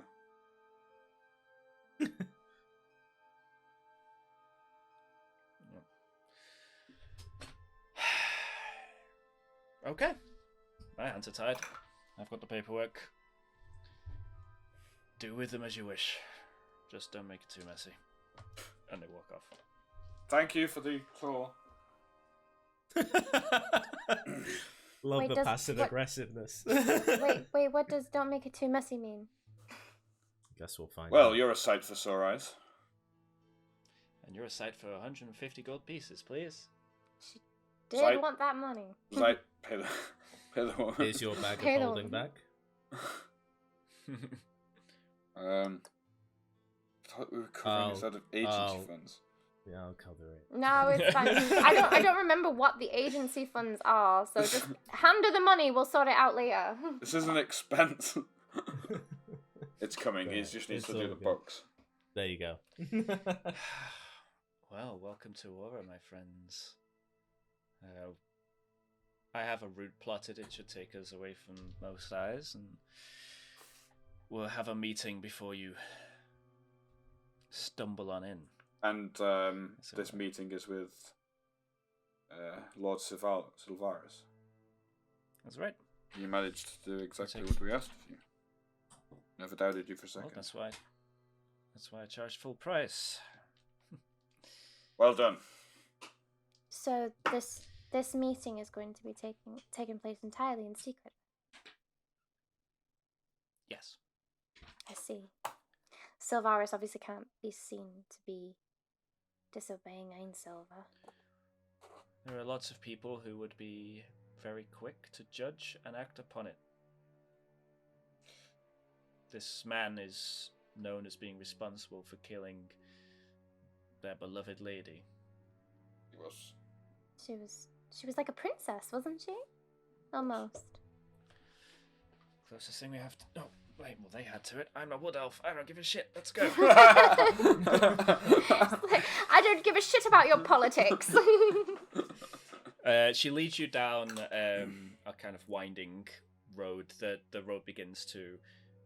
Okay. My hands are tied. I've got the paperwork. Do with them as you wish. Just don't make it too messy. And they walk off. Thank you for the tour. Love the passive aggressiveness. wait, what does "don't make it too messy" mean? Guess we'll find out. Well, you're a sight for sore eyes. And you're a sight for 150 gold pieces, please. She did want that money. Sight, pay the woman. Here's your bag of holding back. I thought we were covering this out of agency funds. Yeah, I'll cover it. No, it's fine. I don't remember what the agency funds are, so just hand her the money. We'll sort it out later. This is an expense. It's coming. He just needs to do the books. There you go. Well, welcome to Aura, my friends. I have a route plotted. It should take us away from most eyes, and we'll have a meeting before you stumble on in. And this meeting is with Lord Silvaris. That's right. You managed to do exactly what we asked of you. Never doubted you for a second. Well, that's why I charged full price. Well done. So this meeting is going to be taking place entirely in secret. Yes. I see. Silvaris obviously can't be seen to be disobeying Ainesilver. There are lots of people who would be very quick to judge and act upon it. This man is known as being responsible for killing their beloved lady. He was. She was like a princess, wasn't she? Almost. Closest thing we have to... Oh, wait, well, they had to it. I'm a wood elf. I don't give a shit. Let's go. Like, I don't give a shit about your politics. She leads you down a kind of winding road. The road begins to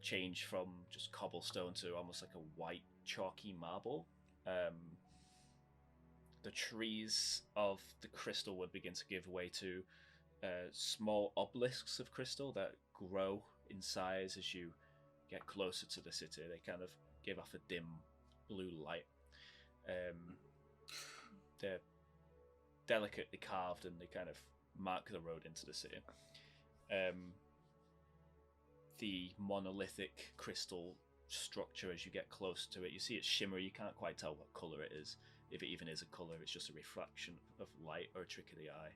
change from just cobblestone to almost like a white chalky marble. The trees of the crystal wood begin to give way to small obelisks of crystal that grow in size as you get closer to the city. They kind of give off a dim blue light. They're delicately carved and they kind of mark the road into the city. The monolithic crystal structure, as you get close to it, you see it's shimmery. You can't quite tell what colour it is. If it even is a colour, it's just a refraction of light or a trick of the eye.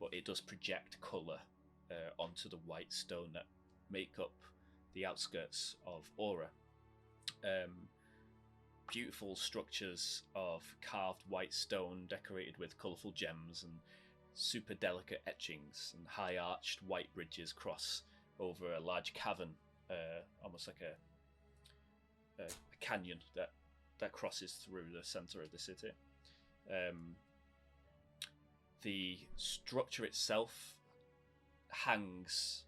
But it does project colour onto the white stone that make up the outskirts of Aura. Beautiful structures of carved white stone decorated with colourful gems and super delicate etchings, and high arched white bridges cross over a large cavern, almost like a canyon that crosses through the centre of the city. The structure itself hangs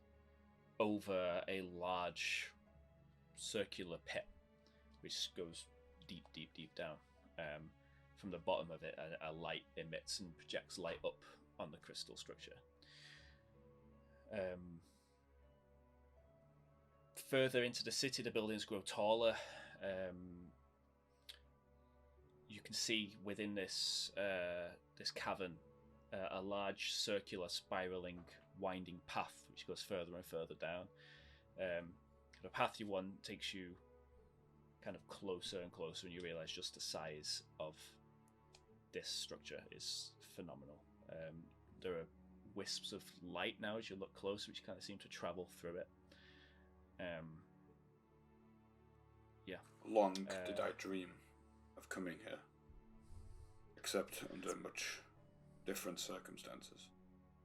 over a large circular pit which goes deep down. From the bottom of it, a light emits and projects light up on the crystal structure. Further into the city, the buildings grow taller. You can see within this cavern a large circular spiraling winding path which goes further and further down. The path you want takes you kind of closer and closer, and you realise just the size of this structure is phenomenal. There are wisps of light now as you look closer, which kind of seem to travel through it. Yeah. Long did I dream of coming here, except under much different circumstances.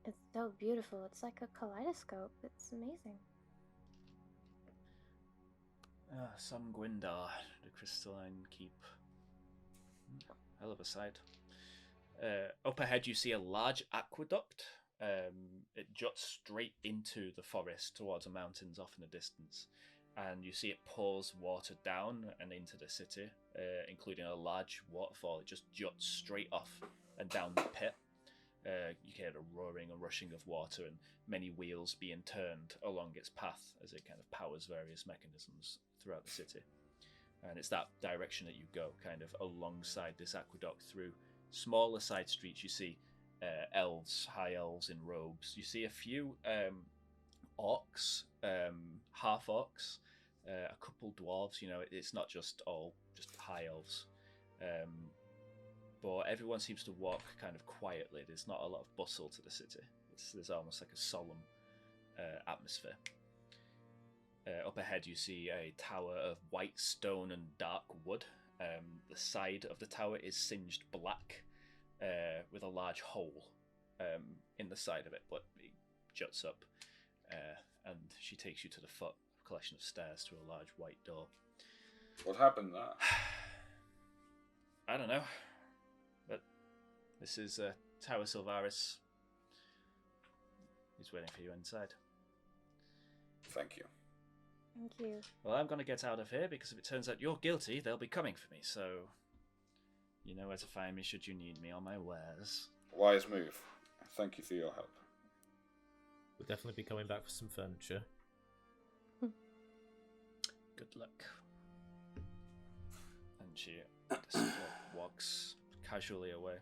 It's so beautiful. It's like a kaleidoscope. It's amazing. Some Gwindar, the crystalline keep. Hell of a sight. Up ahead you see a large aqueduct. It juts straight into the forest towards the mountains off in the distance. And you see it pours water down and into the city, including a large waterfall. It just juts straight off and down the pit. You hear the roaring and rushing of water and many wheels being turned along its path as it kind of powers various mechanisms throughout the city. And it's that direction that you go, kind of alongside this aqueduct through smaller side streets. You see elves, high elves in robes. You see a few orcs, half orcs, a couple dwarves. You know, it's not just all just high elves. But everyone seems to walk kind of quietly. There's not a lot of bustle to the city. There's almost like a solemn atmosphere. Up ahead you see a tower of white stone and dark wood. The side of the tower is singed black with a large hole in the side of it, but it juts up. And she takes you to the foot of a collection of stairs to a large white door. What happened there? I don't know. But this is Tower Sylvaris. He's waiting for you inside. Thank you. Thank you. Well, I'm going to get out of here because if it turns out you're guilty, they'll be coming for me. So, you know where to find me should you need me on my wares. Wise move. Thank you for your help. We'll definitely be coming back for some furniture. Good luck. And she walks casually away.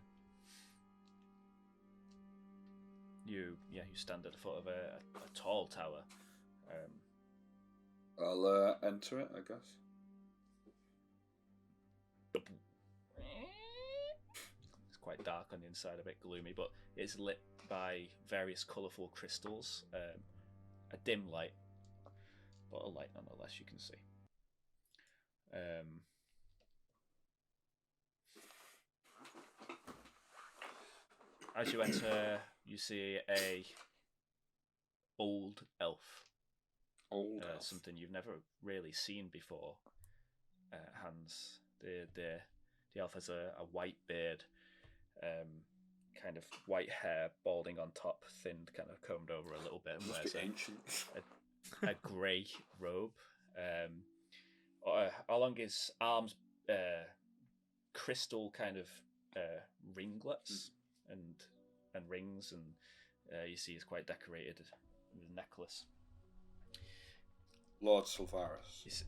You stand at the foot of a tall tower. I'll enter it, I guess. It's quite dark on the inside, a bit gloomy, but it's lit by various colourful crystals. A dim light, but a light nonetheless, you can see. As you enter, you see a old elf. Old elf. Something you've never really seen before. Hans, the elf has a white beard, kind of white hair, balding on top, thinned, kind of combed over a little bit, and wears a grey robe. Along his arms, crystal kind of ringlets and rings, and you see he's quite decorated with a necklace. Lord Silvarus.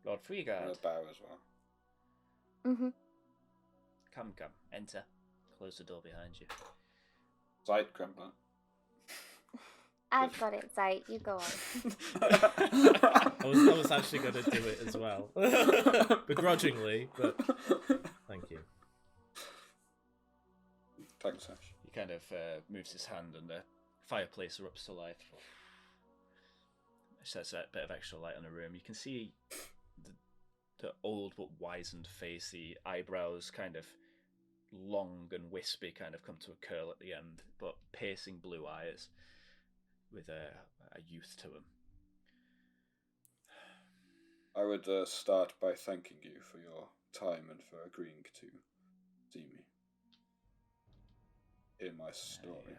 Lord Freegard. A bow as well. Mm-hmm. Come, enter. Close the door behind you. Sight, Kremlin. I've got it, Zite. You go on. I was actually going to do it as well. Begrudgingly, but thank you. Thanks, Ash. He kind of moves his hand and the fireplace erupts to life. Sets a bit of extra light on the room. You can see the old but wizened face, the eyebrows kind of long and wispy, kind of come to a curl at the end, but piercing blue eyes with a youth to him. I would start by thanking you for your time and for agreeing to see me. Hear my story.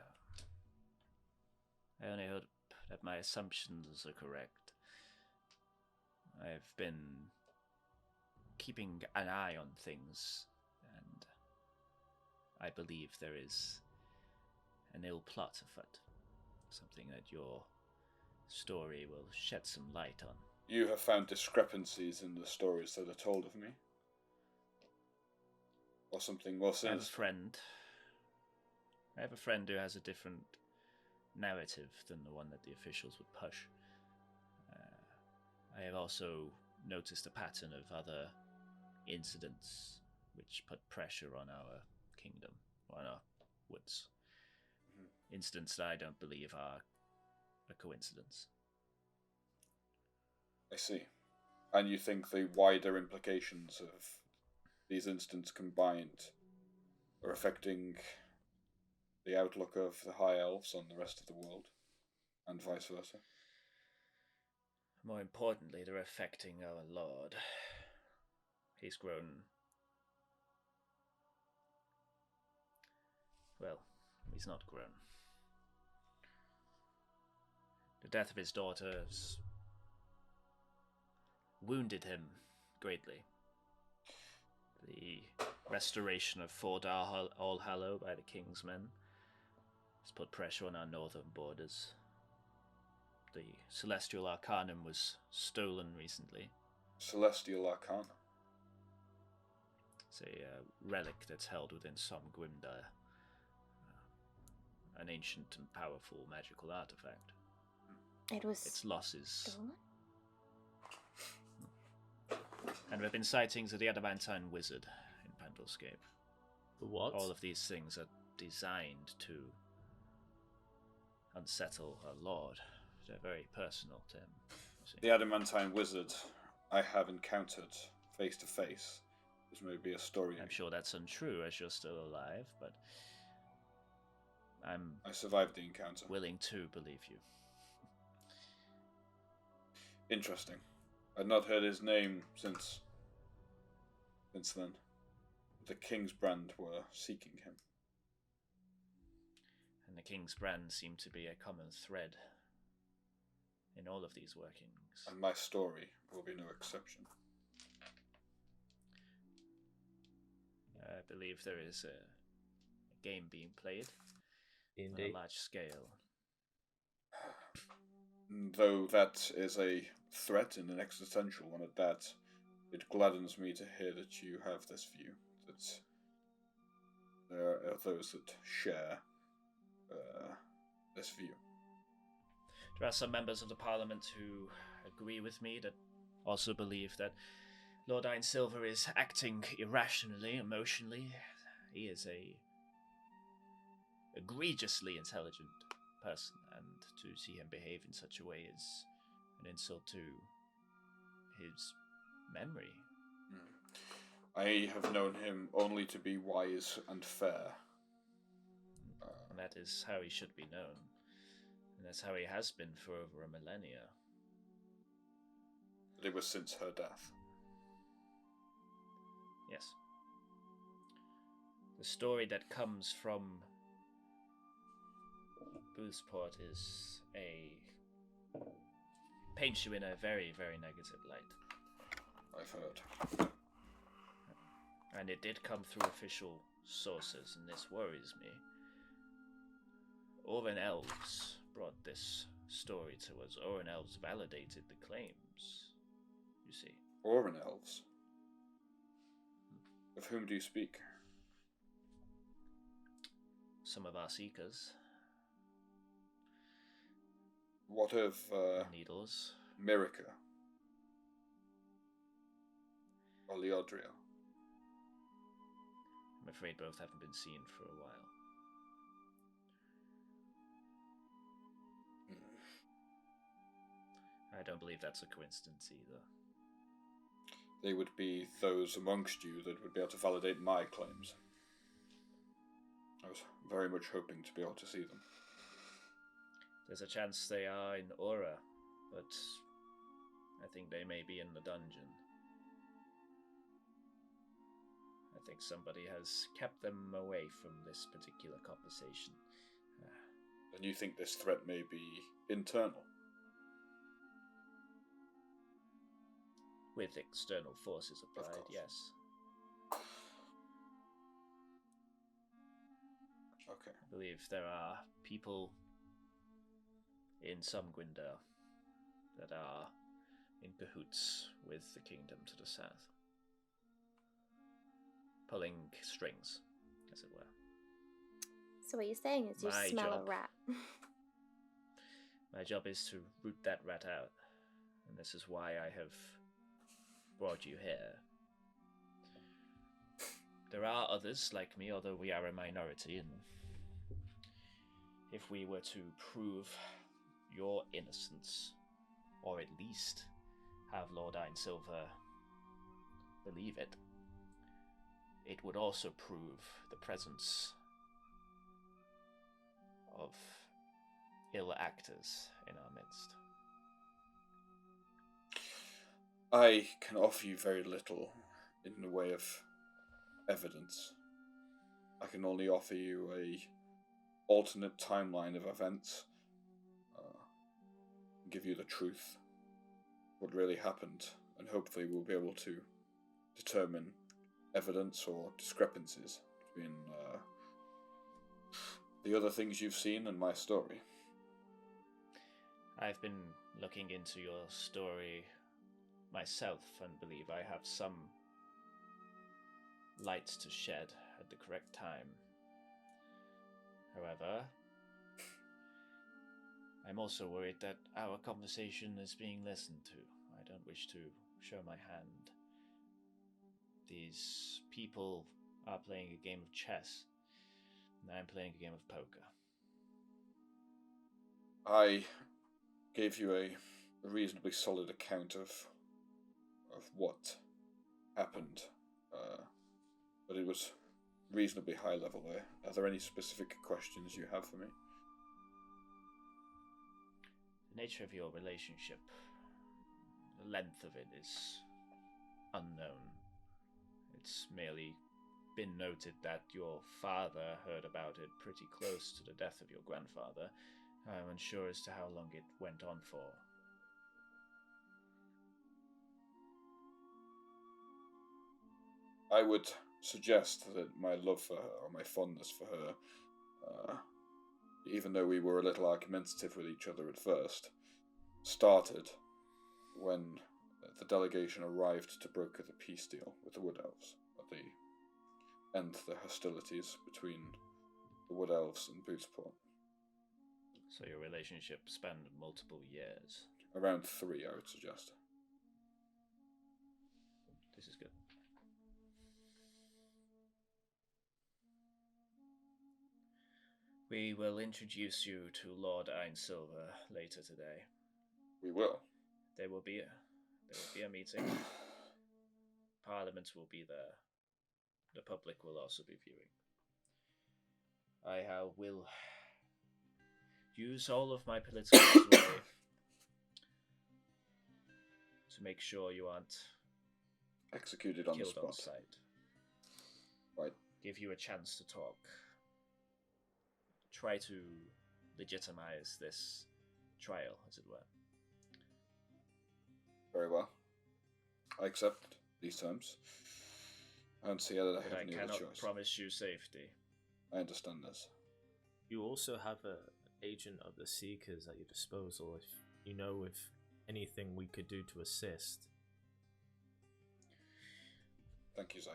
I only hope that my assumptions are correct. I've been keeping an eye on things, and I believe there is an ill plot afoot. Something that your story will shed some light on. You have found discrepancies in the stories that are told of me? Or something more sinister? I have a friend who has a different narrative than the one that the officials would push. I have also noticed a pattern of other incidents which put pressure on our kingdom, on our woods. Incidents that I don't believe are a coincidence. I see. And you think the wider implications of these incidents combined are affecting the outlook of the High Elves on the rest of the world, and vice versa? More importantly, they're affecting our Lord. He's grown... Well, he's not grown. The death of his daughters wounded him greatly. The restoration of Fort Allhallow by the King's men has put pressure on our northern borders. The Celestial Arcanum was stolen recently. Celestial Arcanum? It's a relic that's held within some Grimdire. An ancient and powerful magical artifact. Its losses. Stolen? And there have been sightings of the Adamantine Wizard in Pandalscape. The what? All of these things are designed to unsettle our Lord. They're very personal to him. The Adamantine Wizard I have encountered face to face. This may be a story. I'm sure that's untrue as you're still alive, but I survived the encounter. Willing to believe you. Interesting. I'd not heard his name since then. The King's Brand were seeking him. And the King's Brand seemed to be a common thread in all of these workings. And my story will be no exception. I believe there is a game being played. Indeed. On a large scale. Though that is a threat and an existential one at that, it gladdens me to hear that you have this view, that there are those that share this view. There are some members of the Parliament who agree with me, that also believe that Lord Ainesilver is acting irrationally, emotionally. He is a egregiously intelligent person, and to see him behave in such a way is an insult to his memory. I have known him only to be wise and fair. And that is how he should be known. And that's how he has been for over a millennia. But it was since her death. Yes. The story that comes from Boothport is paints you in a very, very negative light. I've heard. And it did come through official sources, and this worries me. Oren Elves brought this story to us. Oren Elves validated the claims, you see. Oren Elves? Of whom do you speak? Some of our seekers. What of, Needles. Mirica? Or Leodria? I'm afraid both haven't been seen for a while. I don't believe that's a coincidence either. They would be those amongst you that would be able to validate my claims. I was very much hoping to be able to see them. There's a chance they are in Aura, but I think they may be in the dungeon. I think somebody has kept them away from this particular conversation. And you think this threat may be internal? With external forces applied, course. yes. Okay. I believe there are people in some Gwyndor that are in cahoots with the kingdom to the south. Pulling strings, as it were. So what you're saying is you My smell job. a rat. My job is to root that rat out, and this is why I have brought you here. There are others like me, although we are a minority, and if we were to prove your innocence, or at least have Lord Ainesilver believe it, it would also prove the presence of ill actors in our midst. I can offer you very little in the way of evidence. I can only offer you a alternate timeline of events, give you the truth, what really happened, and hopefully we'll be able to determine evidence or discrepancies between the other things you've seen and my story. I've been looking into your story myself and believe I have some lights to shed at the correct time. However, I'm also worried that our conversation is being listened to. I don't wish to show my hand. These people are playing a game of chess, and I'm playing a game of poker. I gave you a reasonably solid account of what happened, but it was reasonably high level there. Are there any specific questions you have for me? The nature of your relationship, the length of it is unknown. It's merely been noted that your father heard about it pretty close to the death of your grandfather. I'm unsure as to how long it went on for. I would suggest that my love for her, or my fondness for her, even though we were a little argumentative with each other at first, started when the delegation arrived to broker the peace deal with the Wood Elves, at the end the hostilities between the Wood Elves and Bootsport. So your relationship spanned multiple years. Around 3, I would suggest. This is good. We will introduce you to Lord Ainesilver later today. We will. There will be a meeting. Parliament will be there. the public will also be viewing. I will use all of my political sway to make sure you aren't executed on the killed spot. on sight. Right. Give you a chance to talk. Try to legitimize this trial, as it were. Very well. I accept these terms. I don't see that I But have I any other cannot choice. promise you safety. I understand this. You also have an agent of the Seekers at your disposal if you know if anything we could do to assist. Thank you, Zaid.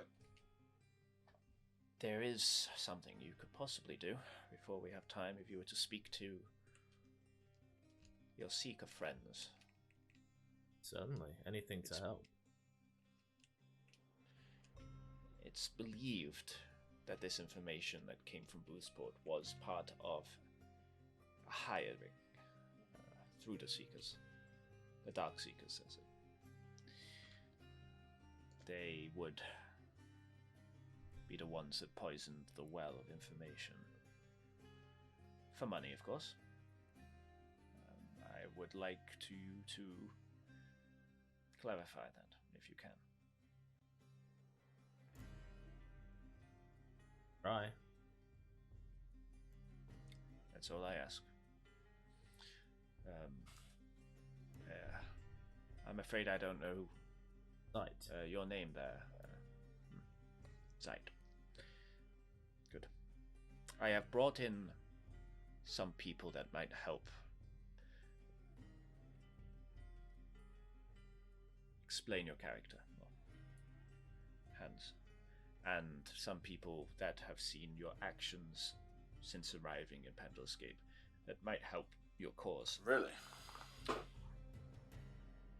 There is something you could possibly do before we have time if you were to speak to your Seeker friends. Certainly, anything to help. It's believed that this information that came from Boothport was part of a hiring through the Seekers. The Dark Seekers says it. They would be the ones that poisoned the well of information. For money, of course. I would like you to clarify that, if you can. Right. That's all I ask. I'm afraid I don't know Right. your name there. Zaid. Good. I have brought in some people that might help explain your character, Hans, and some people that have seen your actions since arriving in Pendlescape that might help your cause. Really?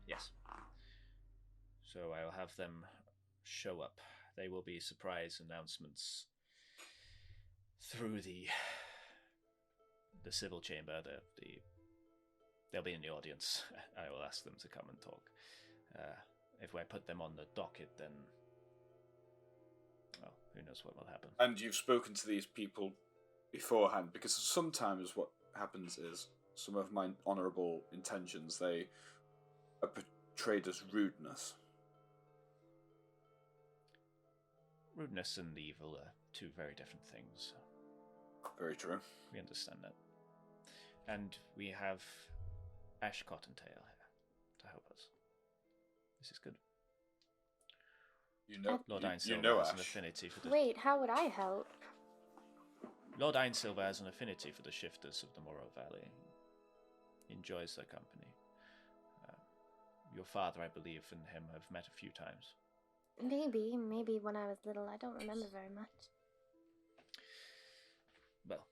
Yes. So I'll have them show up. They will be surprise announcements through the civil chamber. They'll be in the audience. I will ask them to come and talk. If I put them on the docket, then well, who knows what will happen. And you've spoken to these people beforehand, because sometimes what happens is some of my honourable intentions, they are portrayed as rudeness. Rudeness and evil are two very different things. Very true. We understand that. And we have Ash Cottontail here to help us. This is good. You know, Lord you Ainesilver know has Ash. an affinity for the... Wait, how would I help? Lord Ainesilver has an affinity for the shifters of the Morrow Valley. He enjoys their company. Your father, I believe, and him have met a few times. Maybe when I was little. I don't remember very much. Well,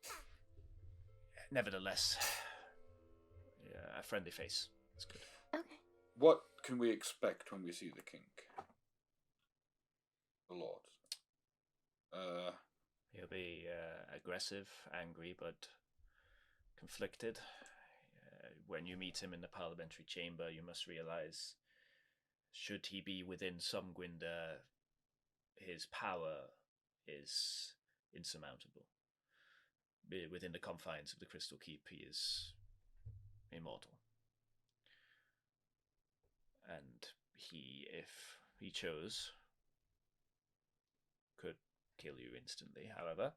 nevertheless, yeah, a friendly face. That's good. Okay. What can we expect when we see the king? The Lord. He'll be aggressive, angry, but conflicted. When you meet him in the parliamentary chamber, you must realize, should he be within Somgwinder, his power is insurmountable. Within the confines of the Crystal Keep, he is immortal. And he, if he chose, could kill you instantly. However,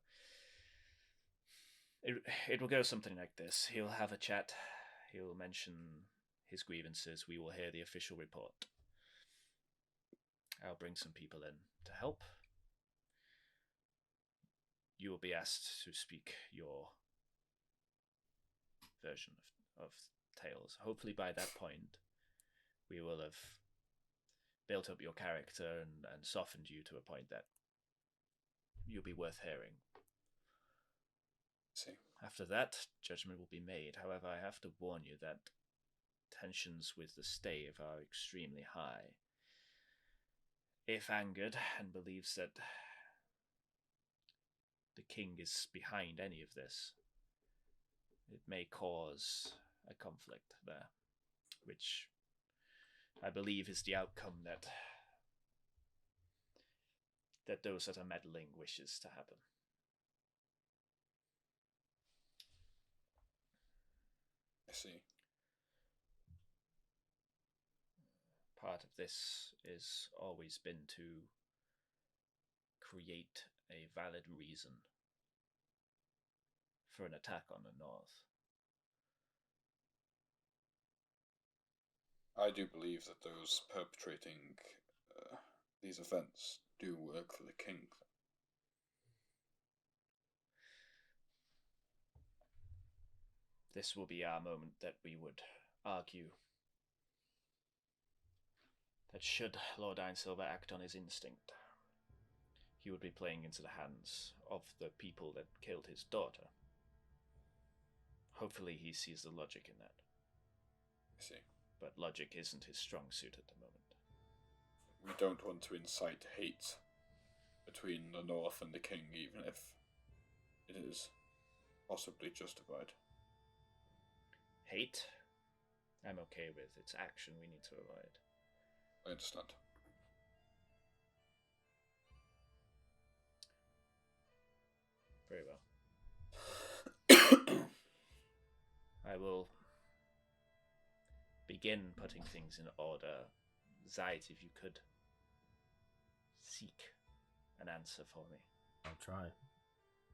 it will go something like this. He'll have a chat. He'll mention his grievances. We will hear the official report. I'll bring some people in to help. You will be asked to speak your version of tales. Hopefully by that point, we will have built up your character and softened you to a point that you'll be worth hearing. See. After that, judgment will be made. However, I have to warn you that tensions with the stave are extremely high. If angered and believes that the king is behind any of this, it may cause a conflict there, which I believe is the outcome that that those that are meddling wishes to happen. I see. Part of this has always been to create a valid reason for an attack on the North. I do believe that those perpetrating these events do work for the king. This will be our moment that we would argue that should Lord Ainesilver act on his instinct, he would be playing into the hands of the people that killed his daughter. Hopefully he sees the logic in that. I see. But logic isn't his strong suit at the moment. We don't want to incite hate between the North and the king, even if it is possibly justified. Hate? I'm okay with. It's action we need to avoid. I understand. Very well. I will begin putting things in order. Zeit, if you could seek an answer for me. I'll try.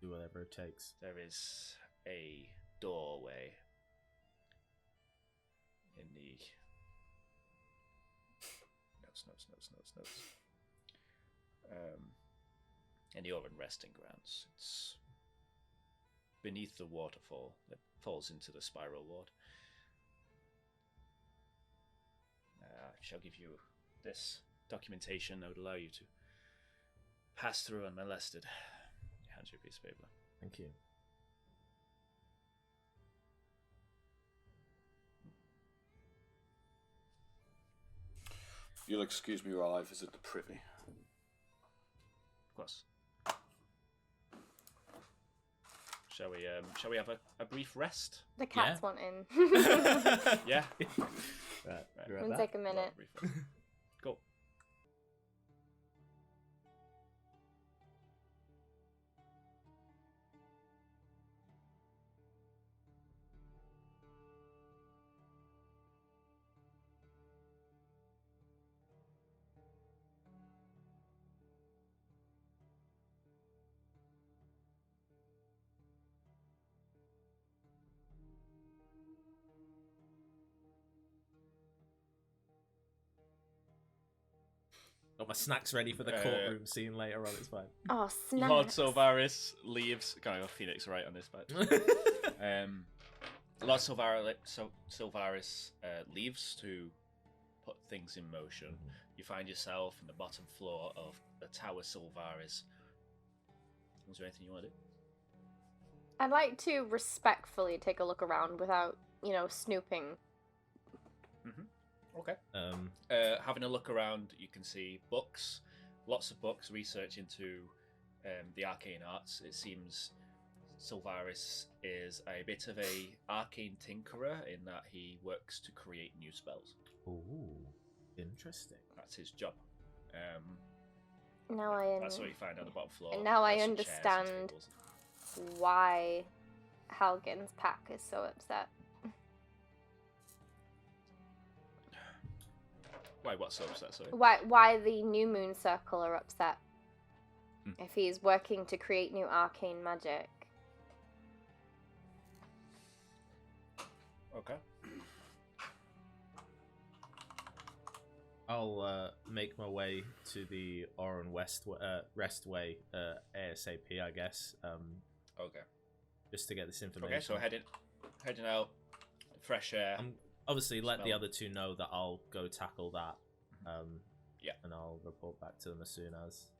Do whatever it takes. There is a doorway in the notes. In the Oren resting grounds. It's beneath the waterfall that falls into the spiral ward. I shall give you this documentation that would allow you to pass through unmolested. He hands you a piece of paper. Thank you. You'll excuse me while I visit the privy. Of course. Shall we have a brief rest? The cats want in. Yeah. Right. It'll take a minute. Cool. Got my snacks ready for the courtroom scene later on. It's fine. Oh, snacks. Lord Silvaris leaves. Kind of Phoenix right on this, but Lord Silvaris leaves to put things in motion. You find yourself in the bottom floor of the Tower Silvaris. Is there anything you want to do? I'd like to respectfully take a look around without, snooping. Mm-hmm. Okay. Um, Having a look around, you can see books, lots of books, research into the arcane arts. It seems Silvaris is a bit of a arcane tinkerer in that he works to create new spells. Ooh, interesting. That's his job. That's what you find on the bottom floor. And now I There's some chairs and understand tables. why Halgin's pack is so upset. Why? What's so upset? Sorry. Why the New Moon Circle are upset. If he's working to create new arcane magic. Okay. I'll make my way to the Oran Restway ASAP, I guess. Okay. Just to get this information. Okay, so heading out, fresh air. Obviously, let the other two know that I'll go tackle that. Yeah. And I'll report back to them as soon as.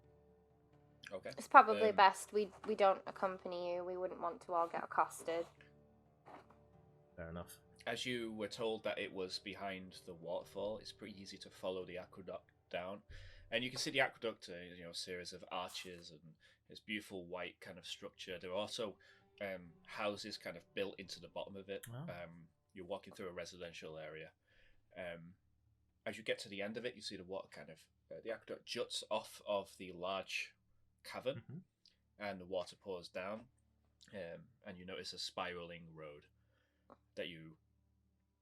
Okay. It's probably best we don't accompany you. We wouldn't want to all get accosted. Fair enough. As you were told that it was behind the waterfall, it's pretty easy to follow the aqueduct down, and you can see the aqueduct, a series of arches and this beautiful white kind of structure. There are also houses kind of built into the bottom of it. Oh. You're walking through a residential area. As you get to the end of it, you see the water kind of the aqueduct juts off of the large cavern, Mhm. and the water pours down, and you notice a spiraling road that you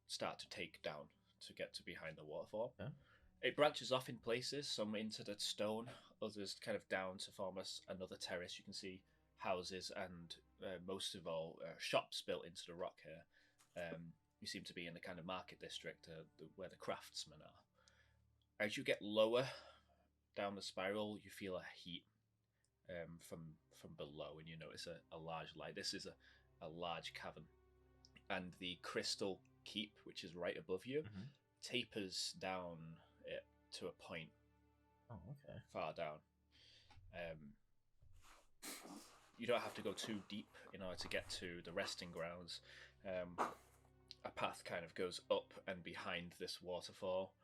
start to take down to get to behind the waterfall. Yeah. It branches off in places, some into the stone, others kind of down to form another terrace. You can see houses and most of all shops built into the rock here. You seem to be in the kind of market district where the craftsmen are. As you get lower down the spiral, you feel a heat from below, and you notice a large light. This is a large cavern, and the crystal keep, which is right above you, tapers down it to a point. Oh, okay. Far down. You don't have to go too deep in order to get to the resting grounds. A path kind of goes up and behind this waterfall,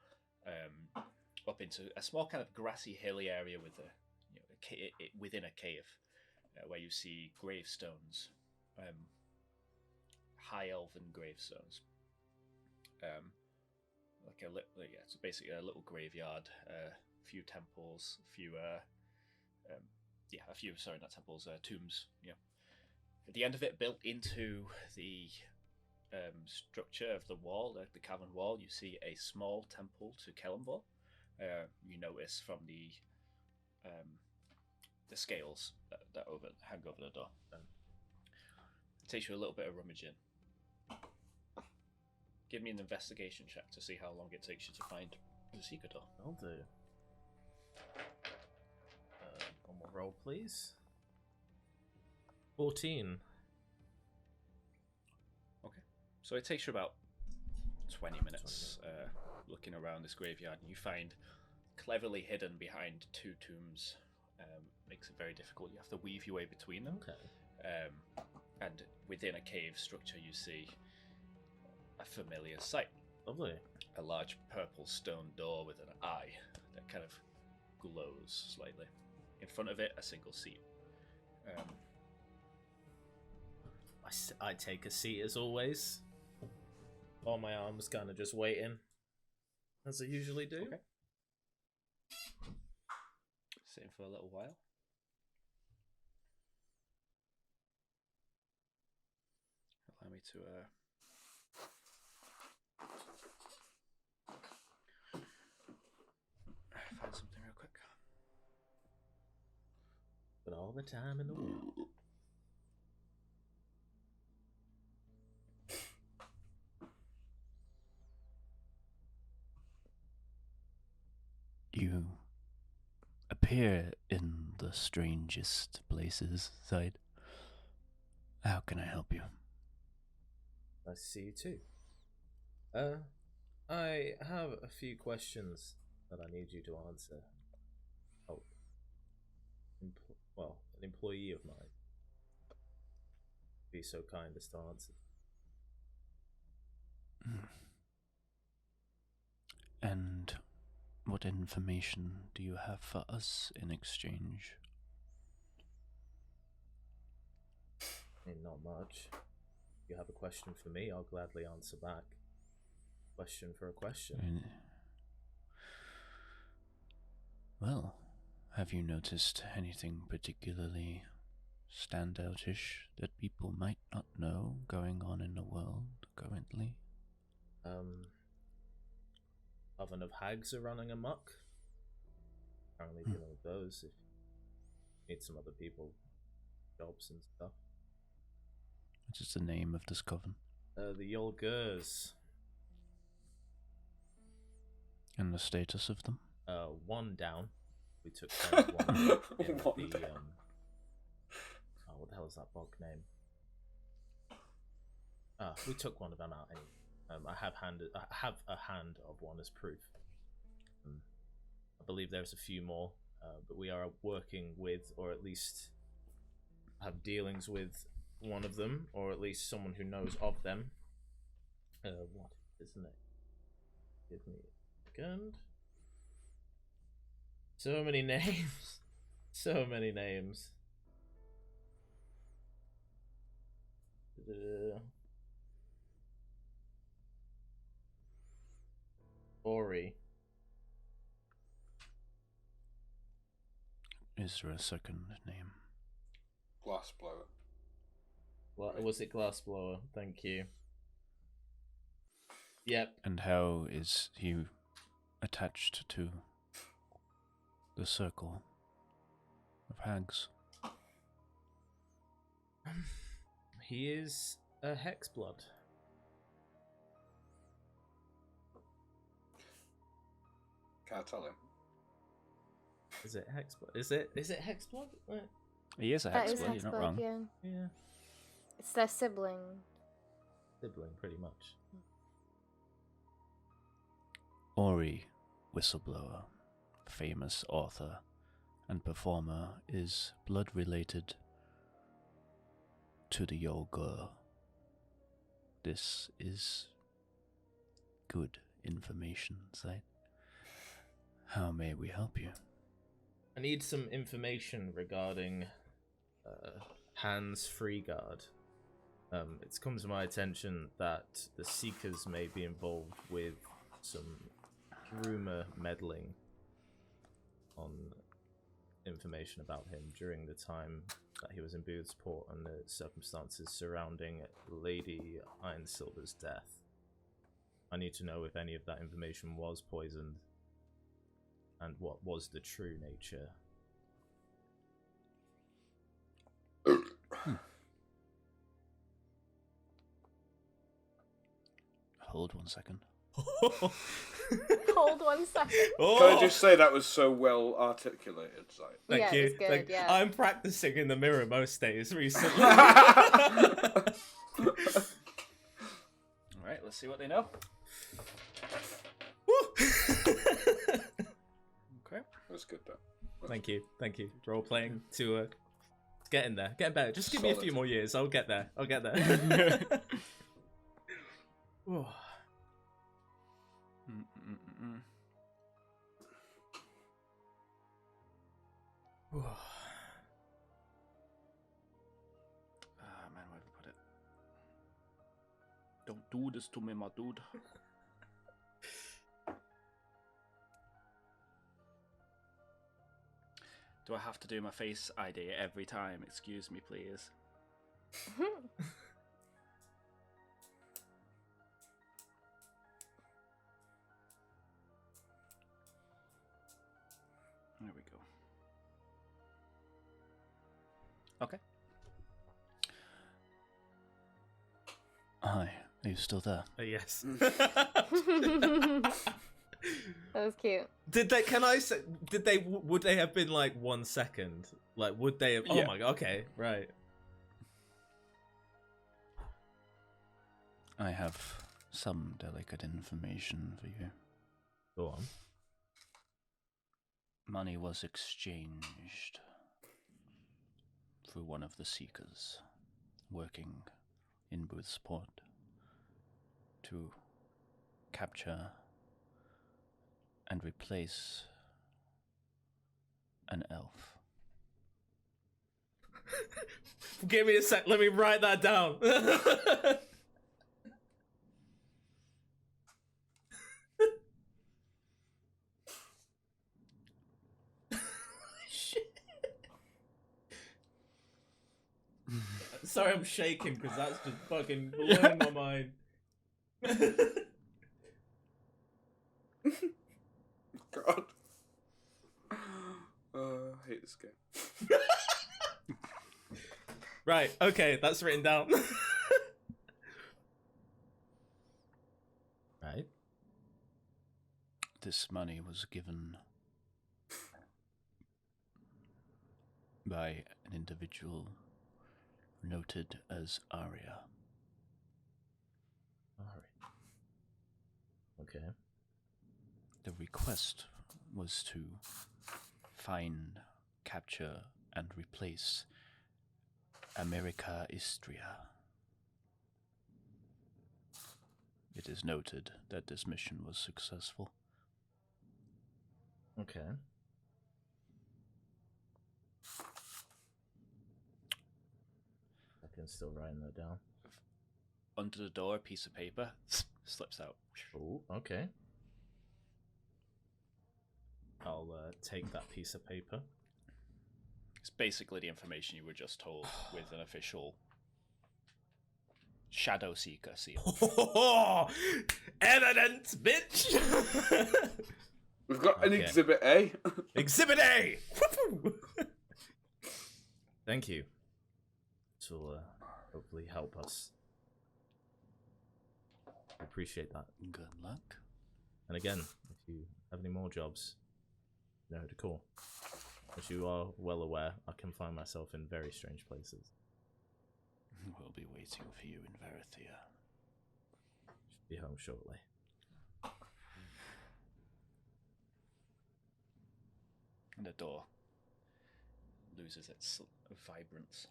up into a small kind of grassy, hilly area with within a cave, where you see gravestones, high elven gravestones. It's basically a little graveyard, a few temples, tombs. Yeah. At the end of it, built into the structure of the wall, the cavern wall, you see a small temple to Kelemvor. You notice from the scales that hang over the door. It takes you a little bit of rummaging. Give me an investigation check to see how long it takes you to find the secret door. I'll do. One more roll, please. 14. Okay. So it takes you about 20 minutes looking around this graveyard, and you find cleverly hidden behind two tombs. Makes it very difficult. You have to weave your way between them. Okay. And within a cave structure, you see a familiar sight. Lovely. A large purple stone door with an eye that kind of glows slightly. In front of it, a single seat. I take a seat as always. On my arms, kind of just waiting, as I usually do. Okay. Sitting for a little while. Allow me to find something real quick. But all the time in the world. You appear in the strangest places, Side. How can I help you? Nice to see you too. I have a few questions that I need you to answer. Oh, an employee of mine. Be so kind as to answer. And what information do you have for us in exchange? Not much. If you have a question for me, I'll gladly answer back. Question for a question. Well, have you noticed anything particularly standoutish that people might not know going on in the world currently? Oven of hags are running amok. Currently dealing with those. If you need some other people, jobs and stuff. What is the name of this coven? The Yolgurs. And the status of them? One down. We took care of one in the what the hell is that bog name? We took one of them out anyway. I have a hand of one as proof. I believe there's a few more, but we are working with, or at least have dealings with, one of them, or at least someone who knows of them. What is the name? Give me a second. So many names. So many names. Ori. Is there a second name? Glassblower. What was it? Glassblower. Thank you. Yep. And how is he attached to the circle of hags? He is a hexblood. Can't tell him. Is it hexblood? Is it hexblood? He is a That is hexblood, you're not Hexblood, wrong. yeah. Yeah. It's their sibling. Sibling, pretty much. Ori Whistleblower, famous author and performer, is blood related to the Yolgur. This is good information, Zite. How may we help you? I need some information regarding Hans Freeguard. It's come to my attention that the Seekers may be involved with some rumor meddling on information about him during the time that he was in Boothsport and the circumstances surrounding Lady Ainesilver's death. I need to know if any of that information was poisoned and what was the true nature. Hold 1 second. Hold 1 second. Can I just say that was so well articulated, Zite? Thank Yeah, you. it's good, yeah. I'm practicing in the mirror most days recently. Alright, let's see what they know. Okay. That's good, though. Thank you. Role playing to getting there, getting better. Just give me a few Solid. more years. I'll get there. Ooh. Ooh. Man, where did we put it? Don't do this to me, my dude. Do I have to do my face ID every time? Excuse me, please. There we go. Okay. Hi, are you still there? Yes. That was cute. Did they? Can I say? Did they? Would they have been like 1 second? Like, would they have? Yeah. Oh my god. Okay. Right. I have some delicate information for you. Go on. Money was exchanged through one of the Seekers working in Boothsport to capture and replace an elf. Give me a sec. Let me write that down. Shit. Sorry, I'm shaking because that's just fucking blowing my mind. God. I hate this game. Right. Okay, that's written down. Right. This money was given by an individual noted as Arya. Alright. Okay. The request was to find, capture, and replace America Istria. It is noted that this mission was successful. Okay. I can still write that down. Under the door, a piece of paper slips out. Oh, okay. I'll take that piece of paper. It's basically the information you were just told with an official Shadow Seeker seal. Evidence, bitch! We've got an Okay. Exhibit A. Exhibit A! Thank you. This will hopefully help us. I appreciate that. Good luck. And again, if you have any more jobs, you know who to call. As you are well aware, I can find myself in very strange places. We'll be waiting for you in Verithia. Should be home shortly. And the door loses its vibrance.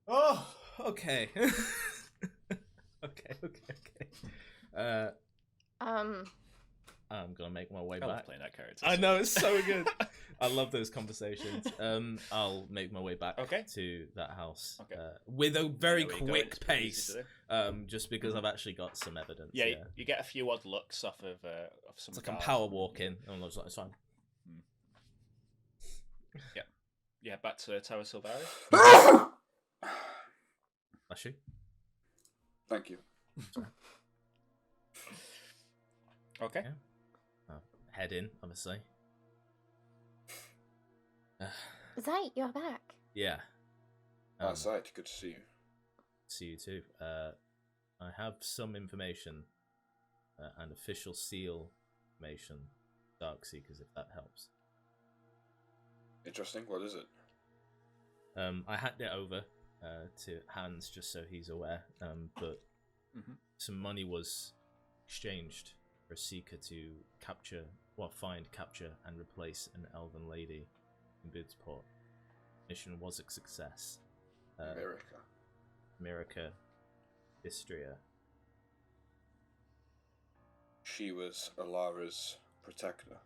Oh, okay. okay. I'm gonna make my way I love back. playing that character. I know, it's so good. I love those conversations. I'll make my way back to that house with a very quick pace, just because I've actually got some evidence. Yeah, you get a few odd looks off of some. It's like I'm power walking, and I was like, it's fine. Yeah, back to Tower Silvari. Bless you. Thank you. Okay. Yeah. Head in, obviously. Zayt, you're back. Yeah. Sight, good to see you. See you too. I have some information, an official seal information, Dark Seekers, if that helps. Interesting. What is it? I handed it over to Hans just so he's aware, but some money was exchanged for a seeker to find, capture, and replace an elven lady in Bidsport. Mission was a success. Mirica Istria. She was Alara's protector.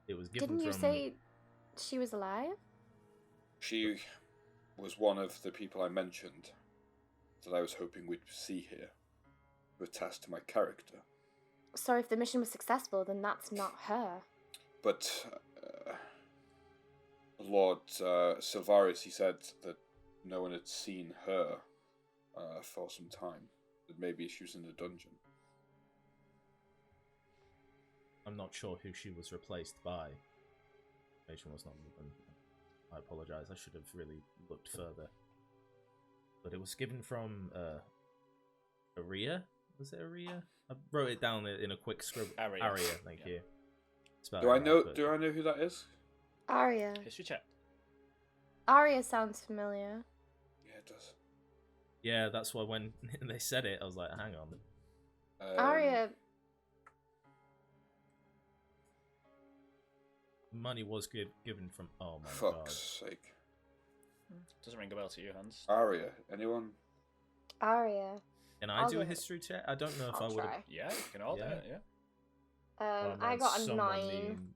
It was given Didn't you from... say she was alive? She was one of the people I mentioned that I was hoping we'd see here to attest to my character. So if the mission was successful, then that's not her. But Lord Silvaris, he said that no one had seen her for some time. That maybe she was in the dungeon. I'm not sure who she was replaced by. Information was not given. I apologise. I should have really looked further. But it was given from Aria. Was it Aria? I wrote it down in a quick scribble. Aria, thank you. Do I know who that is? Arya. History check. Arya sounds familiar. Yeah, it does. Yeah, that's why when they said it, I was like, hang on. Arya. Money was given from... Oh my fuck's god. sake. Doesn't ring a bell to you, Hans. Arya, anyone? Arya. Can I I'll do a give it- history check? I don't know if I'll I would have... try. Yeah, you can all do it, yeah. I got a 9.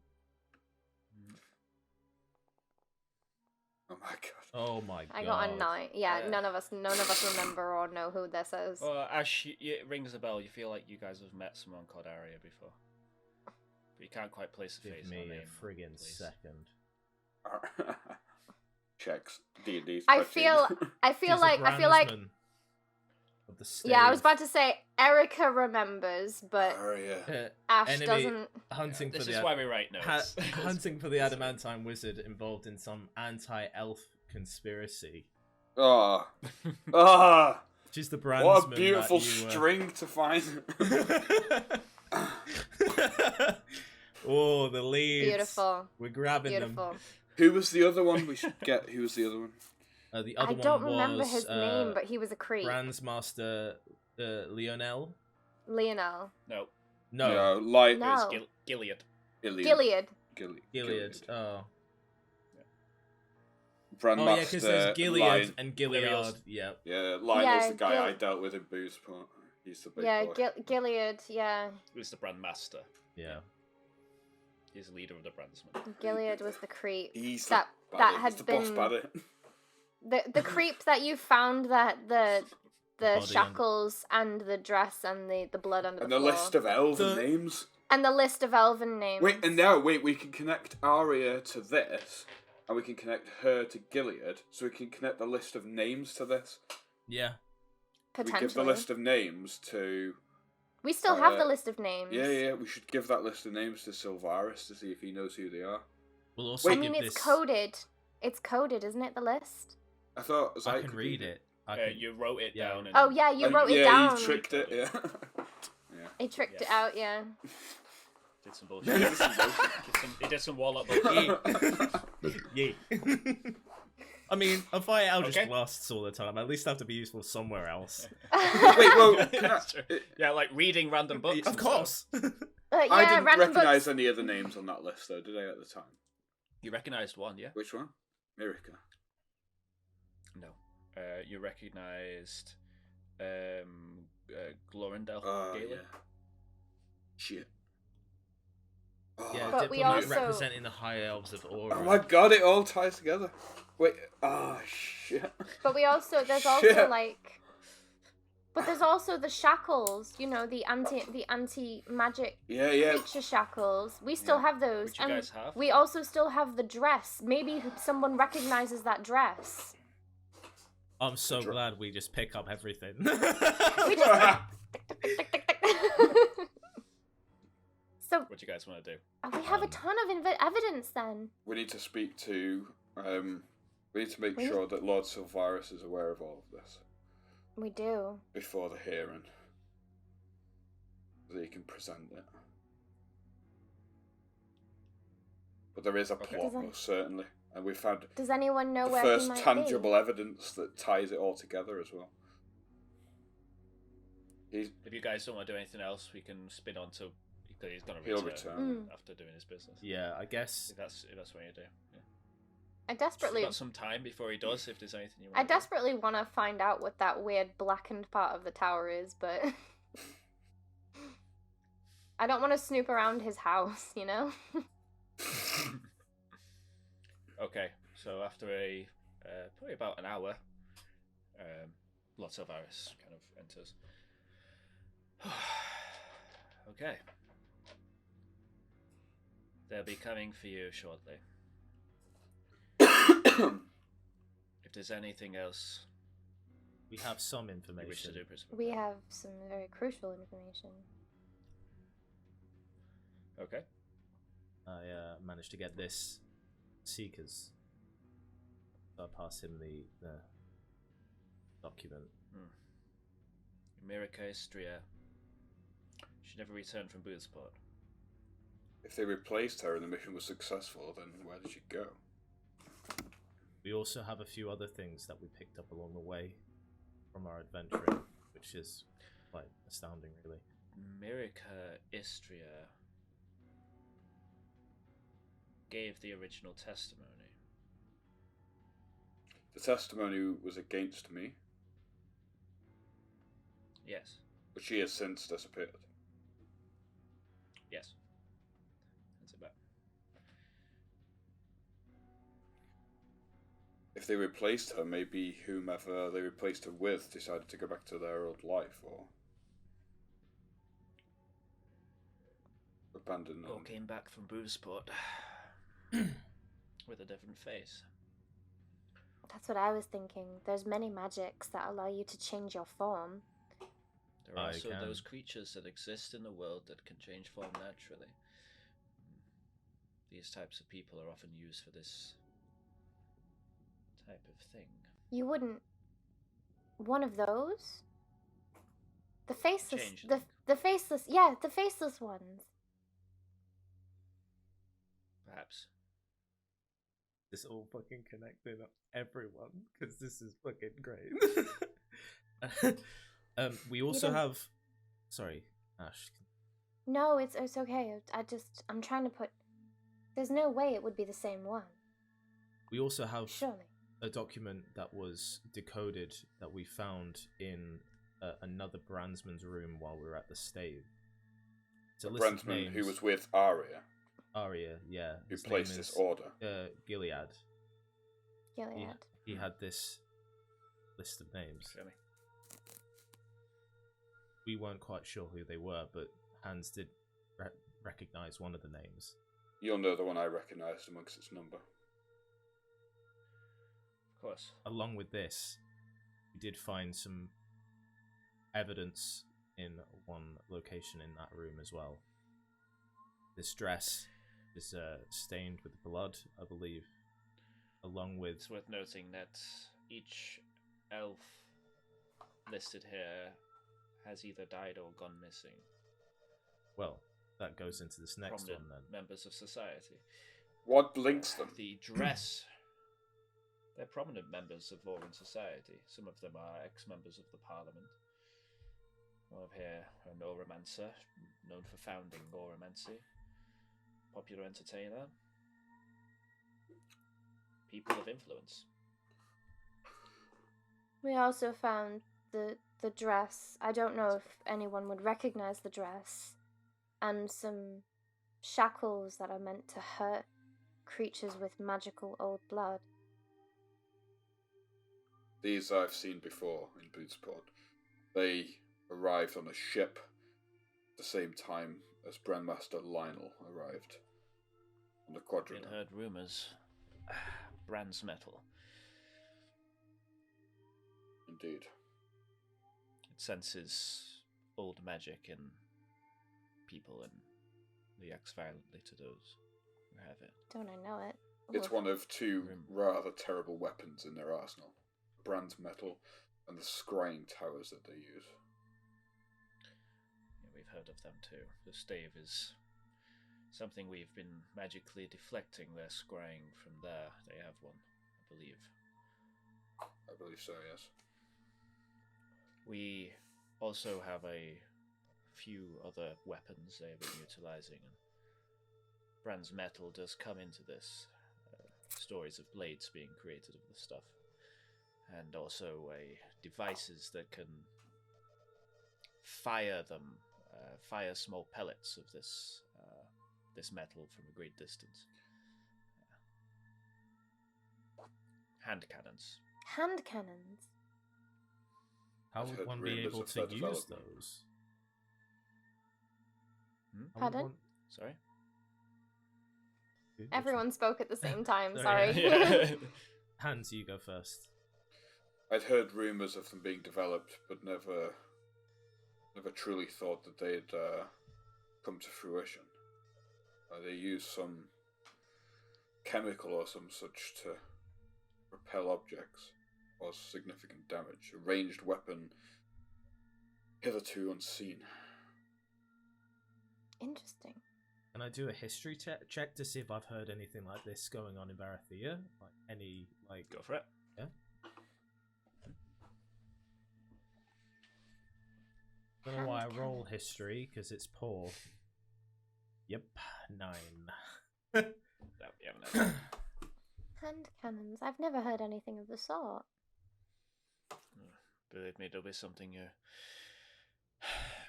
Oh my god. Oh my god. I got a 9. Yeah, none of us remember or know who this is. Well, it rings a bell. You feel like you guys have met someone called Arya before. But you can't quite place a face Give on me name. a friggin' please. second. Checks. D&D. I feel She's like the Brandsman of the yeah, I was stave. about to say Erica remembers, but Arya. Ash enemy doesn't. hunting for This the is why we write notes. hunting for the adamantine wizard involved in some anti-elf conspiracy. Ah. Ah. She's the Brandsman. What a beautiful that you, string to find. Oh, the leads. Beautiful. We're grabbing Beautiful. them. Who was the other one? We should get. Who was the other one? The other I don't one remember was, his name, but he was a creep. Brandsmaster Lionel. Lionel. No. No. Light No. is Gilead. Gilead. Gilead. Oh. Brandmaster. Oh yeah, because there's Gilead Lion. and Gilead. Gilead. Yeah. Yeah, Lionel's Yeah, the guy I dealt with in Boozport. He's the big Yeah, boy. Gilead. Yeah, Who's the Brandmaster? Yeah. He's the leader of the Brandsmen. Gilead was the creep. He's that the that baddie. had He's the been boss baddie. the creep that you found that the Body shackles and the dress and the blood under And the the floor. list of elven The- names. And the list of elven names. Wait, we can connect Arya to this, and we can connect her to Gilead, so we can connect the list of names to this. Yeah. Potentially. We give the list of names to... We still have the list of names. Yeah, we should give that list of names to Sylvaris to see if he knows who they are. We'll also I mean, it's coded. It's coded, isn't it, the list? I thought... I can read it. You wrote it down. Oh, yeah, you wrote it down. Yeah, he tricked it, yeah. He tricked it out, yeah. Did some bullshit. He did some warlock bullshit. Yeah. I mean, I fight Eldritch Blasts all the time. At least I have to be useful somewhere else. Wait, well... Yeah, like reading random books. Of course. I didn't recognise any of the names on that list, though, did I, at the time? You recognised one, yeah? Which one? Mirica. No. You recognised Glorindel Galen. Yeah. Shit. Oh. Yeah, but we diplomat also... representing the High Elves of Aura. Oh my god, it all ties together. Wait, shit. But we also, there's also like... But there's also the shackles, you know, the anti-magic creature shackles. We still have those. Which you guys have? We also still have the dress. Maybe someone recognizes that dress. I'm so glad we just pick up everything. We just... So, what do you guys want to do? We have a ton of evidence then. We need to speak to... we need to make sure that Lord Sylvaris is aware of all of this. We do. Before the hearing. So that he can present it. But there is a plot, most certainly. And we found Does anyone know the where first he might tangible be? evidence that ties it all together as well. If you guys don't want to do anything else, we can spin on to... Because he's going to return after doing his business. Yeah, I guess... If that's what you do. Yeah. I desperately... We've got some time before he does, if there's anything you want I desperately want to find out what that weird blackened part of the tower is, but... I don't want to snoop around his house, you know? Okay, so after probably about an hour, Lord Sylvaris kind of enters. Okay. They'll be coming for you shortly. If there's anything else we have some you wish to information. do, We have some very crucial information. Okay. I managed to get this Seekers. So I passed him the document. Mirica Istria. She never returned from Bootsport. If they replaced her and the mission was successful, then where did she go? We also have a few other things that we picked up along the way from our adventuring, which is quite astounding, really. Mirica Istria gave the original testimony. The testimony was against me, Yes. but she has since disappeared. Yes. That's about. If they replaced her, maybe whomever they replaced her with decided to go back to their old life, or abandon them. Or came back from Bootsport with a different face. That's what I was thinking. There's many magics that allow you to change your form. There are also those creatures that exist in the world that can change form naturally. These types of people are often used for this type of thing. You wouldn't... One of those? The faceless... Changeling. The faceless... Yeah, the faceless ones. Perhaps. This all fucking connected everyone, because this is fucking great. We also have... Sorry, Ash. No, it's okay. I'm trying to put... There's no way it would be the same one. We also have Surely. a document that was decoded that we found in another Brandsman's room while we were at the stave. It's a list of Brandsman names. who was with Arya, Arya, yeah. who His placed name this is, order. Gilead. Gilead. He had this list of names. Really? We weren't quite sure who they were, but Hans did recognize one of the names. You'll know the one I recognized amongst its number. Of course. Along with this, we did find some evidence in one location in that room as well. This dress is stained with blood, I believe, along with... It's worth noting that each elf listed here has either died or gone missing. Well, that goes into this next Prominent one then. members of society. What links them? The dress. They're prominent members of Lauren society. Some of them are ex-members of the parliament. One of here, an auramancer, known for founding auramancy. Popular entertainer. People of influence. We also found the dress. I don't know if anyone would recognize the dress. And some shackles that are meant to hurt creatures with magical old blood. These I've seen before in Bootsport. They arrived on a ship at the same time as Brandmaster Lionel arrived on the quadrant. I'd heard rumours. Brand's metal. Indeed. It senses old magic in people and reacts violently to those who have it. Don't I know it? It's Oof. one of two rather terrible weapons in their arsenal. Brand's metal and the scrying towers that they use. Yeah, we've heard of them too. The stave is something we've been magically deflecting their scrying from there. They have one, I believe. I believe so, yes. We also have a few other weapons they've been utilizing. Brand's metal does come into this. Stories of blades being created of the stuff. And also devices that can fire them, fire small pellets of this metal from a great distance. Hand cannons. Hand cannons? How I've would heard one be rumours able of to their use development. those? Hmm? How would Pardon? one- Sorry? Everyone spoke at the same time, Sorry. sorry. Yeah. Hans, you go first. I'd heard rumours of them being developed, but never truly thought that they'd come to fruition. They use some chemical or some such to repel objects, cause significant damage. A ranged weapon hitherto unseen. Interesting. Can I do a history check to see if I've heard anything like this going on in Barathea? Like any, like... Go for it. Yeah? Don't know why I Hand roll cannon. history, because it's poor. Yep, 9. That we haven't had. Hand cannons. I've never heard anything of the sort. Believe me, it'll be something you...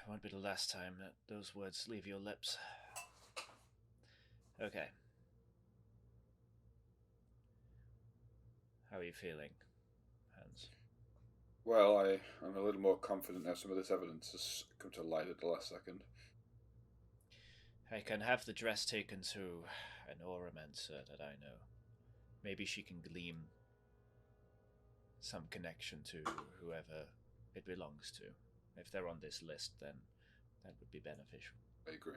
won't be the last time that those words leave your lips. Okay. How are you feeling, Hans? Well, I'm a little more confident now some of this evidence has come to light at the last second. I can have the dress taken to an auramancer that I know. Maybe she can glean some connection to whoever it belongs to. If they're on this list, then that would be beneficial. I agree.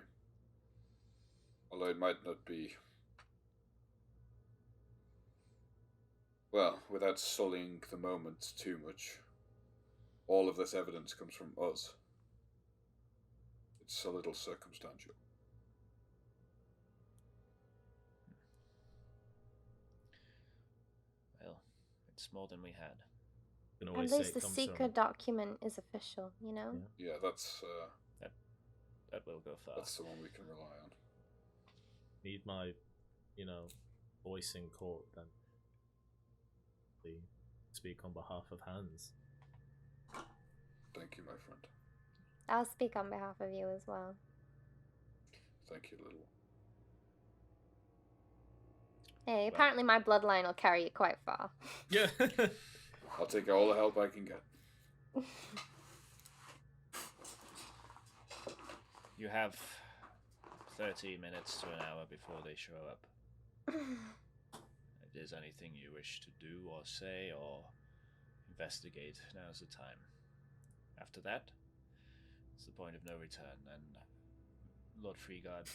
Although it might not be... Well, without sullying the moment too much, all of this evidence comes from us. It's a little circumstantial. Well, it's more than we had. Can At always say least it the comes secret from... document is official, you know? Yeah. Yeah, that's That will go far. the one we can rely on. Need my, voice in court, then speak on behalf of Hans. Thank you, my friend. I'll speak on behalf of you as well. Thank you, little. Hey, Well- apparently my bloodline will carry you quite far. Yeah. I'll take all the help I can get. You have 30 minutes to an hour before they show up. If there's anything you wish to do or say or investigate, now's the time. After that, it's the point of no return, and Lord Freeguard,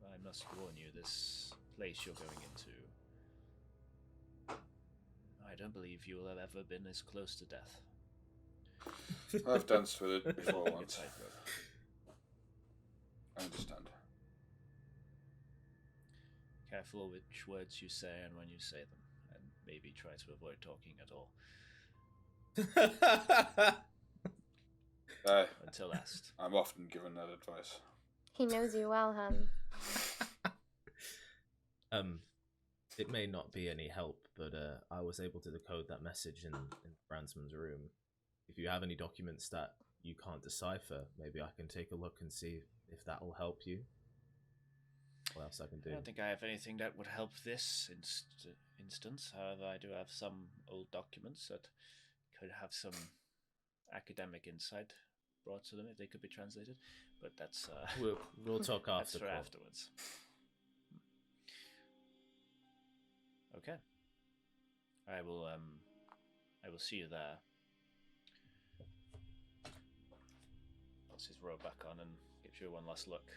I must warn you, this place you're going into, I don't believe you will have ever been as close to death. I've danced with it before once. I understand. Careful which words you say and when you say them, and maybe try to avoid talking at all. Until asked. I'm often given that advice. He knows you well, Hans. It may not be any help, but I was able to decode that message in Bransman's room. If you have any documents that you can't decipher, maybe I can take a look and see if that will help you. What else I can do? I don't think I have anything that would help this instance. However, I do have some old documents that could have some academic insight brought to them if they could be translated. But that's we'll talk after. That's for afterwards. Okay. I will see you there. Puts his robe back on and gives you one last look.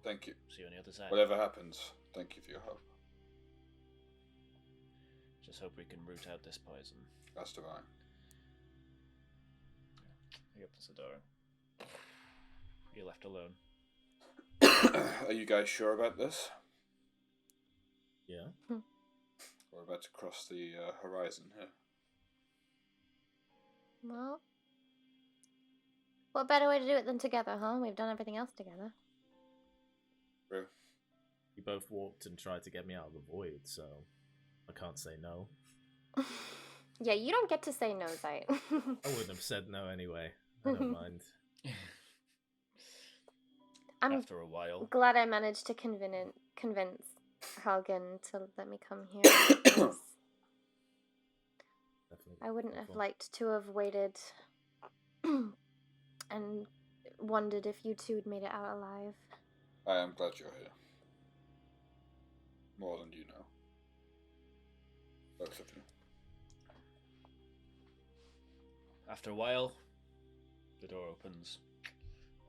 Thank you. See you on the other side. Whatever happens, thank you for your help. Just hope we can root out this poison. As do I. He opens the door. You're left alone. Are you guys sure about this? Yeah. We're about to cross the horizon here. Well, what better way to do it than together, huh? We've done everything else together. True. You both walked and tried to get me out of the void, so I can't say no. Yeah, you don't get to say no, Zite. I wouldn't have said no anyway. I don't mind. I'm After a while. glad I managed to convince Helgen to let me come here. I wouldn't have liked to have waited and wondered if you two had made it out alive. I am glad you're here. More than you know. Both of you. After a while, the door opens.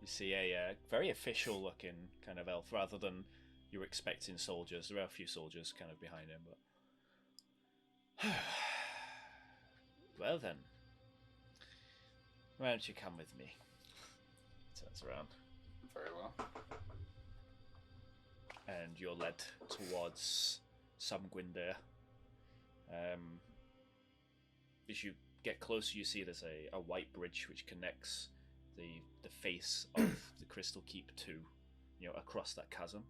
You see a very official looking kind of elf, rather than you're expecting soldiers. There are a few soldiers kind of behind him, but... Well then. Why don't you come with me? Turns around. Very well. And you're led towards Samgwinder. As you get closer, you see there's a white bridge which connects the face of the Crystal Keep to, across that chasm.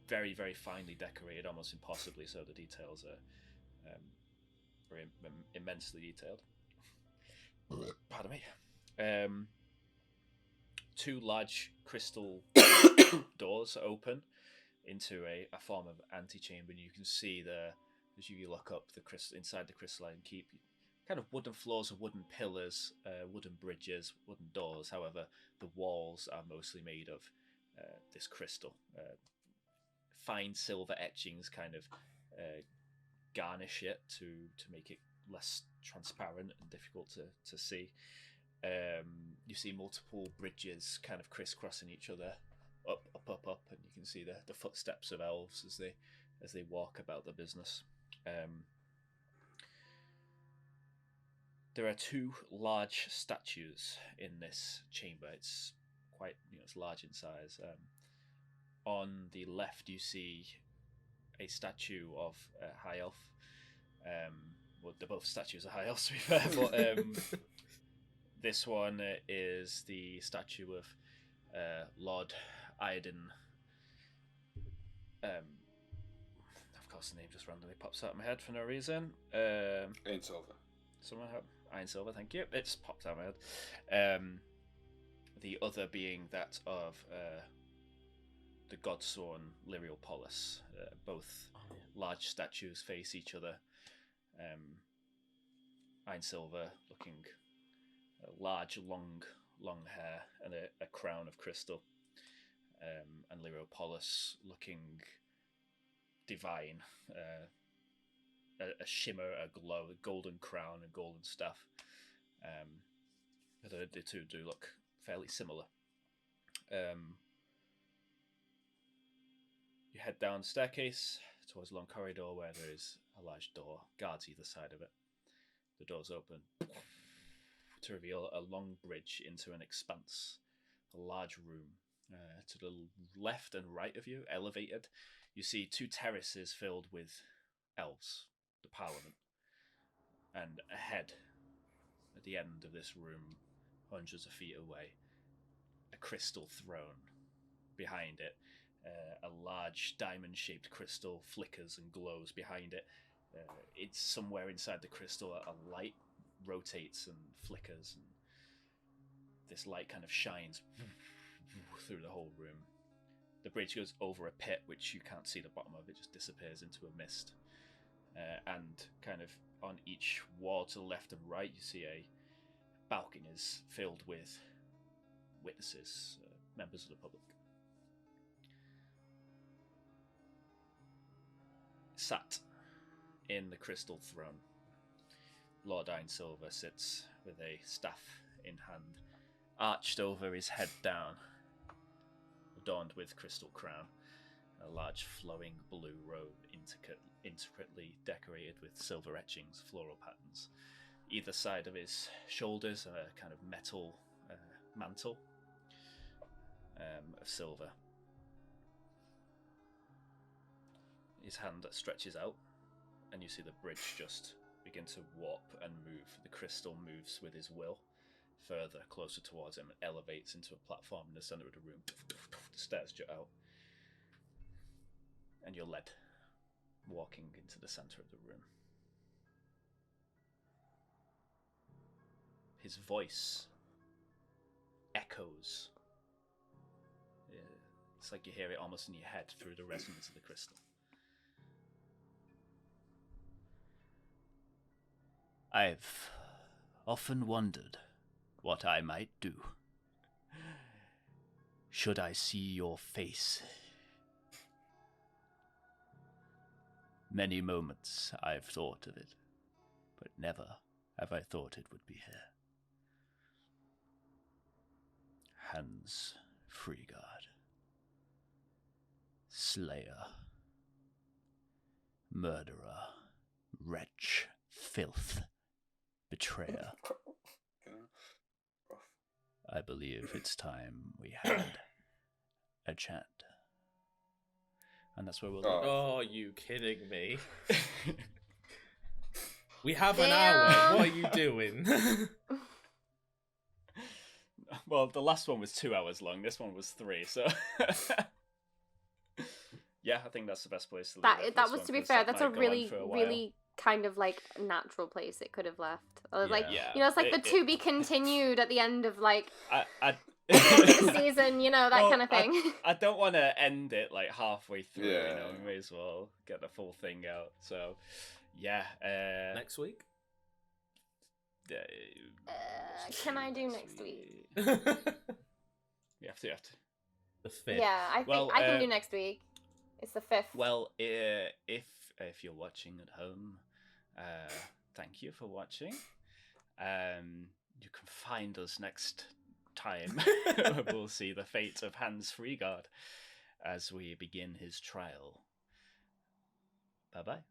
Very, very finely decorated, almost impossibly so. The details are very immensely detailed. Pardon me. Two large crystal doors open into a form of antechamber, and you can see as you look up inside the crystalline keep, kind of wooden floors of wooden pillars, wooden bridges, wooden doors. However, the walls are mostly made of this crystal. Fine silver etchings kind of garnish it to make it less transparent and difficult to see. You see multiple bridges kind of crisscrossing each other, up, and you can see the footsteps of elves as they walk about the business. There are two large statues in this chamber. It's quite, it's large in size. On the left, you see a statue of a high elf. Well, they're both statues of high elves, to be fair, but this one is the statue of Lord Ainesilver. Of course, the name just randomly pops out of my head for no reason. Ainesilver. Someone help? Ainesilver, thank you. It's popped out of my head. The other being that of the Godsworn Lyrial Polis. Both large statues face each other. Ainesilver looking large, long, long hair and a crown of crystal, and Lyropolis looking divine, a shimmer, a glow, a golden crown, a golden staff. The two do look fairly similar. You head down the staircase towards a long corridor where there is a large door, guards either side of it. The doors open to reveal a long bridge into an expanse, a large room. To the left and right of you, elevated, you see 2 terraces filled with elves, the Parliament. And ahead, at the end of this room, hundreds of feet away, a crystal throne. Behind it, a large diamond-shaped crystal flickers and glows behind it. It's somewhere inside the crystal, a light rotates and flickers, and this light kind of shines through the whole room. The bridge goes over a pit, which you can't see the bottom of. It just disappears into a mist. And kind of on each wall to the left and right, you see a balconies filled with witnesses, members of the public. Sat in the crystal throne, Lord Ainesilver sits with a staff in hand, arched over his head down, adorned with crystal crown, a large flowing blue robe intricately decorated with silver etchings, floral patterns. Either side of his shoulders, a kind of metal mantle of silver. His hand stretches out, and you see the bridge just begin to warp and move. The crystal moves with his will, further, closer towards him, and elevates into a platform in the center of the room. The stairs jut out, and you're led, walking into the center of the room. His voice echoes. It's like you hear it almost in your head through the resonance of the crystal. I've often wondered what I might do. Should I see your face? Many moments I've thought of it, but never have I thought it would be here. Hans Freegard, Slayer, Murderer, Wretch, Filth, Betrayer. I believe it's time we had a chat. And that's where we'll leave it. Oh, you kidding me? We have an hour. What are you doing? Well, the last one was 2 hours long. This one was 3, so... Yeah, I think that's the best place to leave it. That was, to be fair, that's a really, really kind of like natural place it could have left. I was like, you know, it's like the to be continued at the end of like the season, you know, that kind of thing. I don't want to end it like halfway through, you know, we may as well get the full thing out. So, yeah. Next week? Can I do next week? You have to. The 5th. Yeah, I think I can do next week. It's the 5th. Well, if you're watching at home, thank you for watching. You can find us next time. We'll see the fate of Hans Freegard as we begin his trial. Bye-bye.